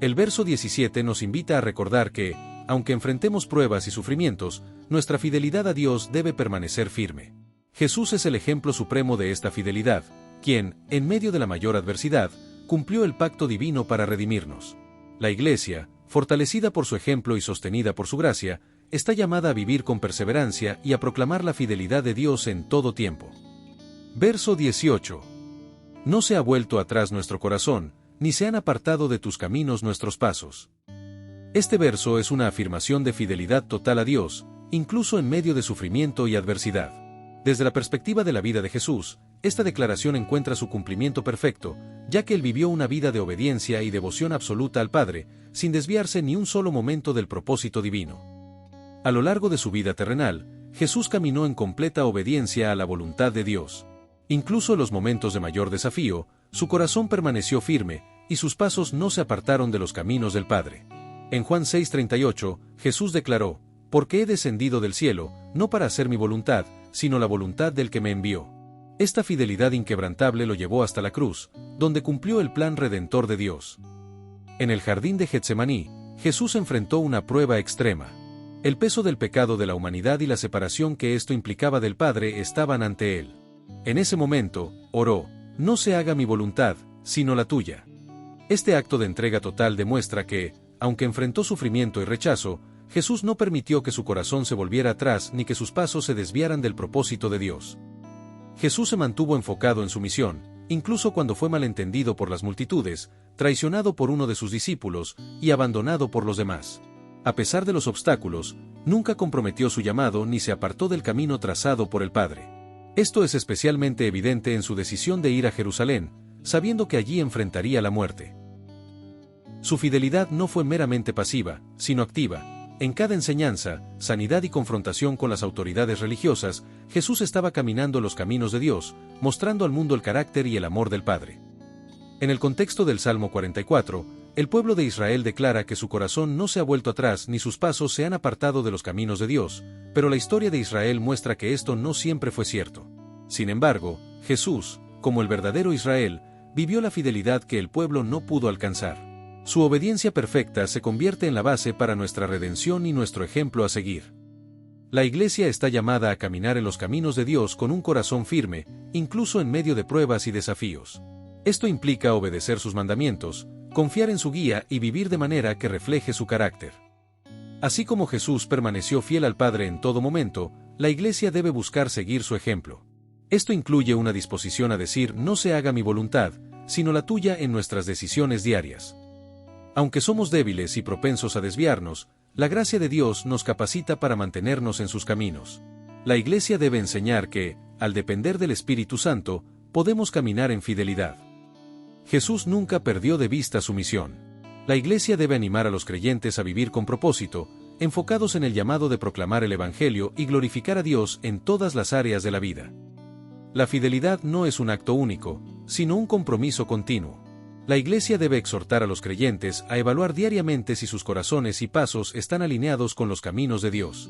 [SPEAKER 1] El verso 17 nos invita a recordar que, aunque enfrentemos pruebas y sufrimientos, nuestra fidelidad a Dios debe permanecer firme. Jesús es el ejemplo supremo de esta fidelidad, quien, en medio de la mayor adversidad, cumplió el pacto divino para redimirnos. La Iglesia, fortalecida por su ejemplo y sostenida por su gracia, está llamada a vivir con perseverancia y a proclamar la fidelidad de Dios en todo tiempo. Verso 18. No se ha vuelto atrás nuestro corazón, ni se han apartado de tus caminos nuestros pasos. Este verso es una afirmación de fidelidad total a Dios, incluso en medio de sufrimiento y adversidad. Desde la perspectiva de la vida de Jesús, esta declaración encuentra su cumplimiento perfecto, ya que él vivió una vida de obediencia y devoción absoluta al Padre, sin desviarse ni un solo momento del propósito divino. A lo largo de su vida terrenal, Jesús caminó en completa obediencia a la voluntad de Dios. Incluso en los momentos de mayor desafío, su corazón permaneció firme, y sus pasos no se apartaron de los caminos del Padre. En Juan 6:38, Jesús declaró: porque he descendido del cielo, no para hacer mi voluntad, sino la voluntad del que me envió. Esta fidelidad inquebrantable lo llevó hasta la cruz, donde cumplió el plan redentor de Dios. En el jardín de Getsemaní, Jesús enfrentó una prueba extrema. El peso del pecado de la humanidad y la separación que esto implicaba del Padre estaban ante él. En ese momento, oró: no se haga mi voluntad, sino la tuya. Este acto de entrega total demuestra que, aunque enfrentó sufrimiento y rechazo, Jesús no permitió que su corazón se volviera atrás ni que sus pasos se desviaran del propósito de Dios. Jesús se mantuvo enfocado en su misión, incluso cuando fue malentendido por las multitudes, traicionado por uno de sus discípulos y abandonado por los demás. A pesar de los obstáculos, nunca comprometió su llamado ni se apartó del camino trazado por el Padre. Esto es especialmente evidente en su decisión de ir a Jerusalén, sabiendo que allí enfrentaría la muerte. Su fidelidad no fue meramente pasiva, sino activa. En cada enseñanza, sanidad y confrontación con las autoridades religiosas, Jesús estaba caminando los caminos de Dios, mostrando al mundo el carácter y el amor del Padre. En el contexto del Salmo 44, el pueblo de Israel declara que su corazón no se ha vuelto atrás ni sus pasos se han apartado de los caminos de Dios, pero la historia de Israel muestra que esto no siempre fue cierto. Sin embargo, Jesús, como el verdadero Israel, vivió la fidelidad que el pueblo no pudo alcanzar. Su obediencia perfecta se convierte en la base para nuestra redención y nuestro ejemplo a seguir. La Iglesia está llamada a caminar en los caminos de Dios con un corazón firme, incluso en medio de pruebas y desafíos. Esto implica obedecer sus mandamientos, confiar en su guía y vivir de manera que refleje su carácter. Así como Jesús permaneció fiel al Padre en todo momento, la Iglesia debe buscar seguir su ejemplo. Esto incluye una disposición a decir: no se haga mi voluntad, sino la tuya en nuestras decisiones diarias. Aunque somos débiles y propensos a desviarnos, la gracia de Dios nos capacita para mantenernos en sus caminos. La Iglesia debe enseñar que, al depender del Espíritu Santo, podemos caminar en fidelidad. Jesús nunca perdió de vista su misión. La Iglesia debe animar a los creyentes a vivir con propósito, enfocados en el llamado de proclamar el Evangelio y glorificar a Dios en todas las áreas de la vida. La fidelidad no es un acto único, sino un compromiso continuo. La Iglesia debe exhortar a los creyentes a evaluar diariamente si sus corazones y pasos están alineados con los caminos de Dios.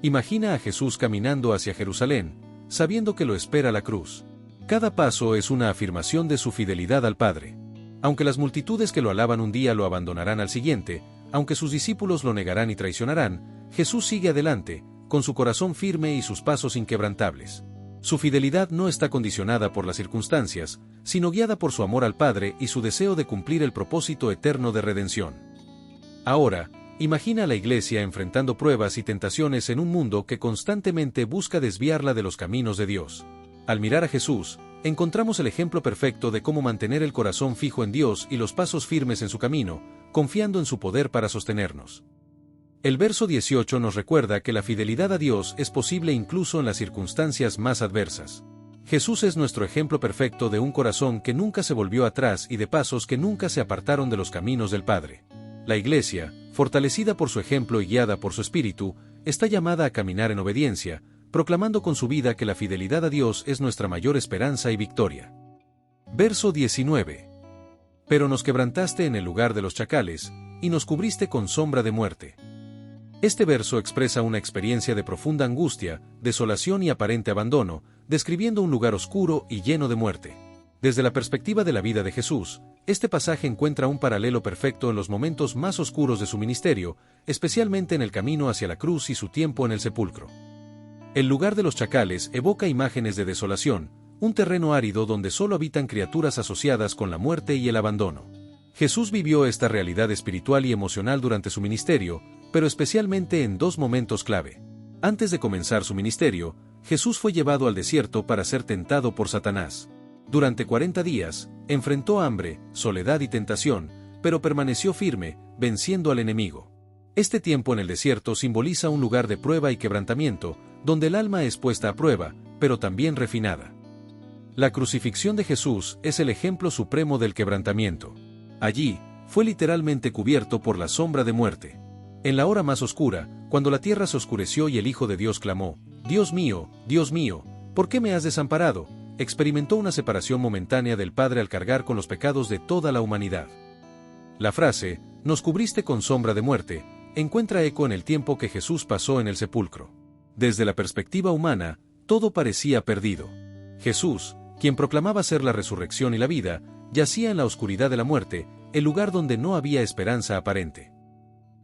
[SPEAKER 1] Imagina a Jesús caminando hacia Jerusalén, sabiendo que lo espera la cruz. Cada paso es una afirmación de su fidelidad al Padre. Aunque las multitudes que lo alaban un día lo abandonarán al siguiente, aunque sus discípulos lo negarán y traicionarán, Jesús sigue adelante, con su corazón firme y sus pasos inquebrantables. Su fidelidad no está condicionada por las circunstancias, sino guiada por su amor al Padre y su deseo de cumplir el propósito eterno de redención. Ahora, imagina a la Iglesia enfrentando pruebas y tentaciones en un mundo que constantemente busca desviarla de los caminos de Dios. Al mirar a Jesús, encontramos el ejemplo perfecto de cómo mantener el corazón fijo en Dios y los pasos firmes en su camino, confiando en su poder para sostenernos. El verso 18 nos recuerda que la fidelidad a Dios es posible incluso en las circunstancias más adversas. Jesús es nuestro ejemplo perfecto de un corazón que nunca se volvió atrás y de pasos que nunca se apartaron de los caminos del Padre. La Iglesia, fortalecida por su ejemplo y guiada por su Espíritu, está llamada a caminar en obediencia, proclamando con su vida que la fidelidad a Dios es nuestra mayor esperanza y victoria. Verso 19. Pero nos quebrantaste en el lugar de los chacales, y nos cubriste con sombra de muerte. Este verso expresa una experiencia de profunda angustia, desolación y aparente abandono, describiendo un lugar oscuro y lleno de muerte. Desde la perspectiva de la vida de Jesús, este pasaje encuentra un paralelo perfecto en los momentos más oscuros de su ministerio, especialmente en el camino hacia la cruz y su tiempo en el sepulcro. El lugar de los chacales evoca imágenes de desolación, un terreno árido donde solo habitan criaturas asociadas con la muerte y el abandono. Jesús vivió esta realidad espiritual y emocional durante su ministerio, pero especialmente en dos momentos clave. Antes de comenzar su ministerio, Jesús fue llevado al desierto para ser tentado por Satanás. Durante 40 días, enfrentó hambre, soledad y tentación, pero permaneció firme, venciendo al enemigo. Este tiempo en el desierto simboliza un lugar de prueba y quebrantamiento, donde el alma es puesta a prueba, pero también refinada. La crucifixión de Jesús es el ejemplo supremo del quebrantamiento. Allí, fue literalmente cubierto por la sombra de muerte. En la hora más oscura, cuando la tierra se oscureció y el Hijo de Dios clamó: Dios mío, ¿por qué me has desamparado?, experimentó una separación momentánea del Padre al cargar con los pecados de toda la humanidad. La frase, nos cubriste con sombra de muerte, encuentra eco en el tiempo que Jesús pasó en el sepulcro. Desde la perspectiva humana, todo parecía perdido. Jesús, quien proclamaba ser la resurrección y la vida, yacía en la oscuridad de la muerte, el lugar donde no había esperanza aparente.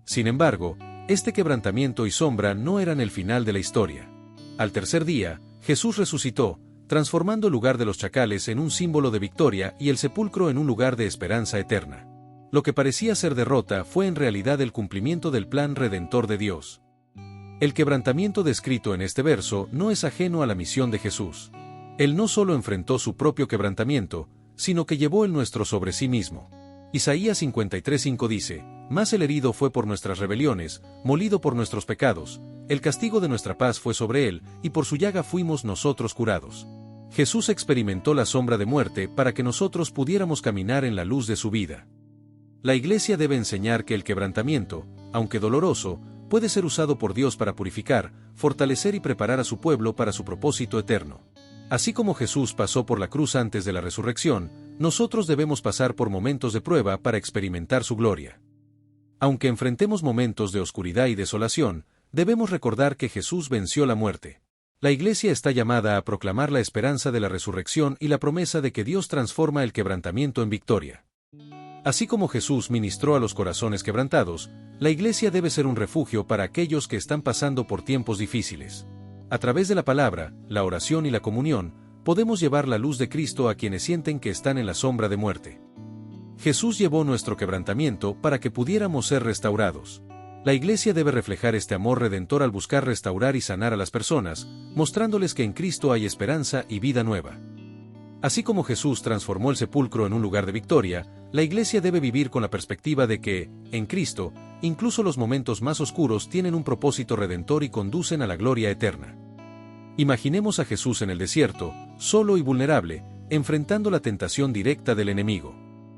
[SPEAKER 1] Sin embargo, este quebrantamiento y sombra no eran el final de la historia. Al tercer día, Jesús resucitó, transformando el lugar de los chacales en un símbolo de victoria y el sepulcro en un lugar de esperanza eterna. Lo que parecía ser derrota fue en realidad el cumplimiento del plan redentor de Dios. El quebrantamiento descrito en este verso no es ajeno a la misión de Jesús. Él no solo enfrentó su propio quebrantamiento, sino que llevó el nuestro sobre sí mismo. Isaías 53:5 dice: «Mas el herido fue por nuestras rebeliones, molido por nuestros pecados, el castigo de nuestra paz fue sobre él, y por su llaga fuimos nosotros curados». Jesús experimentó la sombra de muerte para que nosotros pudiéramos caminar en la luz de su vida. La Iglesia debe enseñar que el quebrantamiento, aunque doloroso, puede ser usado por Dios para purificar, fortalecer y preparar a su pueblo para su propósito eterno. Así como Jesús pasó por la cruz antes de la resurrección, nosotros debemos pasar por momentos de prueba para experimentar su gloria. Aunque enfrentemos momentos de oscuridad y desolación, debemos recordar que Jesús venció la muerte. La Iglesia está llamada a proclamar la esperanza de la resurrección y la promesa de que Dios transforma el quebrantamiento en victoria. Así como Jesús ministró a los corazones quebrantados, la Iglesia debe ser un refugio para aquellos que están pasando por tiempos difíciles. A través de la palabra, la oración y la comunión, podemos llevar la luz de Cristo a quienes sienten que están en la sombra de muerte. Jesús llevó nuestro quebrantamiento para que pudiéramos ser restaurados. La Iglesia debe reflejar este amor redentor al buscar restaurar y sanar a las personas, mostrándoles que en Cristo hay esperanza y vida nueva. Así como Jesús transformó el sepulcro en un lugar de victoria, la Iglesia debe vivir con la perspectiva de que, en Cristo, incluso los momentos más oscuros tienen un propósito redentor y conducen a la gloria eterna. Imaginemos a Jesús en el desierto, solo y vulnerable, enfrentando la tentación directa del enemigo.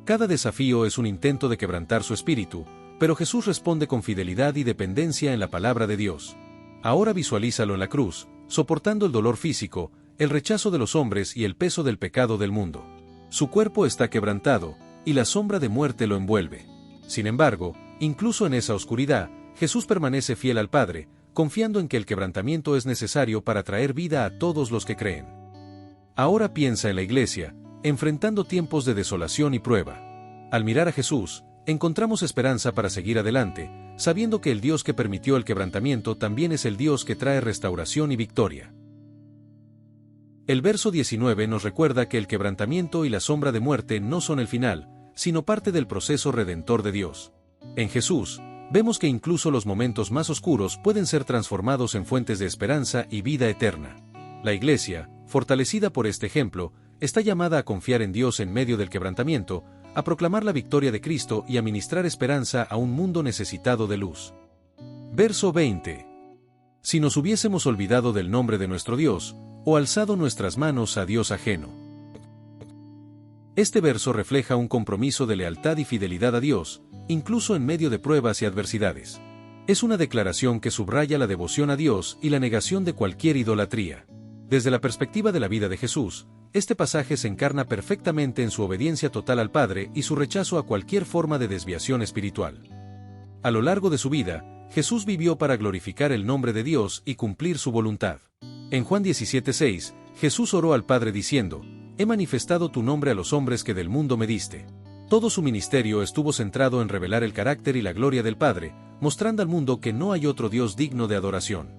[SPEAKER 1] Cada desafío es un intento de quebrantar su espíritu, pero Jesús responde con fidelidad y dependencia en la palabra de Dios. Ahora visualízalo en la cruz, soportando el dolor físico, el rechazo de los hombres y el peso del pecado del mundo. Su cuerpo está quebrantado, y la sombra de muerte lo envuelve. Sin embargo, incluso en esa oscuridad, Jesús permanece fiel al Padre, confiando en que el quebrantamiento es necesario para traer vida a todos los que creen. Ahora piensa en la Iglesia, enfrentando tiempos de desolación y prueba. Al mirar a Jesús, encontramos esperanza para seguir adelante, sabiendo que el Dios que permitió el quebrantamiento también es el Dios que trae restauración y victoria. El verso 19 nos recuerda que el quebrantamiento y la sombra de muerte no son el final, sino parte del proceso redentor de Dios. En Jesús, vemos que incluso los momentos más oscuros pueden ser transformados en fuentes de esperanza y vida eterna. La Iglesia, fortalecida por este ejemplo, está llamada a confiar en Dios en medio del quebrantamiento, a proclamar la victoria de Cristo y a ministrar esperanza a un mundo necesitado de luz. Verso 20. Si nos hubiésemos olvidado del nombre de nuestro Dios, o alzado nuestras manos a Dios ajeno. Este verso refleja un compromiso de lealtad y fidelidad a Dios, incluso en medio de pruebas y adversidades. Es una declaración que subraya la devoción a Dios y la negación de cualquier idolatría. Desde la perspectiva de la vida de Jesús, este pasaje se encarna perfectamente en su obediencia total al Padre y su rechazo a cualquier forma de desviación espiritual. A lo largo de su vida, Jesús vivió para glorificar el nombre de Dios y cumplir su voluntad. En Juan 17:6, Jesús oró al Padre diciendo: «He manifestado tu nombre a los hombres que del mundo me diste». Todo su ministerio estuvo centrado en revelar el carácter y la gloria del Padre, mostrando al mundo que no hay otro Dios digno de adoración.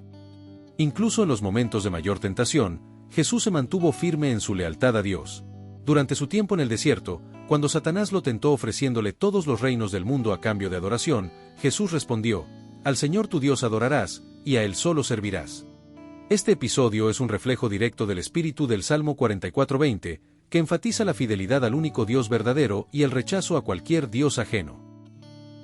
[SPEAKER 1] Incluso en los momentos de mayor tentación, Jesús se mantuvo firme en su lealtad a Dios. Durante su tiempo en el desierto, cuando Satanás lo tentó ofreciéndole todos los reinos del mundo a cambio de adoración, Jesús respondió: «Al Señor tu Dios adorarás, y a Él solo servirás». Este episodio es un reflejo directo del espíritu del Salmo 44:20, que enfatiza la fidelidad al único Dios verdadero y el rechazo a cualquier Dios ajeno.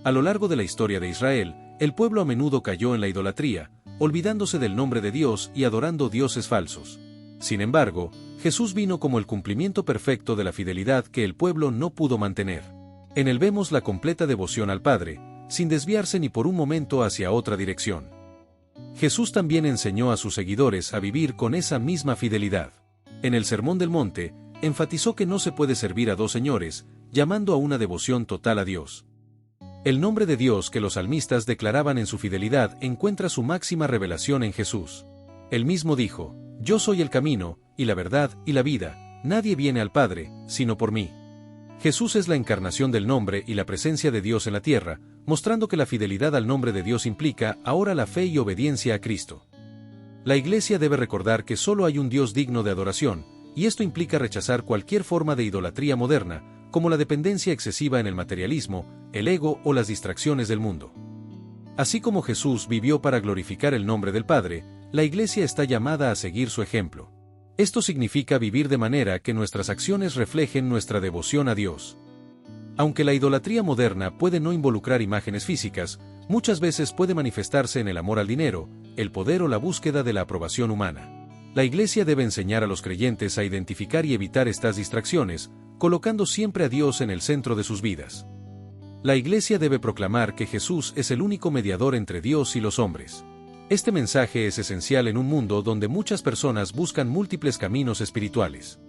[SPEAKER 1] A lo largo de la historia de Israel, el pueblo a menudo cayó en la idolatría, olvidándose del nombre de Dios y adorando dioses falsos. Sin embargo, Jesús vino como el cumplimiento perfecto de la fidelidad que el pueblo no pudo mantener. En él vemos la completa devoción al Padre, sin desviarse ni por un momento hacia otra dirección. Jesús también enseñó a sus seguidores a vivir con esa misma fidelidad. En el Sermón del Monte, enfatizó que no se puede servir a dos señores, llamando a una devoción total a Dios. El nombre de Dios que los salmistas declaraban en su fidelidad encuentra su máxima revelación en Jesús. Él mismo dijo: «Yo soy el camino, y la verdad, y la vida, nadie viene al Padre, sino por mí». Jesús es la encarnación del nombre y la presencia de Dios en la tierra, mostrando que la fidelidad al nombre de Dios implica ahora la fe y obediencia a Cristo. La Iglesia debe recordar que solo hay un Dios digno de adoración, y esto implica rechazar cualquier forma de idolatría moderna, como la dependencia excesiva en el materialismo, el ego o las distracciones del mundo. Así como Jesús vivió para glorificar el nombre del Padre, la Iglesia está llamada a seguir su ejemplo. Esto significa vivir de manera que nuestras acciones reflejen nuestra devoción a Dios. Aunque la idolatría moderna puede no involucrar imágenes físicas, muchas veces puede manifestarse en el amor al dinero, el poder o la búsqueda de la aprobación humana. La Iglesia debe enseñar a los creyentes a identificar y evitar estas distracciones, colocando siempre a Dios en el centro de sus vidas. La Iglesia debe proclamar que Jesús es el único mediador entre Dios y los hombres. Este mensaje es esencial en un mundo donde muchas personas buscan múltiples caminos espirituales.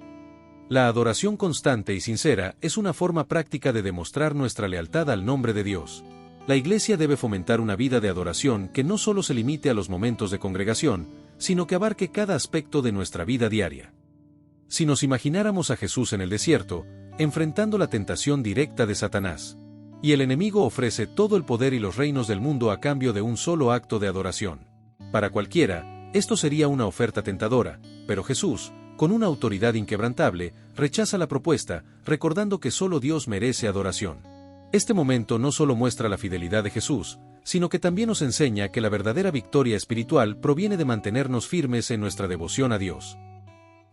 [SPEAKER 1] La adoración constante y sincera es una forma práctica de demostrar nuestra lealtad al nombre de Dios. La Iglesia debe fomentar una vida de adoración que no solo se limite a los momentos de congregación, sino que abarque cada aspecto de nuestra vida diaria. Si nos imagináramos a Jesús en el desierto, enfrentando la tentación directa de Satanás, y el enemigo ofrece todo el poder y los reinos del mundo a cambio de un solo acto de adoración. Para cualquiera, esto sería una oferta tentadora, pero Jesús, con una autoridad inquebrantable, rechaza la propuesta, recordando que solo Dios merece adoración. Este momento no solo muestra la fidelidad de Jesús, sino que también nos enseña que la verdadera victoria espiritual proviene de mantenernos firmes en nuestra devoción a Dios.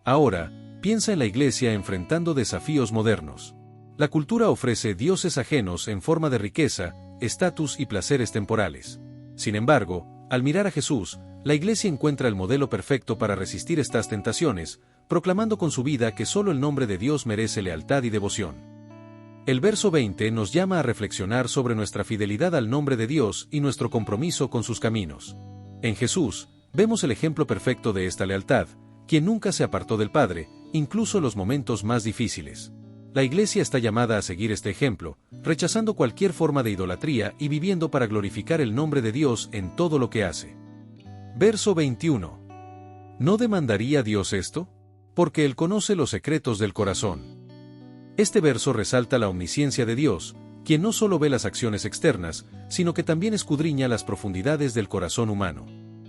[SPEAKER 1] Ahora, piensa en la Iglesia enfrentando desafíos modernos. La cultura ofrece dioses ajenos en forma de riqueza, estatus y placeres temporales. Sin embargo, al mirar a Jesús, la Iglesia encuentra el modelo perfecto para resistir estas tentaciones, proclamando con su vida que solo el nombre de Dios merece lealtad y devoción. El verso 20 nos llama a reflexionar sobre nuestra fidelidad al nombre de Dios y nuestro compromiso con sus caminos. En Jesús, vemos el ejemplo perfecto de esta lealtad, quien nunca se apartó del Padre, incluso en los momentos más difíciles. La Iglesia está llamada a seguir este ejemplo, rechazando cualquier forma de idolatría y viviendo para glorificar el nombre de Dios en todo lo que hace. Verso 21. ¿No demandaría Dios esto? Porque Él conoce los secretos del corazón. Este verso resalta la omnisciencia de Dios, quien no solo ve las acciones externas, sino que también escudriña las profundidades del corazón humano.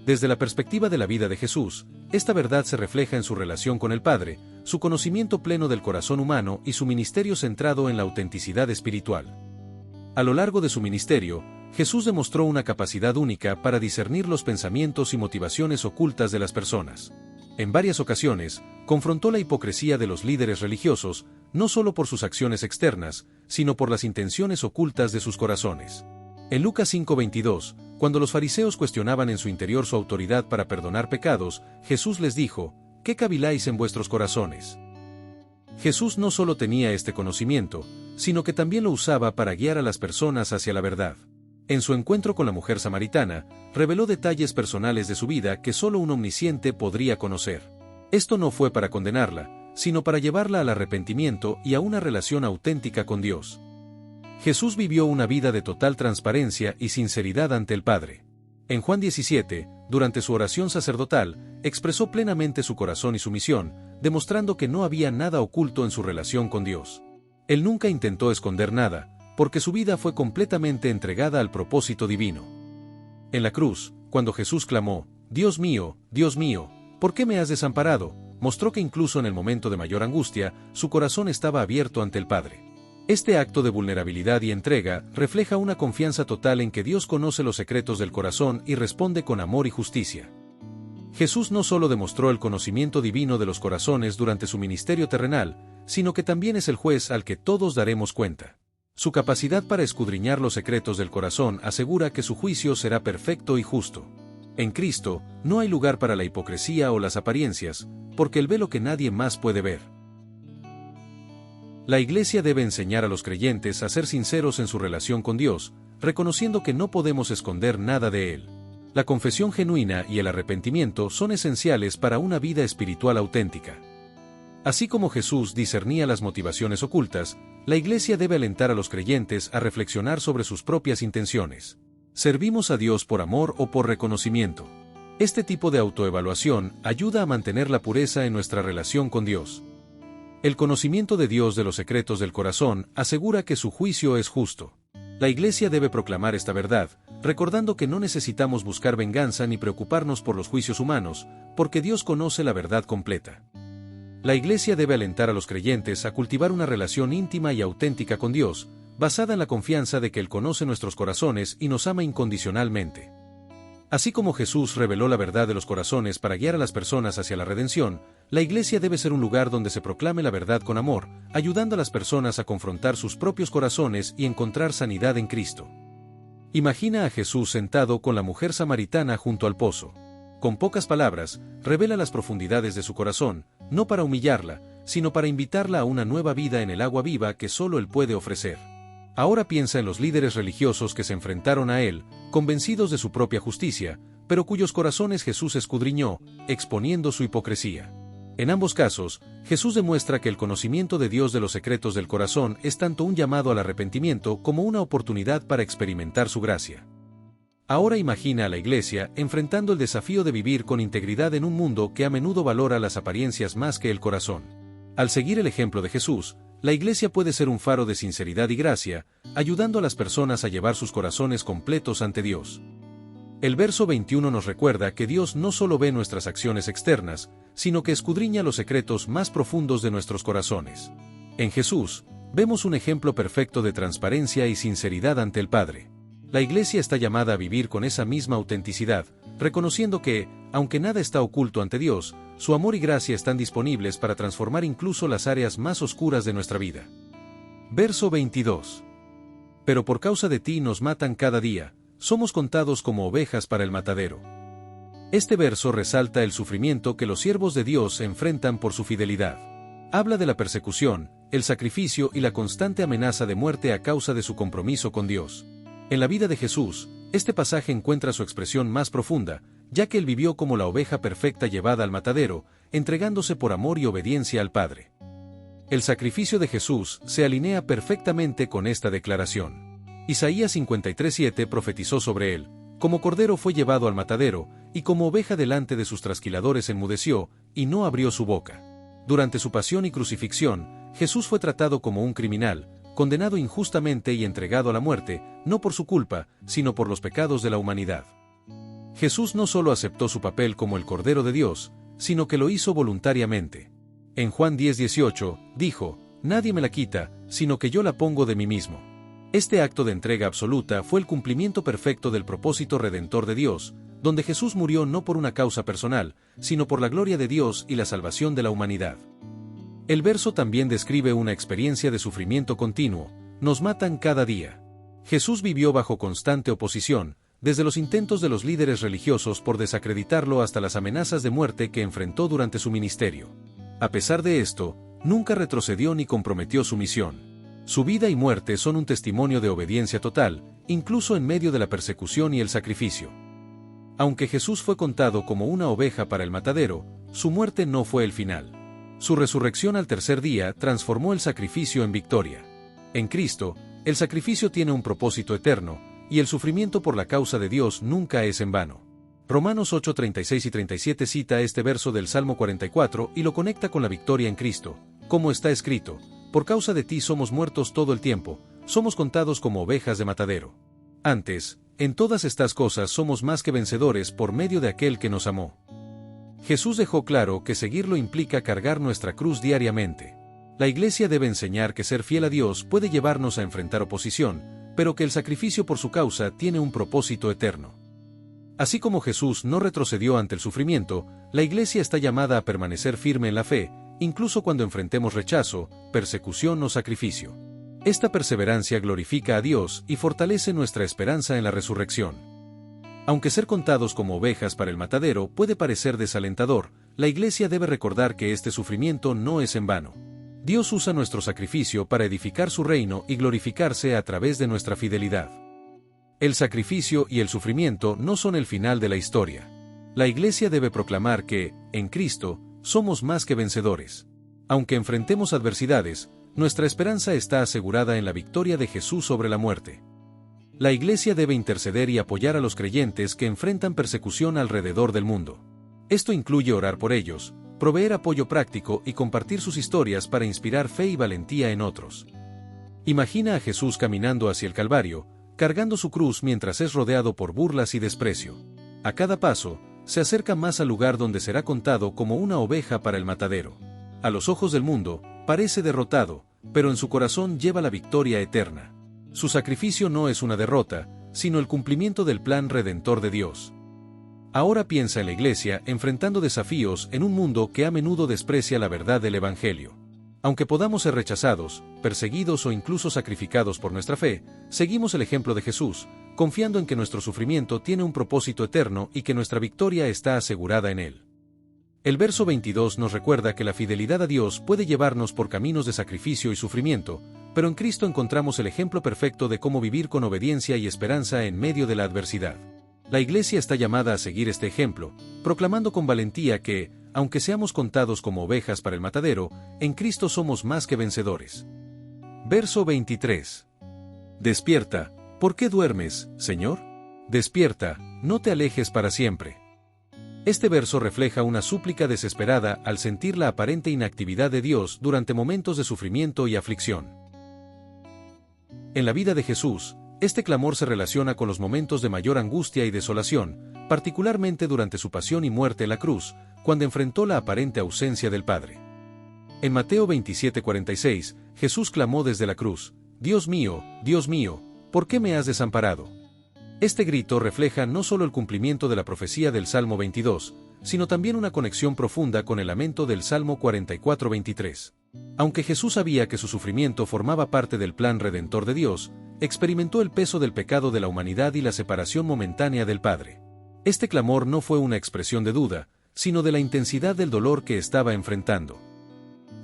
[SPEAKER 1] Desde la perspectiva de la vida de Jesús, esta verdad se refleja en su relación con el Padre, su conocimiento pleno del corazón humano y su ministerio centrado en la autenticidad espiritual. A lo largo de su ministerio, Jesús demostró una capacidad única para discernir los pensamientos y motivaciones ocultas de las personas. En varias ocasiones, confrontó la hipocresía de los líderes religiosos, no solo por sus acciones externas, sino por las intenciones ocultas de sus corazones. En Lucas 5:22, cuando los fariseos cuestionaban en su interior su autoridad para perdonar pecados, Jesús les dijo: ¿qué caviláis en vuestros corazones? Jesús no solo tenía este conocimiento, sino que también lo usaba para guiar a las personas hacia la verdad. En su encuentro con la mujer samaritana, reveló detalles personales de su vida que solo un omnisciente podría conocer. Esto no fue para condenarla, sino para llevarla al arrepentimiento y a una relación auténtica con Dios. Jesús vivió una vida de total transparencia y sinceridad ante el Padre. En Juan 17, durante su oración sacerdotal, expresó plenamente su corazón y su misión, demostrando que no había nada oculto en su relación con Dios. Él nunca intentó esconder nada, porque su vida fue completamente entregada al propósito divino. En la cruz, cuando Jesús clamó: Dios mío, ¿por qué me has desamparado?, mostró que incluso en el momento de mayor angustia, su corazón estaba abierto ante el Padre. Este acto de vulnerabilidad y entrega refleja una confianza total en que Dios conoce los secretos del corazón y responde con amor y justicia. Jesús no solo demostró el conocimiento divino de los corazones durante su ministerio terrenal, sino que también es el juez al que todos daremos cuenta. Su capacidad para escudriñar los secretos del corazón asegura que su juicio será perfecto y justo. En Cristo, no hay lugar para la hipocresía o las apariencias, porque Él ve lo que nadie más puede ver. La Iglesia debe enseñar a los creyentes a ser sinceros en su relación con Dios, reconociendo que no podemos esconder nada de Él. La confesión genuina y el arrepentimiento son esenciales para una vida espiritual auténtica. Así como Jesús discernía las motivaciones ocultas, La Iglesia debe alentar a los creyentes a reflexionar sobre sus propias intenciones. ¿Servimos a Dios por amor o por reconocimiento? Este tipo de autoevaluación ayuda a mantener la pureza en nuestra relación con Dios. El conocimiento de Dios de los secretos del corazón asegura que su juicio es justo. La Iglesia debe proclamar esta verdad, recordando que no necesitamos buscar venganza ni preocuparnos por los juicios humanos, porque Dios conoce la verdad completa. La Iglesia debe alentar a los creyentes a cultivar una relación íntima y auténtica con Dios, basada en la confianza de que Él conoce nuestros corazones y nos ama incondicionalmente. Así como Jesús reveló la verdad de los corazones para guiar a las personas hacia la redención, la Iglesia debe ser un lugar donde se proclame la verdad con amor, ayudando a las personas a confrontar sus propios corazones y encontrar sanidad en Cristo. Imagina a Jesús sentado con la mujer samaritana junto al pozo. Con pocas palabras, revela las profundidades de su corazón, no para humillarla, sino para invitarla a una nueva vida en el agua viva que solo Él puede ofrecer. Ahora piensa en los líderes religiosos que se enfrentaron a Él, convencidos de su propia justicia, pero cuyos corazones Jesús escudriñó, exponiendo su hipocresía. En ambos casos, Jesús demuestra que el conocimiento de Dios de los secretos del corazón es tanto un llamado al arrepentimiento como una oportunidad para experimentar su gracia. Ahora imagina a la Iglesia enfrentando el desafío de vivir con integridad en un mundo que a menudo valora las apariencias más que el corazón. Al seguir el ejemplo de Jesús, la Iglesia puede ser un faro de sinceridad y gracia, ayudando a las personas a llevar sus corazones completos ante Dios. El verso 21 nos recuerda que Dios no solo ve nuestras acciones externas, sino que escudriña los secretos más profundos de nuestros corazones. En Jesús, vemos un ejemplo perfecto de transparencia y sinceridad ante el Padre. La Iglesia está llamada a vivir con esa misma autenticidad, reconociendo que, aunque nada está oculto ante Dios, su amor y gracia están disponibles para transformar incluso las áreas más oscuras de nuestra vida. Verso 22. Pero por causa de ti nos matan cada día, somos contados como ovejas para el matadero. Este verso resalta el sufrimiento que los siervos de Dios enfrentan por su fidelidad. Habla de la persecución, el sacrificio y la constante amenaza de muerte a causa de su compromiso con Dios. En la vida de Jesús, este pasaje encuentra su expresión más profunda, ya que Él vivió como la oveja perfecta llevada al matadero, entregándose por amor y obediencia al Padre. El sacrificio de Jesús se alinea perfectamente con esta declaración. Isaías 53:7 profetizó sobre Él: como cordero fue llevado al matadero, y como oveja delante de sus trasquiladores enmudeció, y no abrió su boca. Durante su pasión y crucifixión, Jesús fue tratado como un criminal, condenado injustamente y entregado a la muerte, no por su culpa, sino por los pecados de la humanidad. Jesús no solo aceptó su papel como el Cordero de Dios, sino que lo hizo voluntariamente. En Juan 10:18, dijo: nadie me la quita, sino que yo la pongo de mí mismo. Este acto de entrega absoluta fue el cumplimiento perfecto del propósito redentor de Dios, donde Jesús murió no por una causa personal, sino por la gloria de Dios y la salvación de la humanidad. El verso también describe una experiencia de sufrimiento continuo: nos matan cada día. Jesús vivió bajo constante oposición, desde los intentos de los líderes religiosos por desacreditarlo hasta las amenazas de muerte que enfrentó durante su ministerio. A pesar de esto, nunca retrocedió ni comprometió su misión. Su vida y muerte son un testimonio de obediencia total, incluso en medio de la persecución y el sacrificio. Aunque Jesús fue contado como una oveja para el matadero, su muerte no fue el final. Su resurrección al tercer día transformó el sacrificio en victoria. En Cristo, el sacrificio tiene un propósito eterno, y el sufrimiento por la causa de Dios nunca es en vano. Romanos 8:36 y 37 cita este verso del Salmo 44 y lo conecta con la victoria en Cristo, como está escrito: por causa de ti somos muertos todo el tiempo, somos contados como ovejas de matadero. Antes, en todas estas cosas somos más que vencedores por medio de aquel que nos amó. Jesús dejó claro que seguirlo implica cargar nuestra cruz diariamente. La Iglesia debe enseñar que ser fiel a Dios puede llevarnos a enfrentar oposición, pero que el sacrificio por su causa tiene un propósito eterno. Así como Jesús no retrocedió ante el sufrimiento, la Iglesia está llamada a permanecer firme en la fe, incluso cuando enfrentemos rechazo, persecución o sacrificio. Esta perseverancia glorifica a Dios y fortalece nuestra esperanza en la resurrección. Aunque ser contados como ovejas para el matadero puede parecer desalentador, la Iglesia debe recordar que este sufrimiento no es en vano. Dios usa nuestro sacrificio para edificar su reino y glorificarse a través de nuestra fidelidad. El sacrificio y el sufrimiento no son el final de la historia. La Iglesia debe proclamar que, en Cristo, somos más que vencedores. Aunque enfrentemos adversidades, Nuestra esperanza está asegurada en la victoria de Jesús sobre la muerte. La Iglesia debe interceder y apoyar a los creyentes que enfrentan persecución alrededor del mundo. Esto incluye orar por ellos, proveer apoyo práctico y compartir sus historias para inspirar fe y valentía en otros. Imagina a Jesús caminando hacia el Calvario, cargando su cruz mientras es rodeado por burlas y desprecio. A cada paso, se acerca más al lugar donde será contado como una oveja para el matadero. A los ojos del mundo, parece derrotado, pero en su corazón lleva la victoria eterna. Su sacrificio no es una derrota, sino el cumplimiento del plan redentor de Dios. Ahora piensa en la Iglesia enfrentando desafíos en un mundo que a menudo desprecia la verdad del Evangelio. Aunque podamos ser rechazados, perseguidos o incluso sacrificados por nuestra fe, seguimos el ejemplo de Jesús, confiando en que nuestro sufrimiento tiene un propósito eterno y que nuestra victoria está asegurada en Él. El verso 22 nos recuerda que la fidelidad a Dios puede llevarnos por caminos de sacrificio y sufrimiento, pero en Cristo encontramos el ejemplo perfecto de cómo vivir con obediencia y esperanza en medio de la adversidad. La Iglesia está llamada a seguir este ejemplo, proclamando con valentía que, aunque seamos contados como ovejas para el matadero, en Cristo somos más que vencedores. Verso 23. Despierta, ¿por qué duermes, Señor? Despierta, no te alejes para siempre. Este verso refleja una súplica desesperada al sentir la aparente inactividad de Dios durante momentos de sufrimiento y aflicción. En la vida de Jesús, este clamor se relaciona con los momentos de mayor angustia y desolación, particularmente durante su pasión y muerte en la cruz, cuando enfrentó la aparente ausencia del Padre. En Mateo 27:46, Jesús clamó desde la cruz: Dios mío, ¿por qué me has desamparado? Este grito refleja no solo el cumplimiento de la profecía del Salmo 22, sino también una conexión profunda con el lamento del Salmo 44:23. Aunque Jesús sabía que su sufrimiento formaba parte del plan redentor de Dios, experimentó el peso del pecado de la humanidad y la separación momentánea del Padre. Este clamor no fue una expresión de duda, sino de la intensidad del dolor que estaba enfrentando.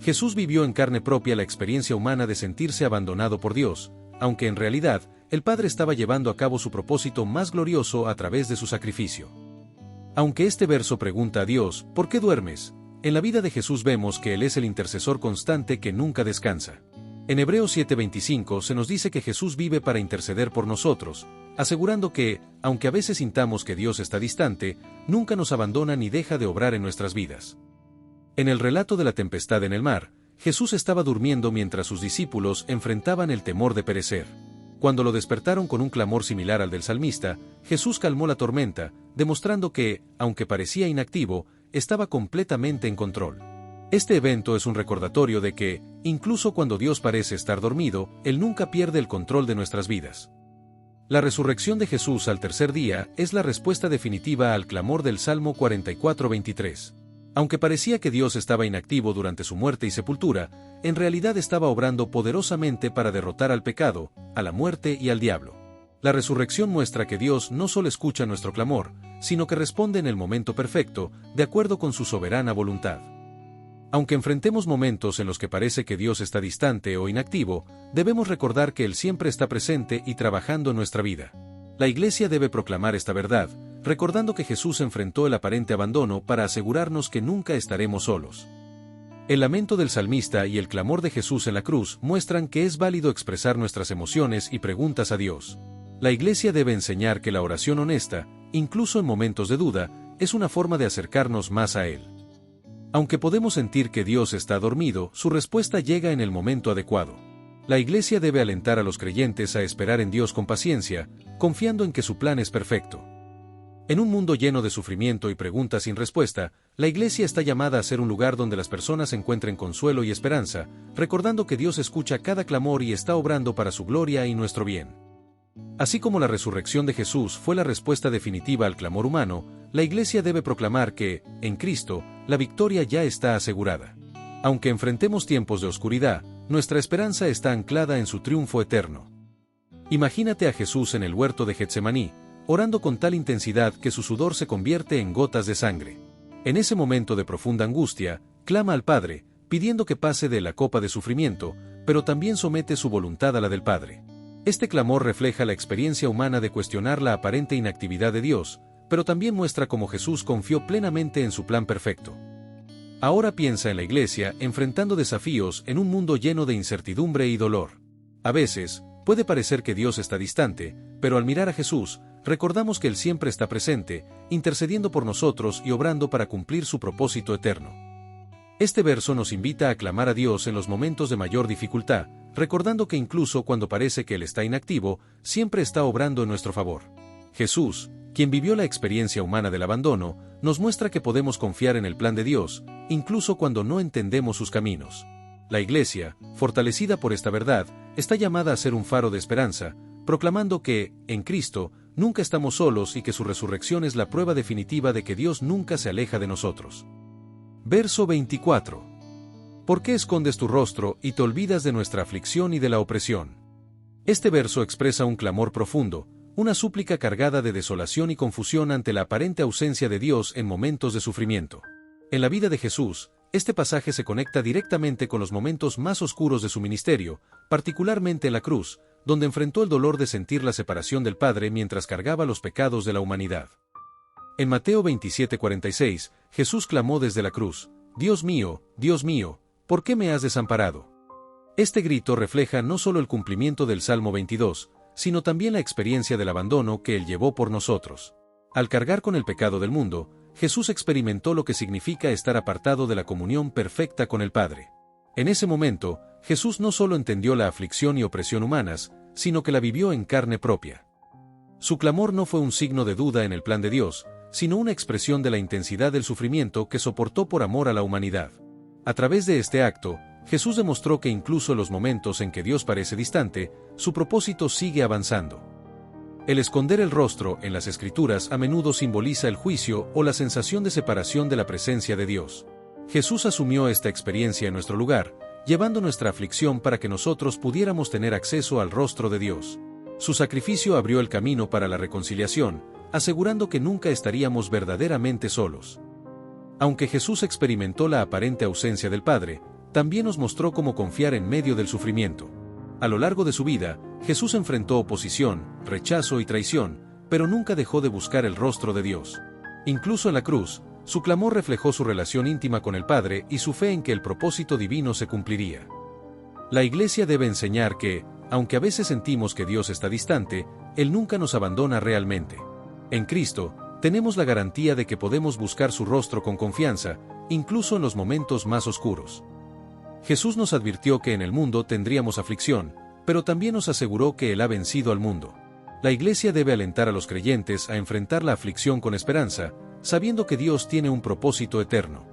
[SPEAKER 1] Jesús vivió en carne propia la experiencia humana de sentirse abandonado por Dios, aunque en realidad, el Padre estaba llevando a cabo su propósito más glorioso a través de su sacrificio. Aunque este verso pregunta a Dios, ¿por qué duermes?, en la vida de Jesús vemos que Él es el intercesor constante que nunca descansa. En Hebreos 7:25 se nos dice que Jesús vive para interceder por nosotros, asegurando que, aunque a veces sintamos que Dios está distante, nunca nos abandona ni deja de obrar en nuestras vidas. En el relato de la tempestad en el mar, Jesús estaba durmiendo mientras sus discípulos enfrentaban el temor de perecer. Cuando lo despertaron con un clamor similar al del salmista, Jesús calmó la tormenta, demostrando que, aunque parecía inactivo, estaba completamente en control. Este evento es un recordatorio de que, incluso cuando Dios parece estar dormido, Él nunca pierde el control de nuestras vidas. La resurrección de Jesús al tercer día es la respuesta definitiva al clamor del Salmo 44:23. Aunque parecía que Dios estaba inactivo durante su muerte y sepultura, en realidad estaba obrando poderosamente para derrotar al pecado, a la muerte y al diablo. La resurrección muestra que Dios no solo escucha nuestro clamor, sino que responde en el momento perfecto, de acuerdo con su soberana voluntad. Aunque enfrentemos momentos en los que parece que Dios está distante o inactivo, debemos recordar que Él siempre está presente y trabajando en nuestra vida. La Iglesia debe proclamar esta verdad, recordando que Jesús enfrentó el aparente abandono para asegurarnos que nunca estaremos solos. El lamento del salmista y el clamor de Jesús en la cruz muestran que es válido expresar nuestras emociones y preguntas a Dios. La Iglesia debe enseñar que la oración honesta, incluso en momentos de duda, es una forma de acercarnos más a Él. Aunque podemos sentir que Dios está dormido, su respuesta llega en el momento adecuado. La Iglesia debe alentar a los creyentes a esperar en Dios con paciencia, confiando en que su plan es perfecto. En un mundo lleno de sufrimiento y preguntas sin respuesta, la Iglesia está llamada a ser un lugar donde las personas encuentren consuelo y esperanza, recordando que Dios escucha cada clamor y está obrando para su gloria y nuestro bien. Así como la resurrección de Jesús fue la respuesta definitiva al clamor humano, la Iglesia debe proclamar que, en Cristo, la victoria ya está asegurada. Aunque enfrentemos tiempos de oscuridad, nuestra esperanza está anclada en su triunfo eterno. Imagínate a Jesús en el huerto de Getsemaní, orando con tal intensidad que su sudor se convierte en gotas de sangre. En ese momento de profunda angustia, clama al Padre, pidiendo que pase de la copa de sufrimiento, pero también somete su voluntad a la del Padre. Este clamor refleja la experiencia humana de cuestionar la aparente inactividad de Dios, pero también muestra cómo Jesús confió plenamente en su plan perfecto. Ahora piensa en la Iglesia enfrentando desafíos en un mundo lleno de incertidumbre y dolor. A veces, puede parecer que Dios está distante, pero al mirar a Jesús, recordamos que Él siempre está presente, intercediendo por nosotros y obrando para cumplir su propósito eterno. Este verso nos invita a clamar a Dios en los momentos de mayor dificultad, recordando que incluso cuando parece que Él está inactivo, siempre está obrando en nuestro favor. Jesús, quien vivió la experiencia humana del abandono, nos muestra que podemos confiar en el plan de Dios, incluso cuando no entendemos sus caminos. La Iglesia, fortalecida por esta verdad, está llamada a ser un faro de esperanza, proclamando que, en Cristo, nunca estamos solos y que su resurrección es la prueba definitiva de que Dios nunca se aleja de nosotros. Verso 24. ¿Por qué escondes tu rostro y te olvidas de nuestra aflicción y de la opresión? Este verso expresa un clamor profundo, una súplica cargada de desolación y confusión ante la aparente ausencia de Dios en momentos de sufrimiento. En la vida de Jesús, este pasaje se conecta directamente con los momentos más oscuros de su ministerio, particularmente en la cruz, donde enfrentó el dolor de sentir la separación del Padre mientras cargaba los pecados de la humanidad. En Mateo 27:46, Jesús clamó desde la cruz: Dios mío, ¿por qué me has desamparado? Este grito refleja no solo el cumplimiento del Salmo 22, sino también la experiencia del abandono que Él llevó por nosotros. Al cargar con el pecado del mundo, Jesús experimentó lo que significa estar apartado de la comunión perfecta con el Padre. En ese momento, Jesús no solo entendió la aflicción y opresión humanas, sino que la vivió en carne propia. Su clamor no fue un signo de duda en el plan de Dios, sino una expresión de la intensidad del sufrimiento que soportó por amor a la humanidad. A través de este acto, Jesús demostró que incluso en los momentos en que Dios parece distante, su propósito sigue avanzando. El esconder el rostro en las Escrituras a menudo simboliza el juicio o la sensación de separación de la presencia de Dios. Jesús asumió esta experiencia en nuestro lugar, llevando nuestra aflicción para que nosotros pudiéramos tener acceso al rostro de Dios. Su sacrificio abrió el camino para la reconciliación, asegurando que nunca estaríamos verdaderamente solos. Aunque Jesús experimentó la aparente ausencia del Padre, también nos mostró cómo confiar en medio del sufrimiento. A lo largo de su vida, Jesús enfrentó oposición, rechazo y traición, pero nunca dejó de buscar el rostro de Dios. Incluso en la cruz, su clamor reflejó su relación íntima con el Padre y su fe en que el propósito divino se cumpliría. La Iglesia debe enseñar que, aunque a veces sentimos que Dios está distante, Él nunca nos abandona realmente. En Cristo, tenemos la garantía de que podemos buscar su rostro con confianza, incluso en los momentos más oscuros. Jesús nos advirtió que en el mundo tendríamos aflicción, pero también nos aseguró que Él ha vencido al mundo. La Iglesia debe alentar a los creyentes a enfrentar la aflicción con esperanza, sabiendo que Dios tiene un propósito eterno.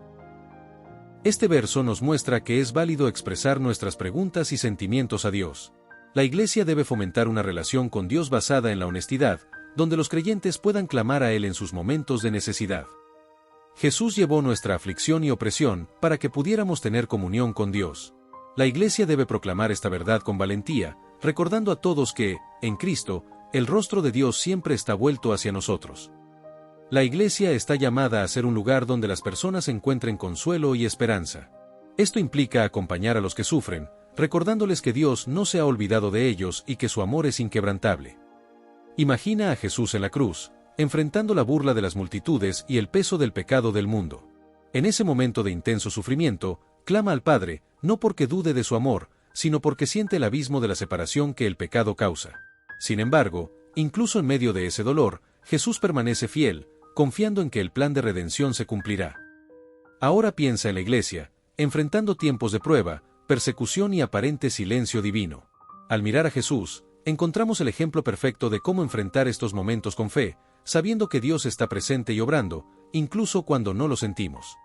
[SPEAKER 1] Este verso nos muestra que es válido expresar nuestras preguntas y sentimientos a Dios. La Iglesia debe fomentar una relación con Dios basada en la honestidad, donde los creyentes puedan clamar a Él en sus momentos de necesidad. Jesús llevó nuestra aflicción y opresión para que pudiéramos tener comunión con Dios. La Iglesia debe proclamar esta verdad con valentía, recordando a todos que, en Cristo, el rostro de Dios siempre está vuelto hacia nosotros. La Iglesia está llamada a ser un lugar donde las personas encuentren consuelo y esperanza. Esto implica acompañar a los que sufren, recordándoles que Dios no se ha olvidado de ellos y que su amor es inquebrantable. Imagina a Jesús en la cruz, enfrentando la burla de las multitudes y el peso del pecado del mundo. En ese momento de intenso sufrimiento, clama al Padre, no porque dude de su amor, sino porque siente el abismo de la separación que el pecado causa. Sin embargo, incluso en medio de ese dolor, Jesús permanece fiel, confiando en que el plan de redención se cumplirá. Ahora piensa en la Iglesia, enfrentando tiempos de prueba, persecución y aparente silencio divino. Al mirar a Jesús, encontramos el ejemplo perfecto de cómo enfrentar estos momentos con fe, sabiendo que Dios está presente y obrando, incluso cuando no lo sentimos.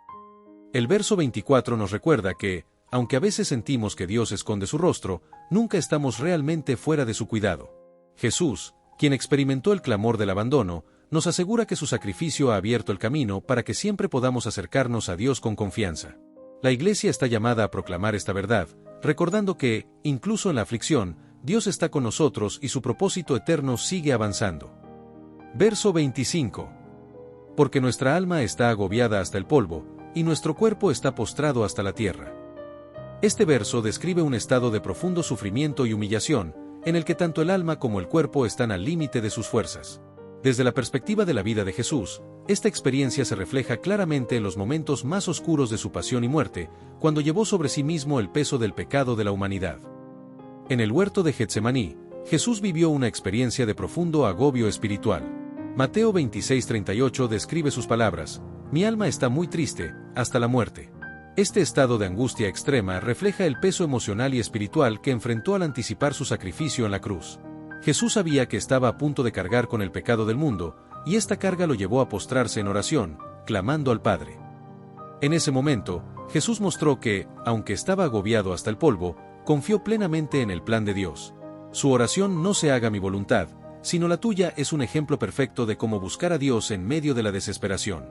[SPEAKER 1] El verso 24 nos recuerda que, aunque a veces sentimos que Dios esconde su rostro, nunca estamos realmente fuera de su cuidado. Jesús, quien experimentó el clamor del abandono, nos asegura que su sacrificio ha abierto el camino para que siempre podamos acercarnos a Dios con confianza. La Iglesia está llamada a proclamar esta verdad, recordando que, incluso en la aflicción, Dios está con nosotros y su propósito eterno sigue avanzando. Verso 25. Porque nuestra alma está agobiada hasta el polvo, y nuestro cuerpo está postrado hasta la tierra. Este verso describe un estado de profundo sufrimiento y humillación, en el que tanto el alma como el cuerpo están al límite de sus fuerzas. Desde la perspectiva de la vida de Jesús, esta experiencia se refleja claramente en los momentos más oscuros de su pasión y muerte, cuando llevó sobre sí mismo el peso del pecado de la humanidad. En el huerto de Getsemaní, Jesús vivió una experiencia de profundo agobio espiritual. Mateo 26:38 describe sus palabras: «Mi alma está muy triste, hasta la muerte». Este estado de angustia extrema refleja el peso emocional y espiritual que enfrentó al anticipar su sacrificio en la cruz. Jesús sabía que estaba a punto de cargar con el pecado del mundo, y esta carga lo llevó a postrarse en oración, clamando al Padre. En ese momento, Jesús mostró que, aunque estaba agobiado hasta el polvo, confió plenamente en el plan de Dios. Su oración "no se haga mi voluntad, sino la tuya" es un ejemplo perfecto de cómo buscar a Dios en medio de la desesperación.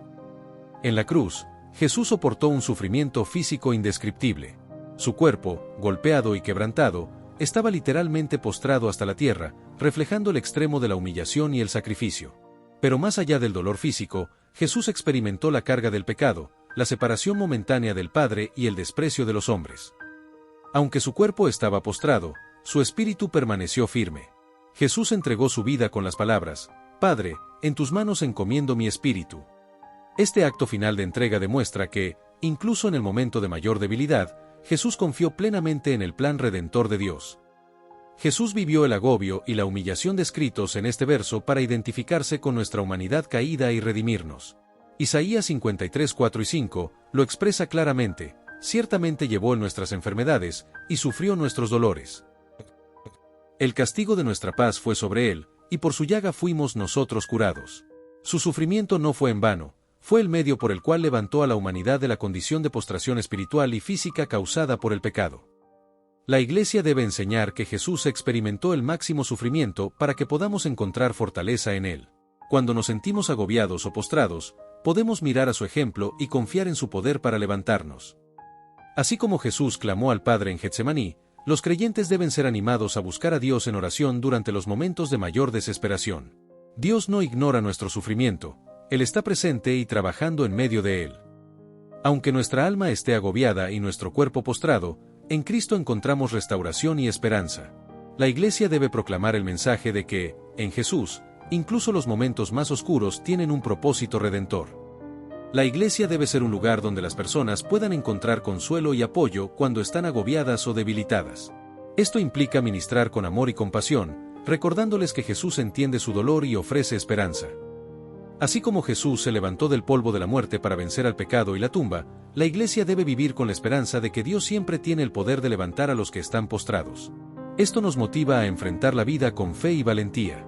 [SPEAKER 1] En la cruz, Jesús soportó un sufrimiento físico indescriptible. Su cuerpo, golpeado y quebrantado, estaba literalmente postrado hasta la tierra, reflejando el extremo de la humillación y el sacrificio. Pero más allá del dolor físico, Jesús experimentó la carga del pecado, la separación momentánea del Padre y el desprecio de los hombres. Aunque su cuerpo estaba postrado, su espíritu permaneció firme. Jesús entregó su vida con las palabras: «Padre, en tus manos encomiendo mi espíritu». Este acto final de entrega demuestra que, incluso en el momento de mayor debilidad, Jesús confió plenamente en el plan redentor de Dios. Jesús vivió el agobio y la humillación descritos en este verso para identificarse con nuestra humanidad caída y redimirnos. Isaías 53:4 y 5 lo expresa claramente: «Ciertamente llevó en nuestras enfermedades, y sufrió nuestros dolores. El castigo de nuestra paz fue sobre él, y por su llaga fuimos nosotros curados». Su sufrimiento no fue en vano, fue el medio por el cual levantó a la humanidad de la condición de postración espiritual y física causada por el pecado. La Iglesia debe enseñar que Jesús experimentó el máximo sufrimiento para que podamos encontrar fortaleza en él. Cuando nos sentimos agobiados o postrados, podemos mirar a su ejemplo y confiar en su poder para levantarnos. Así como Jesús clamó al Padre en Getsemaní, los creyentes deben ser animados a buscar a Dios en oración durante los momentos de mayor desesperación. Dios no ignora nuestro sufrimiento, Él está presente y trabajando en medio de él. Aunque nuestra alma esté agobiada y nuestro cuerpo postrado, en Cristo encontramos restauración y esperanza. La Iglesia debe proclamar el mensaje de que, en Jesús, incluso los momentos más oscuros tienen un propósito redentor. La Iglesia debe ser un lugar donde las personas puedan encontrar consuelo y apoyo cuando están agobiadas o debilitadas. Esto implica ministrar con amor y compasión, recordándoles que Jesús entiende su dolor y ofrece esperanza. Así como Jesús se levantó del polvo de la muerte para vencer al pecado y la tumba, la Iglesia debe vivir con la esperanza de que Dios siempre tiene el poder de levantar a los que están postrados. Esto nos motiva a enfrentar la vida con fe y valentía.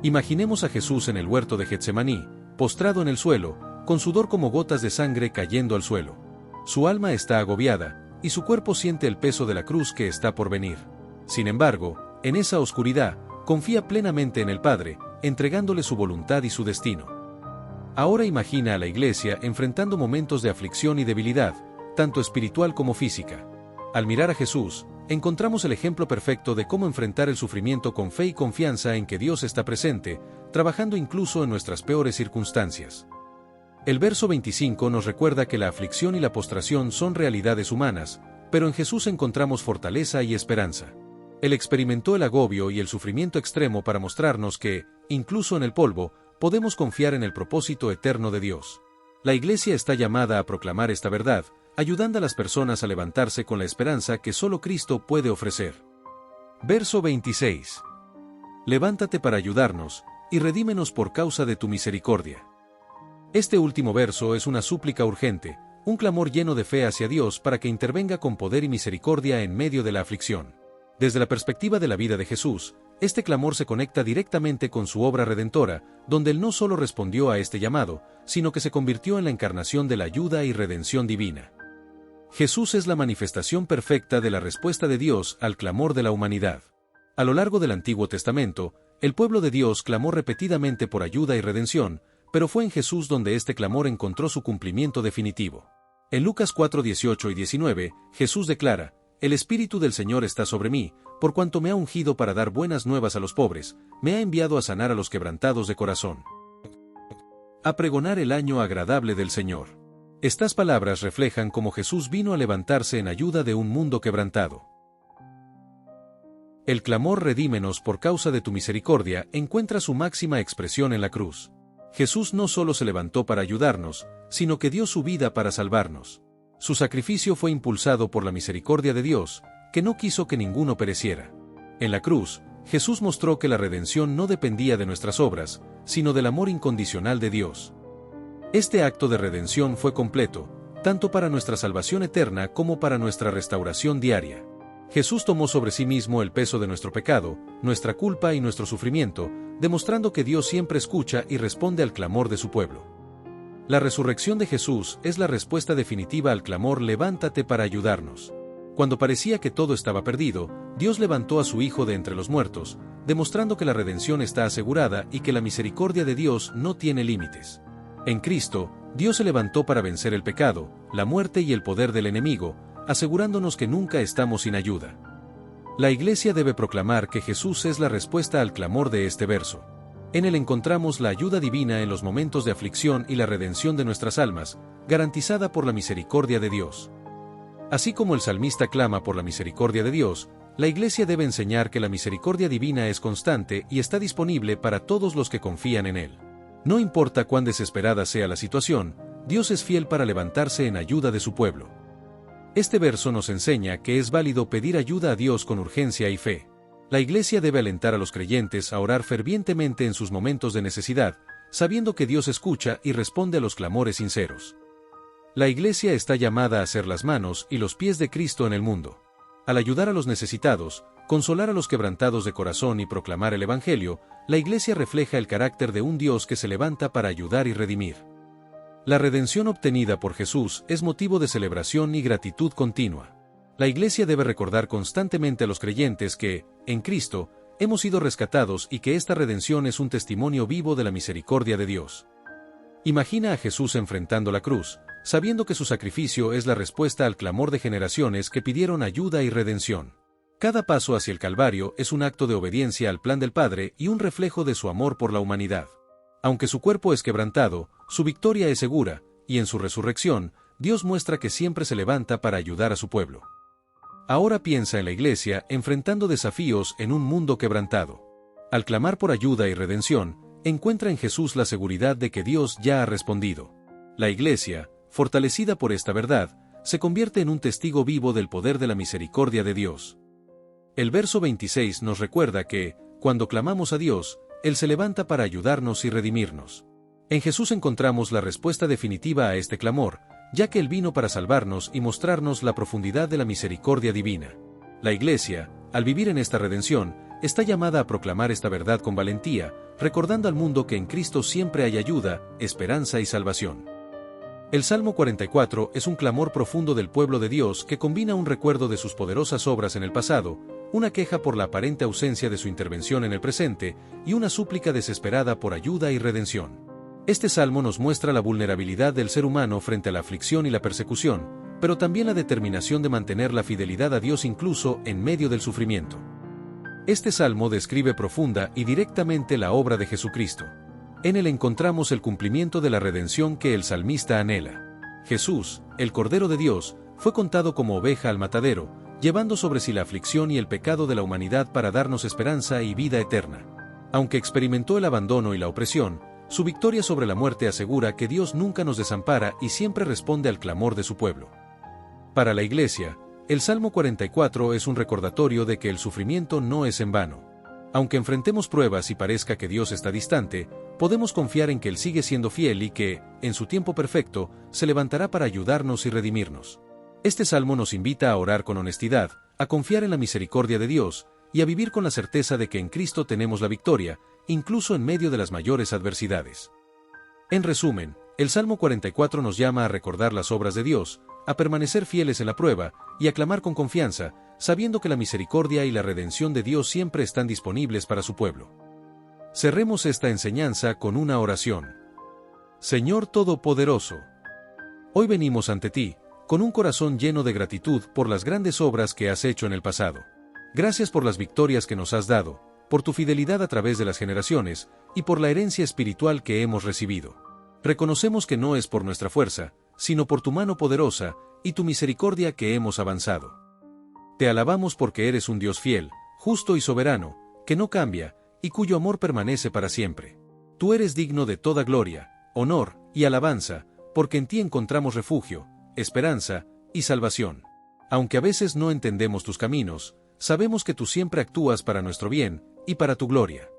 [SPEAKER 1] Imaginemos a Jesús en el huerto de Getsemaní, postrado en el suelo, con sudor como gotas de sangre cayendo al suelo. Su alma está agobiada, y su cuerpo siente el peso de la cruz que está por venir. Sin embargo, en esa oscuridad, confía plenamente en el Padre, entregándole su voluntad y su destino. Ahora imagina a la Iglesia enfrentando momentos de aflicción y debilidad, tanto espiritual como física. Al mirar a Jesús, encontramos el ejemplo perfecto de cómo enfrentar el sufrimiento con fe y confianza en que Dios está presente, trabajando incluso en nuestras peores circunstancias. El verso 25 nos recuerda que la aflicción y la postración son realidades humanas, pero en Jesús encontramos fortaleza y esperanza. Él experimentó el agobio y el sufrimiento extremo para mostrarnos que, incluso en el polvo, podemos confiar en el propósito eterno de Dios. La Iglesia está llamada a proclamar esta verdad, ayudando a las personas a levantarse con la esperanza que solo Cristo puede ofrecer. Verso 26. Levántate para ayudarnos, y redímenos por causa de tu misericordia. Este último verso es una súplica urgente, un clamor lleno de fe hacia Dios para que intervenga con poder y misericordia en medio de la aflicción. Desde la perspectiva de la vida de Jesús, este clamor se conecta directamente con su obra redentora, donde Él no solo respondió a este llamado, sino que se convirtió en la encarnación de la ayuda y redención divina. Jesús es la manifestación perfecta de la respuesta de Dios al clamor de la humanidad. A lo largo del Antiguo Testamento, el pueblo de Dios clamó repetidamente por ayuda y redención, pero fue en Jesús donde este clamor encontró su cumplimiento definitivo. En Lucas 4:18 y 19, Jesús declara: «El Espíritu del Señor está sobre mí, por cuanto me ha ungido para dar buenas nuevas a los pobres, me ha enviado a sanar a los quebrantados de corazón, a pregonar el año agradable del Señor». Estas palabras reflejan cómo Jesús vino a levantarse en ayuda de un mundo quebrantado. El clamor "redímenos por causa de tu misericordia" encuentra su máxima expresión en la cruz. Jesús no solo se levantó para ayudarnos, sino que dio su vida para salvarnos. Su sacrificio fue impulsado por la misericordia de Dios, que no quiso que ninguno pereciera. En la cruz, Jesús mostró que la redención no dependía de nuestras obras, sino del amor incondicional de Dios. Este acto de redención fue completo, tanto para nuestra salvación eterna como para nuestra restauración diaria. Jesús tomó sobre sí mismo el peso de nuestro pecado, nuestra culpa y nuestro sufrimiento, demostrando que Dios siempre escucha y responde al clamor de su pueblo. La resurrección de Jesús es la respuesta definitiva al clamor "levántate para ayudarnos". Cuando parecía que todo estaba perdido, Dios levantó a su Hijo de entre los muertos, demostrando que la redención está asegurada y que la misericordia de Dios no tiene límites. En Cristo, Dios se levantó para vencer el pecado, la muerte y el poder del enemigo, asegurándonos que nunca estamos sin ayuda. La Iglesia debe proclamar que Jesús es la respuesta al clamor de este verso. En él encontramos la ayuda divina en los momentos de aflicción y la redención de nuestras almas, garantizada por la misericordia de Dios. Así como el salmista clama por la misericordia de Dios, la Iglesia debe enseñar que la misericordia divina es constante y está disponible para todos los que confían en él. No importa cuán desesperada sea la situación, Dios es fiel para levantarse en ayuda de su pueblo. Este verso nos enseña que es válido pedir ayuda a Dios con urgencia y fe. La Iglesia debe alentar a los creyentes a orar fervientemente en sus momentos de necesidad, sabiendo que Dios escucha y responde a los clamores sinceros. La Iglesia está llamada a ser las manos y los pies de Cristo en el mundo. Al ayudar a los necesitados, consolar a los quebrantados de corazón y proclamar el Evangelio, la Iglesia refleja el carácter de un Dios que se levanta para ayudar y redimir. La redención obtenida por Jesús es motivo de celebración y gratitud continua. La Iglesia debe recordar constantemente a los creyentes que, en Cristo, hemos sido rescatados y que esta redención es un testimonio vivo de la misericordia de Dios. Imagina a Jesús enfrentando la cruz, sabiendo que su sacrificio es la respuesta al clamor de generaciones que pidieron ayuda y redención. Cada paso hacia el Calvario es un acto de obediencia al plan del Padre y un reflejo de su amor por la humanidad. Aunque su cuerpo es quebrantado, su victoria es segura, y en su resurrección, Dios muestra que siempre se levanta para ayudar a su pueblo. Ahora piensa en la Iglesia enfrentando desafíos en un mundo quebrantado. Al clamar por ayuda y redención, encuentra en Jesús la seguridad de que Dios ya ha respondido. La Iglesia, fortalecida por esta verdad, se convierte en un testigo vivo del poder de la misericordia de Dios. El verso 26 nos recuerda que, cuando clamamos a Dios, Él se levanta para ayudarnos y redimirnos. En Jesús encontramos la respuesta definitiva a este clamor, ya que Él vino para salvarnos y mostrarnos la profundidad de la misericordia divina. La Iglesia, al vivir en esta redención, está llamada a proclamar esta verdad con valentía, recordando al mundo que en Cristo siempre hay ayuda, esperanza y salvación. El Salmo 44 es un clamor profundo del pueblo de Dios que combina un recuerdo de sus poderosas obras en el pasado, una queja por la aparente ausencia de su intervención en el presente y una súplica desesperada por ayuda y redención. Este salmo nos muestra la vulnerabilidad del ser humano frente a la aflicción y la persecución, pero también la determinación de mantener la fidelidad a Dios incluso en medio del sufrimiento. Este salmo describe profunda y directamente la obra de Jesucristo. En él encontramos el cumplimiento de la redención que el salmista anhela. Jesús, el Cordero de Dios, fue contado como oveja al matadero, llevando sobre sí la aflicción y el pecado de la humanidad para darnos esperanza y vida eterna. Aunque experimentó el abandono y la opresión, su victoria sobre la muerte asegura que Dios nunca nos desampara y siempre responde al clamor de su pueblo. Para la Iglesia, el Salmo 44 es un recordatorio de que el sufrimiento no es en vano. Aunque enfrentemos pruebas y parezca que Dios está distante, podemos confiar en que Él sigue siendo fiel y que, en su tiempo perfecto, se levantará para ayudarnos y redimirnos. Este salmo nos invita a orar con honestidad, a confiar en la misericordia de Dios, y a vivir con la certeza de que en Cristo tenemos la victoria, incluso en medio de las mayores adversidades. En resumen, el Salmo 44 nos llama a recordar las obras de Dios, a permanecer fieles en la prueba, y a clamar con confianza, sabiendo que la misericordia y la redención de Dios siempre están disponibles para su pueblo. Cerremos esta enseñanza con una oración. Señor Todopoderoso, hoy venimos ante ti, con un corazón lleno de gratitud por las grandes obras que has hecho en el pasado. Gracias por las victorias que nos has dado, por tu fidelidad a través de las generaciones, y por la herencia espiritual que hemos recibido. Reconocemos que no es por nuestra fuerza, sino por tu mano poderosa, y tu misericordia que hemos avanzado. Te alabamos porque eres un Dios fiel, justo y soberano, que no cambia, y cuyo amor permanece para siempre. Tú eres digno de toda gloria, honor y alabanza, porque en ti encontramos refugio, esperanza y salvación. Aunque a veces no entendemos tus caminos, sabemos que tú siempre actúas para nuestro bien y para tu gloria.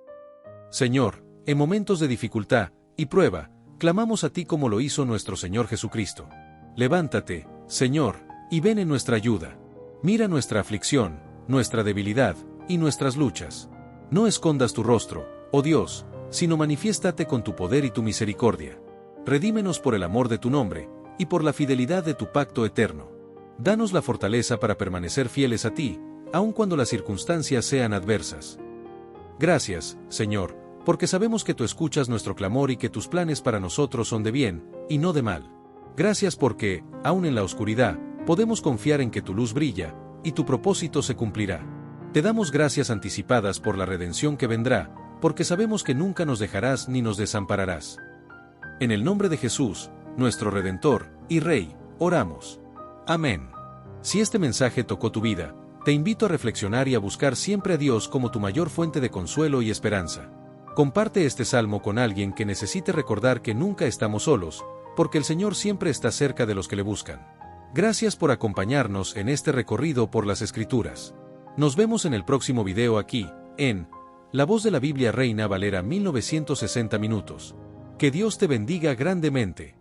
[SPEAKER 1] Señor, en momentos de dificultad y prueba, clamamos a ti como lo hizo nuestro Señor Jesucristo. Levántate, Señor, y ven en nuestra ayuda. Mira nuestra aflicción, nuestra debilidad y nuestras luchas. No escondas tu rostro, oh Dios, sino manifiéstate con tu poder y tu misericordia. Redímenos por el amor de tu nombre, y por la fidelidad de tu pacto eterno. Danos la fortaleza para permanecer fieles a ti, aun cuando las circunstancias sean adversas. Gracias, Señor, porque sabemos que tú escuchas nuestro clamor y que tus planes para nosotros son de bien, y no de mal. Gracias porque, aun en la oscuridad, podemos confiar en que tu luz brilla, y tu propósito se cumplirá. Te damos gracias anticipadas por la redención que vendrá, porque sabemos que nunca nos dejarás ni nos desampararás. En el nombre de Jesús, nuestro Redentor y Rey, oramos. Amén. Si este mensaje tocó tu vida, te invito a reflexionar y a buscar siempre a Dios como tu mayor fuente de consuelo y esperanza. Comparte este salmo con alguien que necesite recordar que nunca estamos solos, porque el Señor siempre está cerca de los que le buscan. Gracias por acompañarnos en este recorrido por las Escrituras. Nos vemos en el próximo video aquí, en La Voz de la Biblia Reina Valera 1960 minutos. Que Dios te bendiga grandemente.